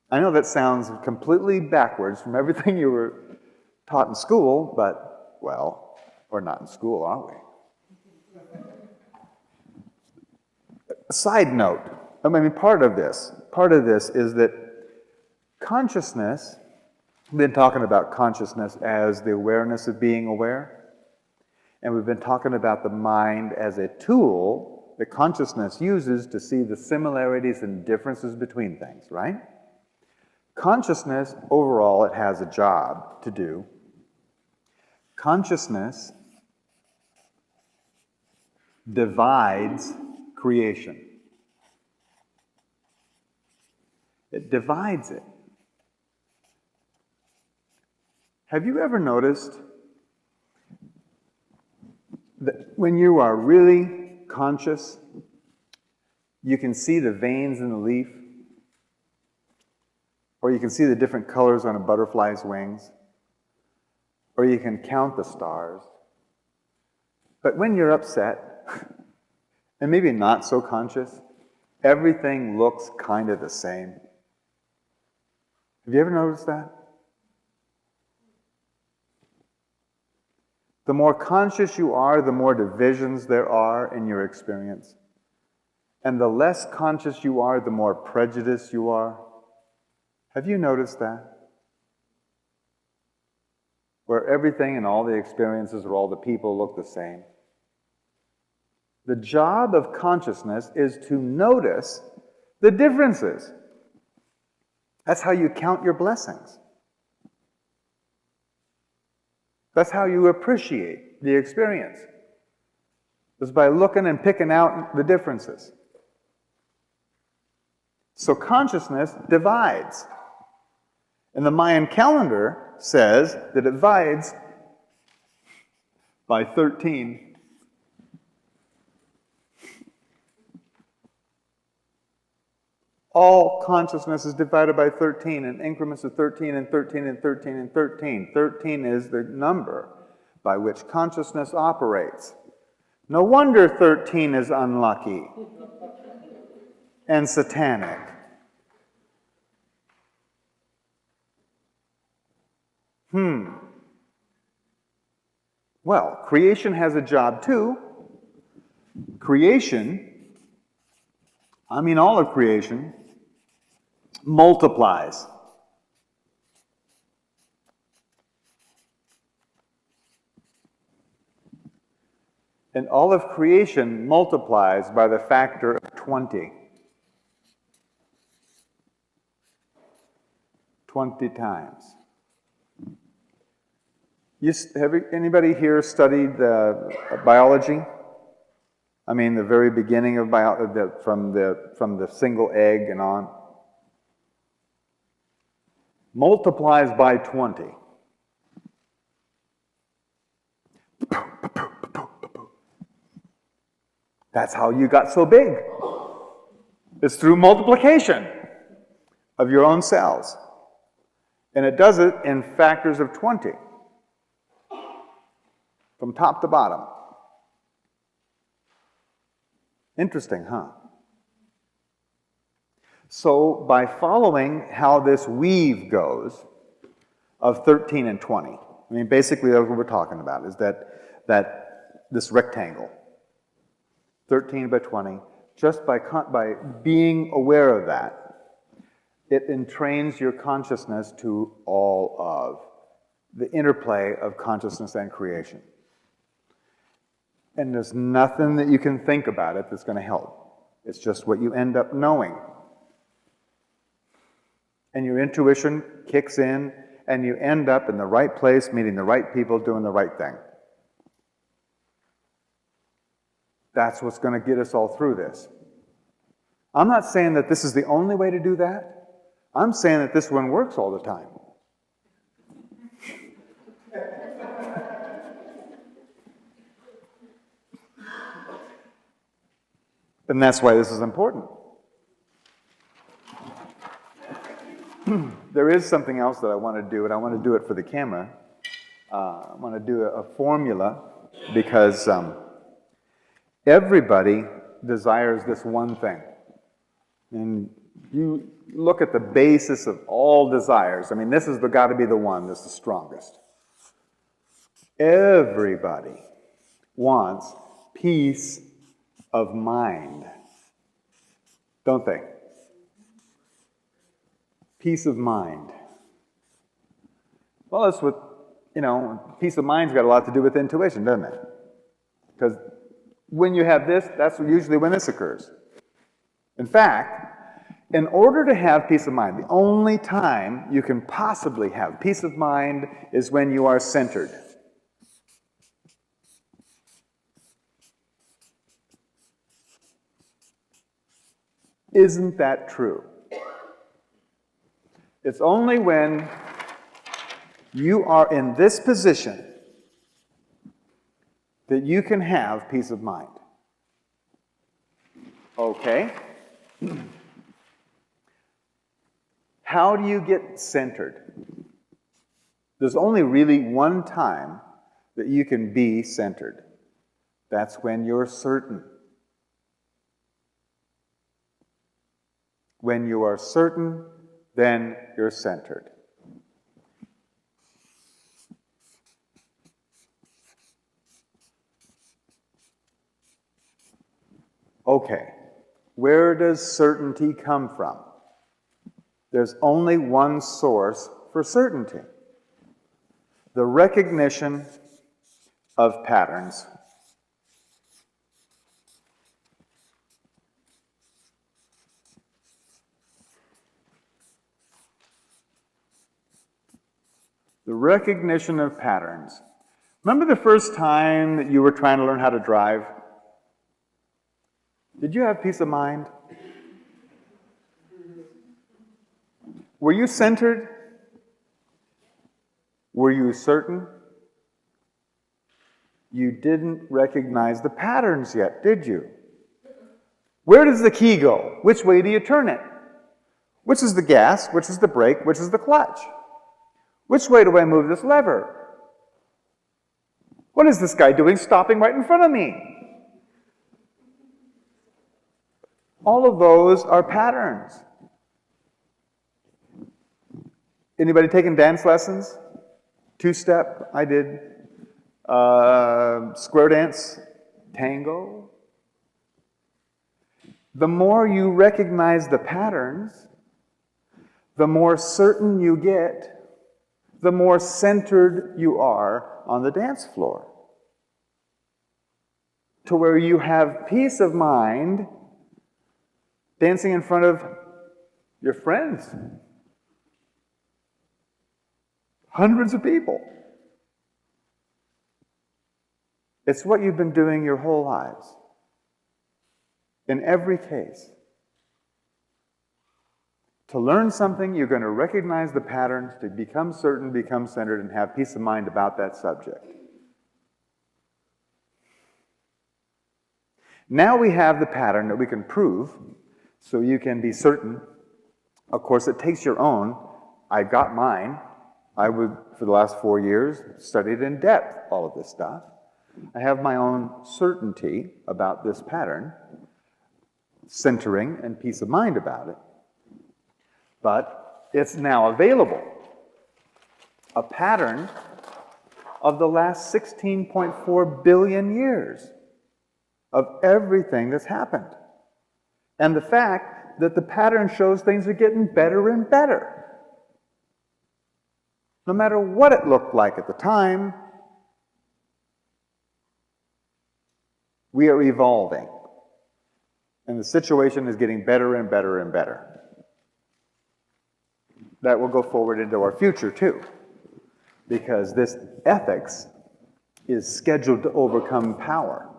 I know that sounds completely backwards from everything you were taught in school, but, well, we're not in school, are we? A side note, part of this is that consciousness, we've been talking about consciousness as the awareness of being aware. And we've been talking about the mind as a tool that consciousness uses to see the similarities and differences between things, right? Consciousness, overall, it has a job to do. Consciousness divides creation. It divides it. Have you ever noticed that when you are really conscious, you can see the veins in the leaf, or you can see the different colors on a butterfly's wings, or you can count the stars. But when you're upset, and maybe not so conscious, everything looks kind of the same. Have you ever noticed that? The more conscious you are, the more divisions there are in your experience. And the less conscious you are, the more prejudiced you are. Have you noticed that? Where everything and all the experiences or all the people look the same. The job of consciousness is to notice the differences. That's how you count your blessings. That's how you appreciate the experience. Is by looking and picking out the differences. So consciousness divides. And the Mayan calendar says that it divides by 13. All consciousness is divided by 13 in increments of 13 and 13 and 13 and 13. 13 is the number by which consciousness operates. No wonder 13 is unlucky and satanic. Well, creation has a job too. Creation, all of creation, multiplies. And all of creation multiplies by the factor of 20. 20 times. Anybody here studied biology? The very beginning of biology, from the single egg and on. Multiplies by 20. That's how you got so big. It's through multiplication of your own cells. And it does it in factors of 20, from top to bottom. Interesting, huh? So by following how this weave goes of 13 and 20, I mean, basically that's what we're talking about, is that this rectangle, 13 by 20, just by being aware of that, it entrains your consciousness to all of the interplay of consciousness and creation. And there's nothing that you can think about it that's going to help. It's just what you end up knowing. And your intuition kicks in, and you end up in the right place, meeting the right people, doing the right thing. That's what's going to get us all through this. I'm not saying that this is the only way to do that. I'm saying that this one works all the time. And that's why this is important. There is something else that I want to do, and I want to do it for the camera. I want to do a formula because everybody desires this one thing. And you look at the basis of all desires. I mean, this has got to be the one that's the strongest. Everybody wants peace of mind, don't they? Peace of mind. Well, that's what, peace of mind's got a lot to do with intuition, doesn't it? Because when you have this, that's usually when this occurs. In fact, in order to have peace of mind, the only time you can possibly have peace of mind is when you are centered. Isn't that true? It's only when you are in this position that you can have peace of mind. Okay? How do you get centered? There's only really one time that you can be centered. That's when you're certain. When you are certain, then you're centered. Okay, where does certainty come from? There's only one source for certainty: the recognition of patterns. The recognition of patterns. Remember the first time that you were trying to learn how to drive? Did you have peace of mind? Were you centered? Were you certain? You didn't recognize the patterns yet, did you? Where does the key go? Which way do you turn it? Which is the gas? Which is the brake? Which is the clutch? Which way do I move this lever? What is this guy doing stopping right in front of me? All of those are patterns. Anybody taking dance lessons? Two-step, I did. Square dance, tango. The more you recognize the patterns, the more certain you get, the more centered you are on the dance floor. To where you have peace of mind dancing in front of your friends. Hundreds of people. It's what you've been doing your whole lives. In every case. To learn something, you're going to recognize the patterns, to become certain, become centered, and have peace of mind about that subject. Now we have the pattern that we can prove So you can be certain. Of course, it takes your own. I've got mine. I would, for the last 4 years, studied in depth all of this stuff. I have my own certainty about this pattern, centering and peace of mind about it. But it's now available. A pattern of the last 16.4 billion years of everything that's happened. And the fact that the pattern shows things are getting better and better. No matter what it looked like at the time, we are evolving. And the situation is getting better and better and better. That will go forward into our future too. Because this ethics is scheduled to overcome power.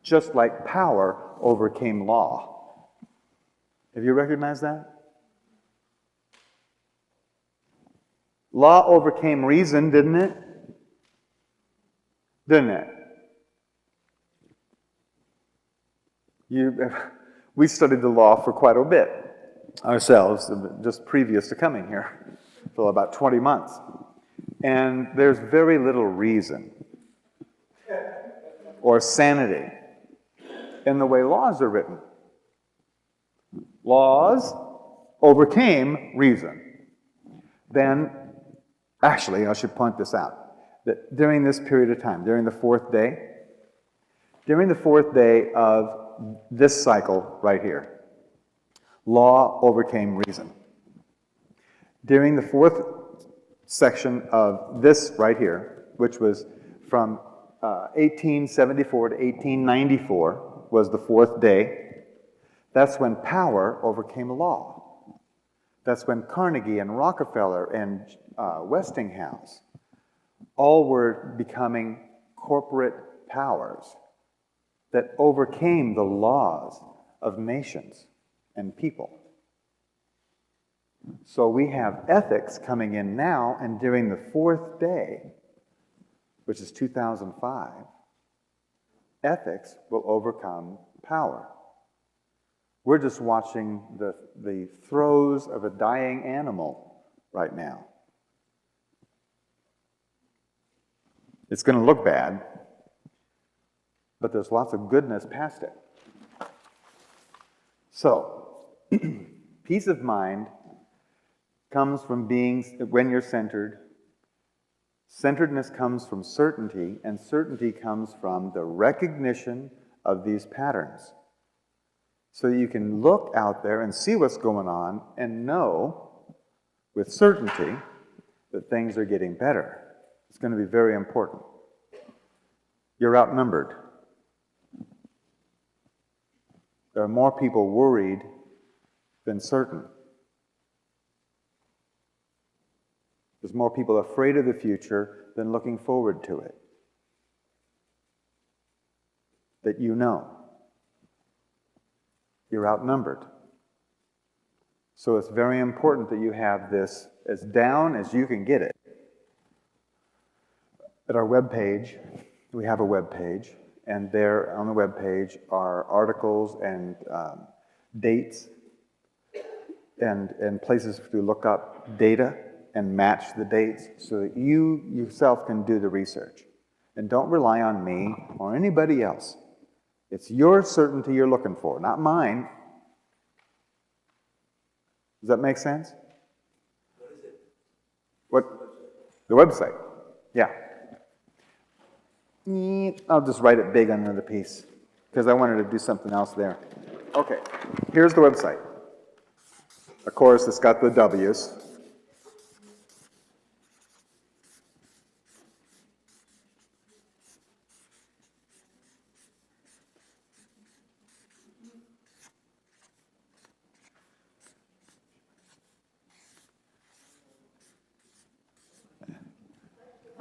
Just like power overcame law. Have you recognized that? Law overcame reason, didn't it? Didn't it? We studied the law for quite a bit ourselves, just previous to coming here, for about 20 months. And there's very little reason or sanity in the way laws are written. Laws overcame reason. Then, actually, I should point this out, that during this period of time, during the fourth day of this cycle right here, law overcame reason. During the fourth section of this right here, which was from 1874 to 1894, was the fourth day. That's when power overcame law. That's when Carnegie and Rockefeller and Westinghouse all were becoming corporate powers that overcame the laws of nations and people. So we have ethics coming in now, and during the fourth day, which is 2005, ethics will overcome power. We're just watching the throes of a dying animal right now. It's going to look bad, but there's lots of goodness past it. So, peace of mind comes from being, when you're centered, centeredness comes from certainty, and certainty comes from the recognition of these patterns. So that you can look out there and see what's going on and know with certainty that things are getting better. It's going to be very important. You're outnumbered. There are more people worried than certain. There's more people afraid of the future than looking forward to it. That you know. You're outnumbered. So it's very important that you have this as down as you can get it. At our webpage, we have a webpage, and there on the webpage are articles and dates and places to look up data and match the dates so that you yourself can do the research. And don't rely on me or anybody else. It's your certainty you're looking for, not mine. Does that make sense? What is it? What? The website. Yeah. I'll just write it big on another piece because I wanted to do something else there. Okay, here's the website. Of course, it's got the W's.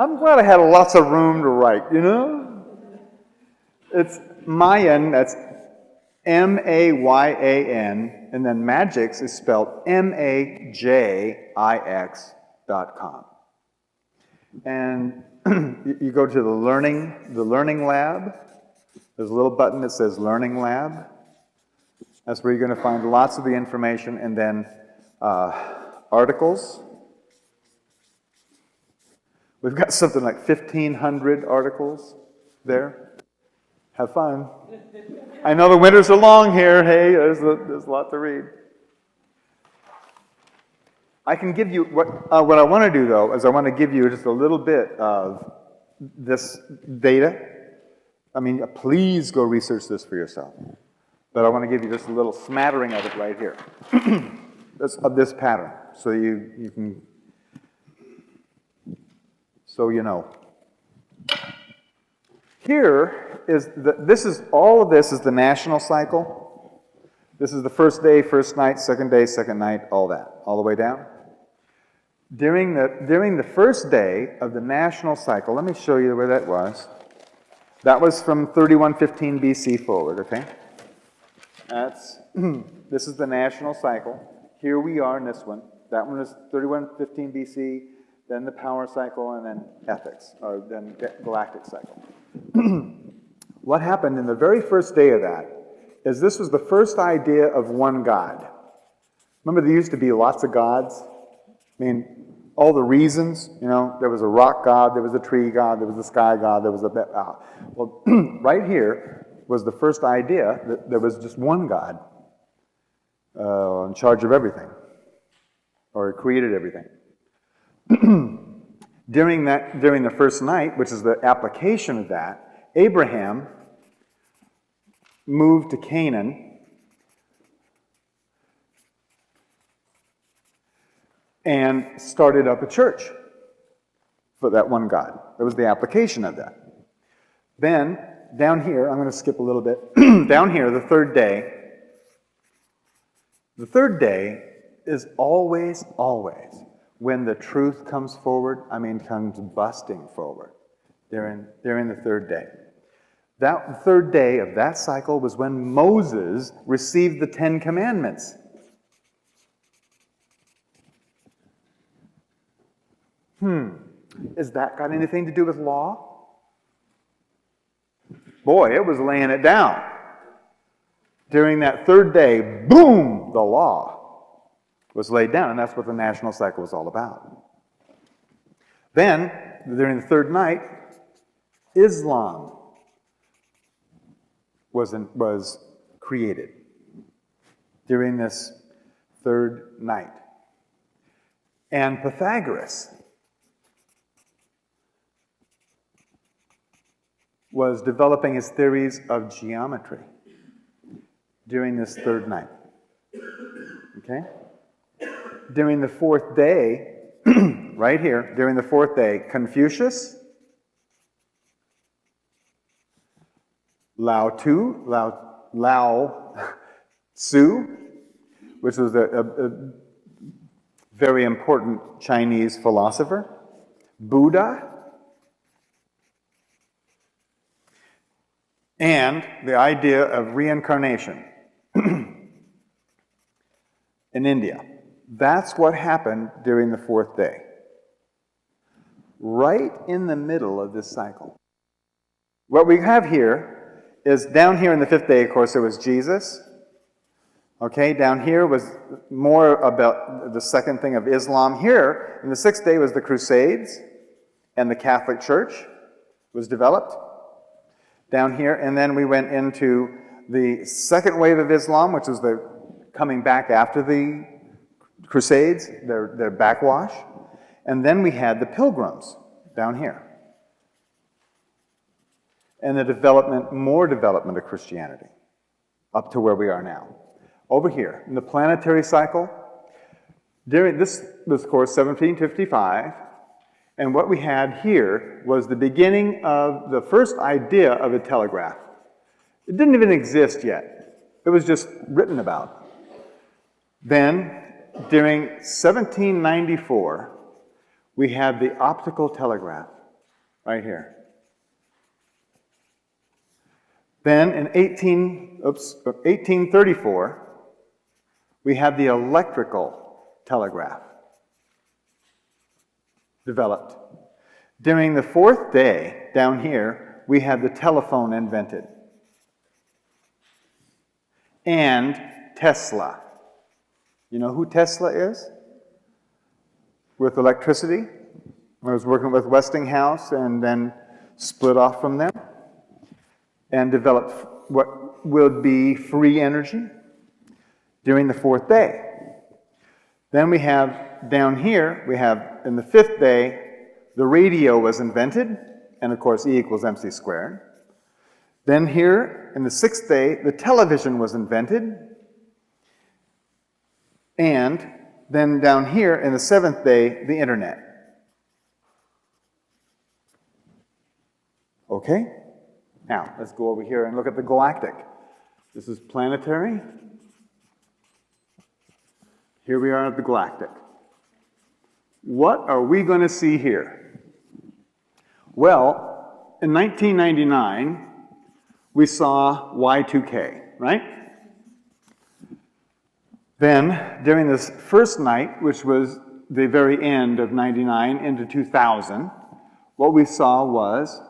I'm glad I had lots of room to write, you know? It's Mayan, that's M-A-Y-A-N, and then Magix is spelled M-A-J-I-X.com. And you go to the learning lab. There's a little button that says Learning Lab. That's where you're going to find lots of the information, and then articles. We've got something like 1,500 articles there. Have fun. I know the winters are long here. Hey, there's a lot to read. I can give you, what I want to do, though, is I want to give you just a little bit of this data. I mean, please go research this for yourself. But I want to give you just a little smattering of it right here. Of this pattern, so you can, so you know. Here is, all of this is the national cycle. This is the first day, first night, second day, second night, all that, all the way down. During the first day of the national cycle, let me show you where that was. That was from 3115 BC forward, okay? This is the national cycle. Here we are in this one. That one is 3115 BC, then the power cycle, and then ethics, or then galactic cycle. What happened in the very first day of that is this was the first idea of one God. Remember, there used to be lots of gods? I mean, all the reasons, there was a rock god, there was a tree god, there was a sky god, there was a... well, right here was the first idea that there was just one God in charge of everything, or created everything. During the first night, which is the application of that, Abraham moved to Canaan and started up a church for that one God. That was the application of that. Then, down here, I'm going to skip a little bit. Down here, the third day is always, always, when the truth comes forward, comes busting forward during the third day. That third day of that cycle was when Moses received the 10 Commandments. Has that got anything to do with law? Boy, it was laying it down. During that third day, boom, the law was laid down, and that's what the national cycle was all about. Then, during the third night, Islam was created during this third night. And Pythagoras was developing his theories of geometry during this third night. Okay? During the fourth day, right here, during the fourth day, Confucius, Lao Tzu, which was a very important Chinese philosopher, Buddha, and the idea of reincarnation in India. That's what happened during the fourth day. Right in the middle of this cycle. What we have here is down here in the fifth day, of course, there was Jesus. Okay, down here was more about the second thing of Islam. Here, in the sixth day, was the Crusades, and the Catholic Church was developed. Down here, and then we went into the second wave of Islam, which was the coming back after the Crusades, their backwash. And then we had the Pilgrims down here. And the more development of Christianity, up to where we are now. Over here, in the planetary cycle, this was, of course, 1755, and what we had here was the beginning of the first idea of a telegraph. It didn't even exist yet. It was just written about. Then, during 1794, we had the optical telegraph, right here. Then, in 1834, we had the electrical telegraph developed. During the fourth day, down here, we had the telephone invented. and Tesla. You know who Tesla is? With electricity. I was working with Westinghouse and then split off from them and developed what would be free energy during the fourth day. Then we have down here, we have in the fifth day, the radio was invented, and of course E equals MC squared. Then here in the sixth day, the television was invented. And then down here in the seventh day, the internet. Okay? Now, let's go over here and look at the galactic. This is planetary. Here we are at the galactic. What are we going to see here? Well, in 1999, we saw Y2K, right? Then, during this first night, which was the very end of 99 into 2000, what we saw was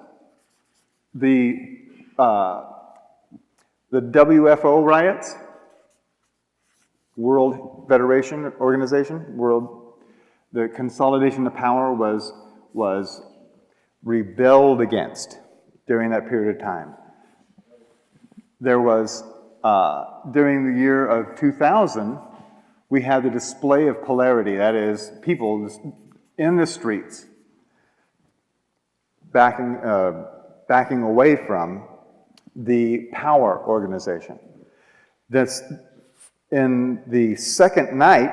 the WFO riots, World Federation Organization, the consolidation of power was rebelled against during that period of time. There was, during the year of 2000, we had the display of polarity, that is, people in the streets backing away from the power organization. That's in the second night,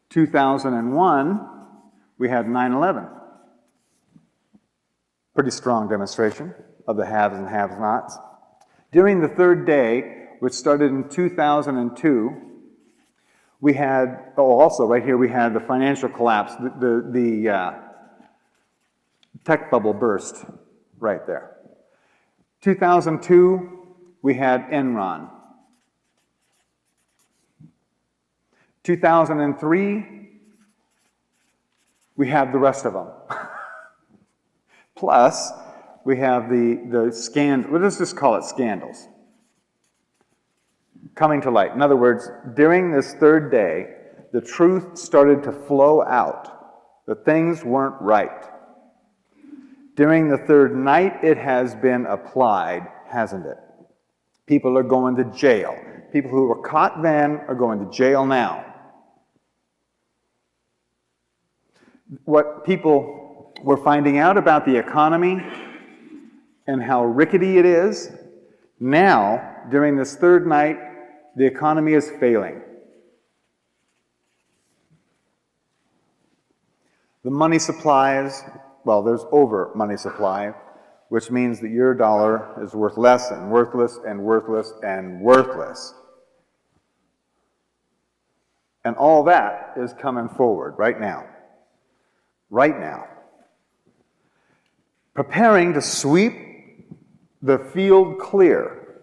2001, we had 9/11. Pretty strong demonstration of the haves and have-nots. During the third day, which started in 2002, we had, also right here, we had the financial collapse, the tech bubble burst right there. 2002, we had Enron. 2003, we had the rest of them. Plus, we have the scandal, let's just call it scandals, coming to light. In other words, during this third day, the truth started to flow out, that things weren't right. During the third night, it has been applied, hasn't it? People are going to jail. People who were caught then are going to jail now. What people were finding out about the economy and how rickety it is, now, during this third night, the economy is failing. The money supplies, well, there's over money supply, which means that your dollar is worth less and worthless and worthless and worthless. And all that is coming forward right now. Right now. Preparing to sweep the field clear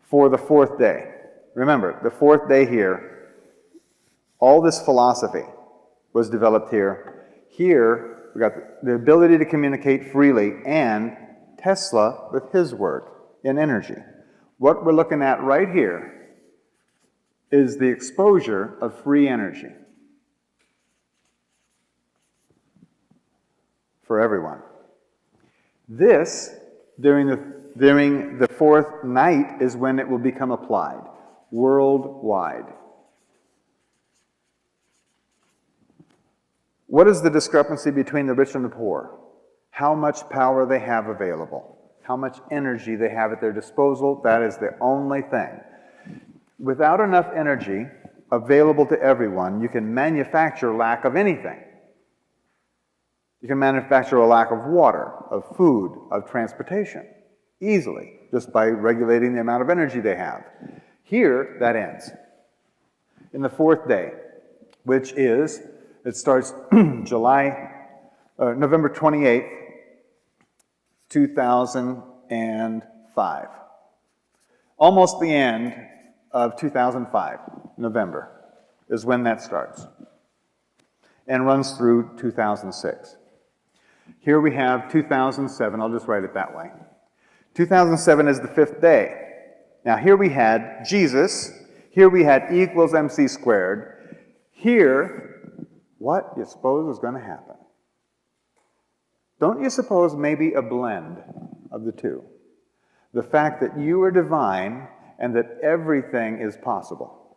for the fourth day. Remember, the fourth day here, all this philosophy was developed here. Here, we got the ability to communicate freely and Tesla with his work in energy. What we're looking at right here is the exposure of free energy for everyone. This, during the fourth night, is when it will become applied worldwide. What is the discrepancy between the rich and the poor? How much power they have available, how much energy they have at their disposal. That is the only thing. Without enough energy available to everyone, you can manufacture lack of anything. You can manufacture a lack of water, of food, of transportation, easily, just by regulating the amount of energy they have. Here, that ends. In the fourth day, which is, it starts November 28th, 2005. Almost the end of 2005, November, is when that starts, and runs through 2006. Here we have 2007, I'll just write it that way. 2007 is the fifth day. Now here we had Jesus, here we had E equals MC squared. Here, what do you suppose is going to happen? Don't you suppose maybe a blend of the two? The fact that you are divine and that everything is possible.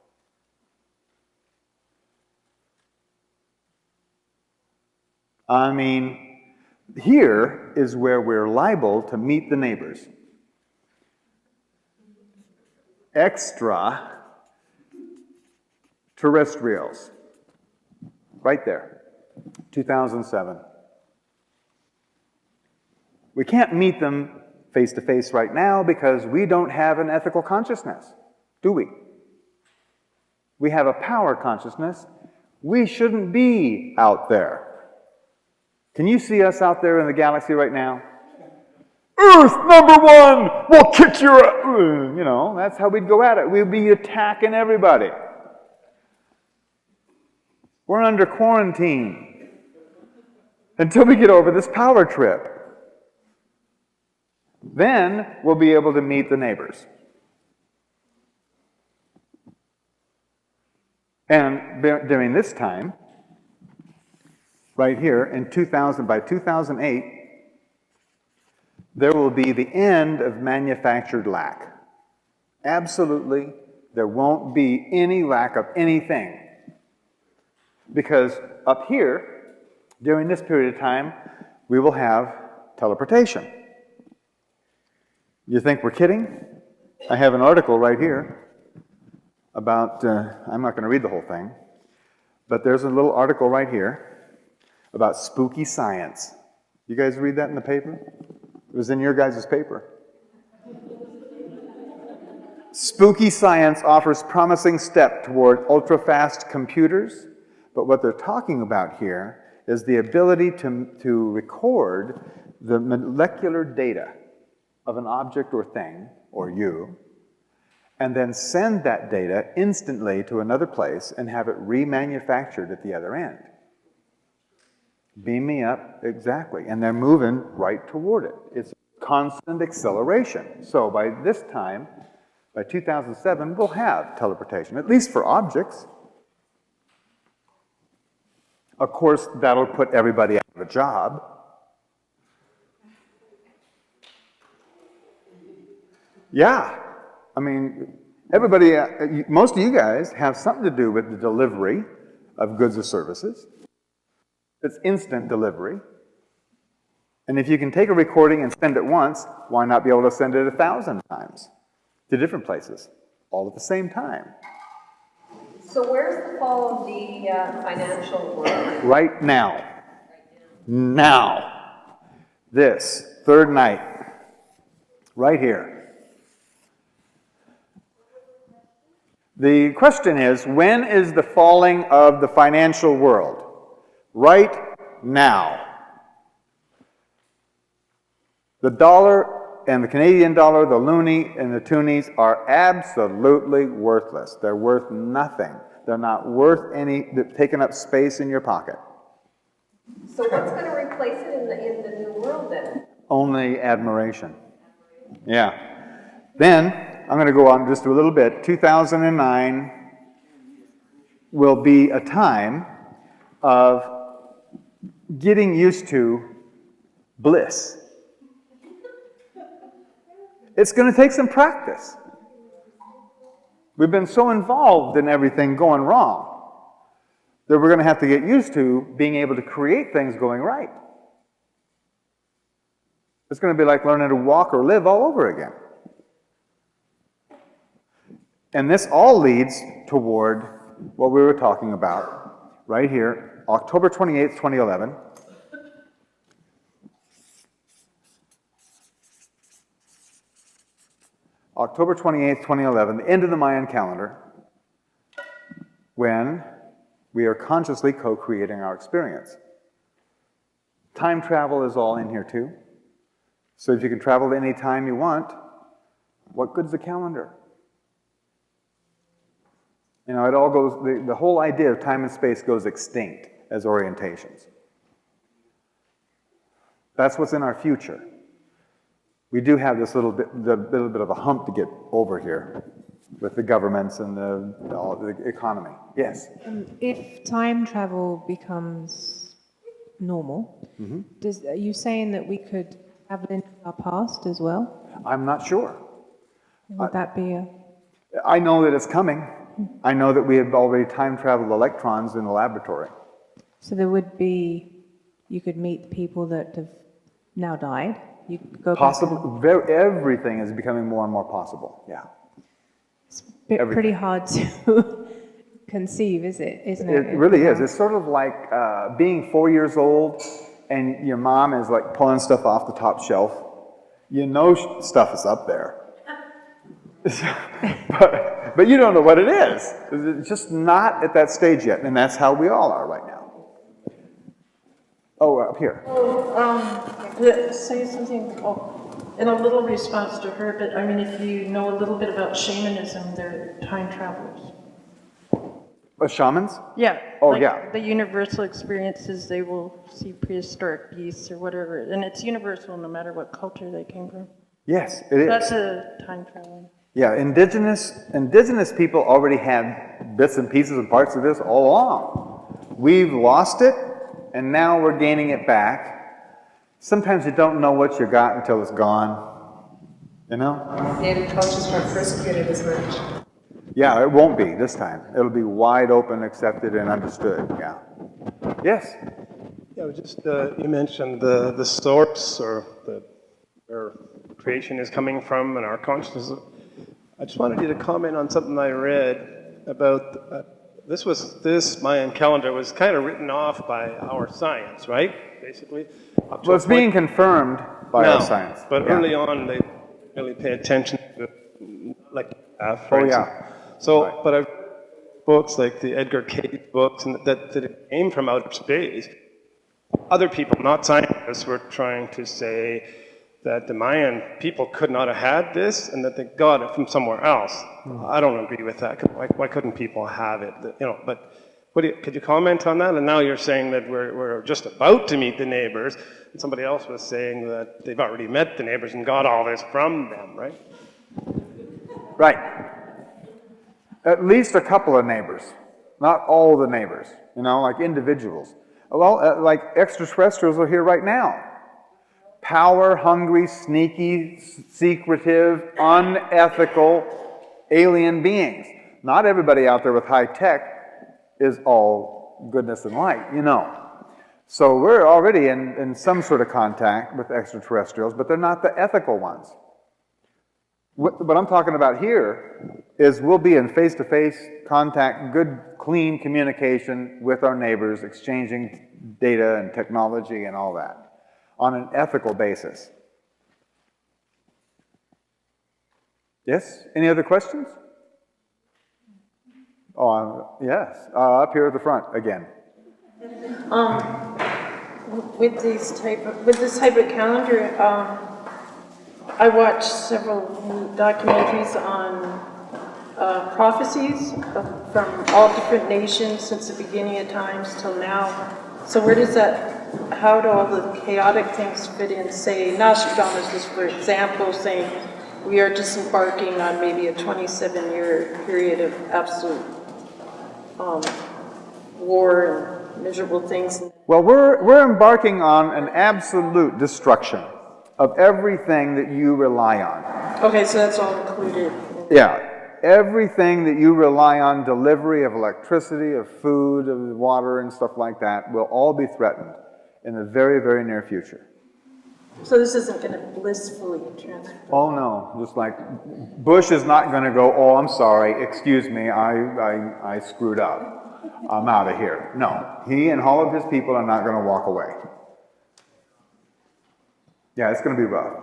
I mean, here is where we're liable to meet the neighbors. Extra terrestrials. Right there. 2007. We can't meet them face to face right now because we don't have an ethical consciousness, do we? We have a power consciousness. We shouldn't be out there. Can you see us out there in the galaxy right now? Earth #1, we'll kick your, you know, that's how we'd go at it. We'd be attacking everybody. We're under quarantine until we get over this power trip. Then we'll be able to meet the neighbors. And during this time, right here, in 2000, by 2008, there will be the end of manufactured lack. Absolutely, there won't be any lack of anything. Because up here, during this period of time, we will have teleportation. You think we're kidding? I have an article right here about, I'm not going to read the whole thing, but there's a little article right here about spooky science. You guys read that in the paper? It was in your guys' paper. Spooky science offers promising step toward ultra-fast computers, but what they're talking about here is the ability to record the molecular data of an object or thing, or you, and then send that data instantly to another place and have it remanufactured at the other end. Beam me up, exactly. And they're moving right toward it. It's constant acceleration. So by this time, by 2007, we'll have teleportation, at least for objects. Of course, that'll put everybody out of a job. Yeah, I mean, everybody, most of you guys have something to do with the delivery of goods or services. It's instant delivery. And if you can take a recording and send it once, why not be able to send it 1,000 times to different places, all at the same time? So where's the fall of the financial world? Right now. Now. This, third night. Right here. The question is, when is the falling of the financial world? Right now. The dollar and the Canadian dollar, the loonie and the toonies are absolutely worthless. They're worth nothing. They're not worth any, they're taking up space in your pocket. So what's going to replace it in the new world then? Only admiration. Yeah. Then, I'm going to go on just a little bit. 2009 will be a time of getting used to bliss. It's going to take some practice. We've been so involved in everything going wrong that we're going to have to get used to being able to create things going right. It's going to be like learning to walk or live all over again. And this all leads toward what we were talking about right here, October 28th, 2011. October 28th, 2011, the end of the Mayan calendar, when we are consciously co-creating our experience. Time travel is all in here too. So if you can travel to any time you want, what good's the calendar? You know, it all goes, the whole idea of time and space goes extinct as orientations. That's what's in our future. we do have this little bit of a hump to get over here with the governments and the economy. Yes? If time travel becomes normal, are you saying that we could travel into our past as well? I'm not sure. Would that be a... I know that it's coming. I know that we have already time traveled electrons in the laboratory. So there would be, you could meet the people that have now died. You could go back Possible. Everything is becoming more and more possible. Yeah. It's pretty hard to conceive, isn't it? It really is. It's sort of like being 4 years old and your mom is like pulling stuff off the top shelf. You know stuff is up there. but you don't know what it is. It's just not at that stage yet, and that's how we all are right now. Oh, up here. Say something in a little response to her, but I mean, if you know a little bit about shamanism, they're time travelers. Shamans? Yeah. Oh, like yeah. The universal experiences, they will see prehistoric beasts or whatever, and it's universal no matter what culture they came from. Yes, it is. That's a time traveling. Yeah, indigenous people already had bits and pieces and parts of this all along. We've lost it, and now we're gaining it back. Sometimes you don't know what you got until it's gone, you know? Native cultures weren't persecuted as much. Yeah, it won't be this time. It'll be wide open, accepted, and understood, yeah. Yes? Yeah, just, you mentioned the source or where creation is coming from and our consciousness. I just wanted you to comment on something I read about, this Mayan calendar was kind of written off by our science, right? Basically. Well, it's being confirmed by our science. But yeah. early on, they really pay attention to, like, for Oh, instance. yeah. So, Right. but I've books like the Edgar Cayce books, and that it came from outer space. Other people, not scientists, were trying to say that the Mayan people could not have had this, and that they got it from somewhere else. I don't agree with that. Why couldn't people have it? You know, but could you comment on that? And now you're saying that we're just about to meet the neighbors, and somebody else was saying that they've already met the neighbors and got all this from them, right? Right. At least a couple of neighbors, not all the neighbors, you know, like individuals. Well, like extraterrestrials are here right now. Power hungry, sneaky, secretive, unethical alien beings. Not everybody out there with high tech is all goodness and light, you know. So we're already in some sort of contact with extraterrestrials, but they're not the ethical ones. What I'm talking about here is we'll be in face-to-face contact, good, clean communication with our neighbors, exchanging data and technology and all that on an ethical basis. Yes? Any other questions? Oh, yes. Up here at the front again. With this type of calendar, I watched several documentaries on prophecies from all different nations since the beginning of times till now. So where does how do all the chaotic things fit in? Say, Nostradamus is, for example, saying we are disembarking on maybe a 27-year period of absolute war and miserable things. Well, we're embarking on an absolute destruction of everything that you rely on. Okay, so that's all included. Yeah. Everything that you rely on, delivery of electricity, of food, of water, and stuff like that, will all be threatened in the very, very near future. So this isn't going to blissfully transfer. Oh, no. Just like Bush is not going to go, oh, I'm sorry, excuse me, I screwed up. I'm out of here. No. He and all of his people are not going to walk away. Yeah, it's going to be rough.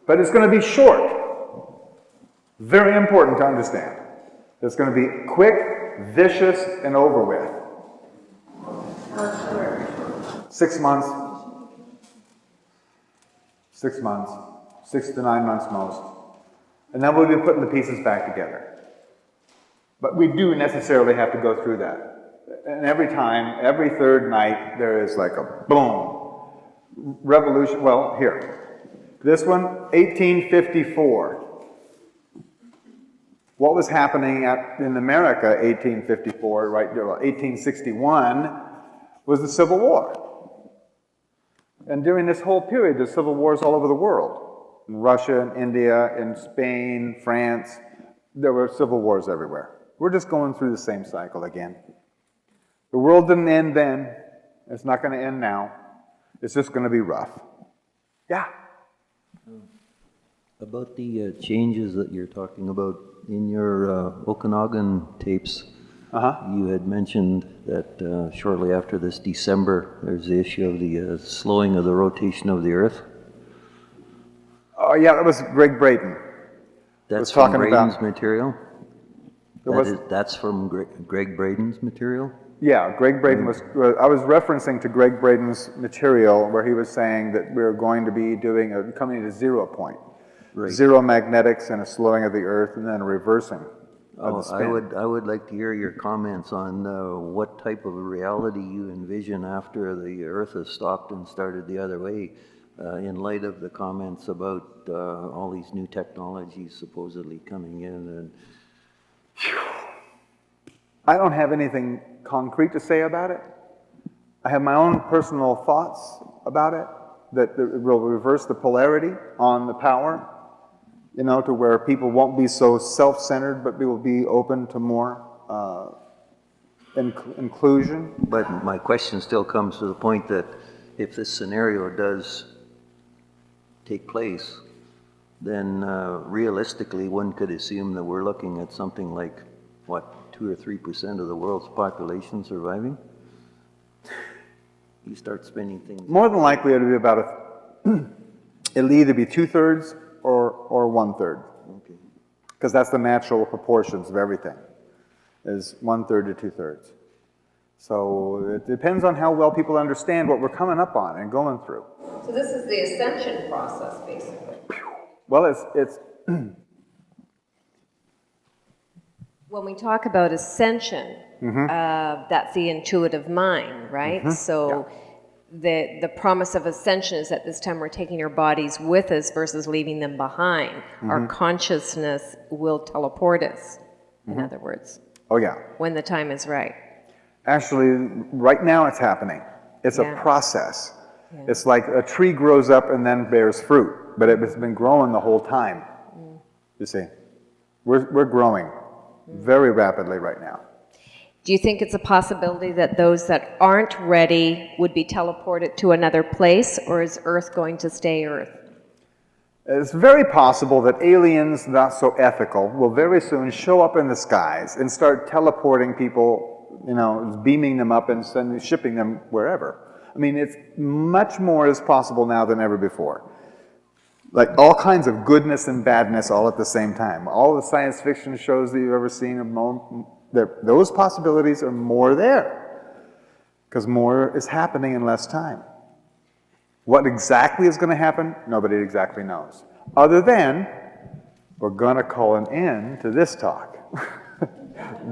But it's going to be short. Very important to understand. It's going to be quick, vicious, and over with. 6 months. 6 months. 6 to 9 months most. And then we'll be putting the pieces back together. But we do necessarily have to go through that. And every time, every third night, there is like a boom. Revolution, well, here. This one, 1854. What was happening in America, 1854, right, 1861, was the Civil War. And during this whole period, there's civil wars all over the world. In Russia, in India, in Spain, France, there were civil wars everywhere. We're just going through the same cycle again. The world didn't end then. It's not going to end now. It's just going to be rough. Yeah? About the changes that you're talking about in your Okanagan tapes, you had mentioned that shortly after this December, there's the issue of the slowing of the rotation of the Earth. Oh, yeah, that was Greg Braden. That's from Braden's material? That's from Greg Braden's material? Yeah, Greg Braden was, I was referencing to Greg Braden's material where he was saying that we're going to be coming to 0 point. Right. Zero magnetics and a slowing of the Earth and then a reversing of the spin. I would like to hear your comments on what type of a reality you envision after the Earth has stopped and started the other way, in light of the comments about all these new technologies supposedly coming in. And I don't have anything concrete to say about it. I have my own personal thoughts about it, that it will reverse the polarity on the power, you know, to where people won't be so self-centered, but will be open to more inclusion. But my question still comes to the point that if this scenario does take place, then realistically one could assume that we're looking at something like, what, 2 or 3% of the world's population surviving? You start spinning things. More than likely it'll be about it'll either be 2/3 or 1/3. Okay. Because that's the natural proportions of everything, is 1/3 to 2/3. So it depends on how well people understand what we're coming up on and going through. So this is the ascension process, basically. Well, it's When we talk about ascension, that's the intuitive mind, right? So the promise of ascension is that this time we're taking our bodies with us versus leaving them behind. Our consciousness will teleport us, in other words. Oh, yeah. When the time is right. Actually, right now it's happening. It's a process. Yeah. It's like a tree grows up and then bears fruit, but it's been growing the whole time. You see, we're growing very rapidly right now. Do you think it's a possibility that those that aren't ready would be teleported to another place, or is Earth going to stay Earth? It's very possible that aliens, not so ethical, will very soon show up in the skies and start teleporting people, you know, beaming them up and shipping them wherever. I mean, it's much more is possible now than ever before. Like all kinds of goodness and badness all at the same time. All the science fiction shows that you've ever seen, those possibilities are more there. Because more is happening in less time. What exactly is going to happen, nobody exactly knows. Other than, we're going to call an end to this talk.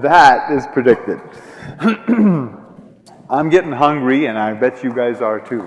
That is predicted. I'm getting hungry, and I bet you guys are too.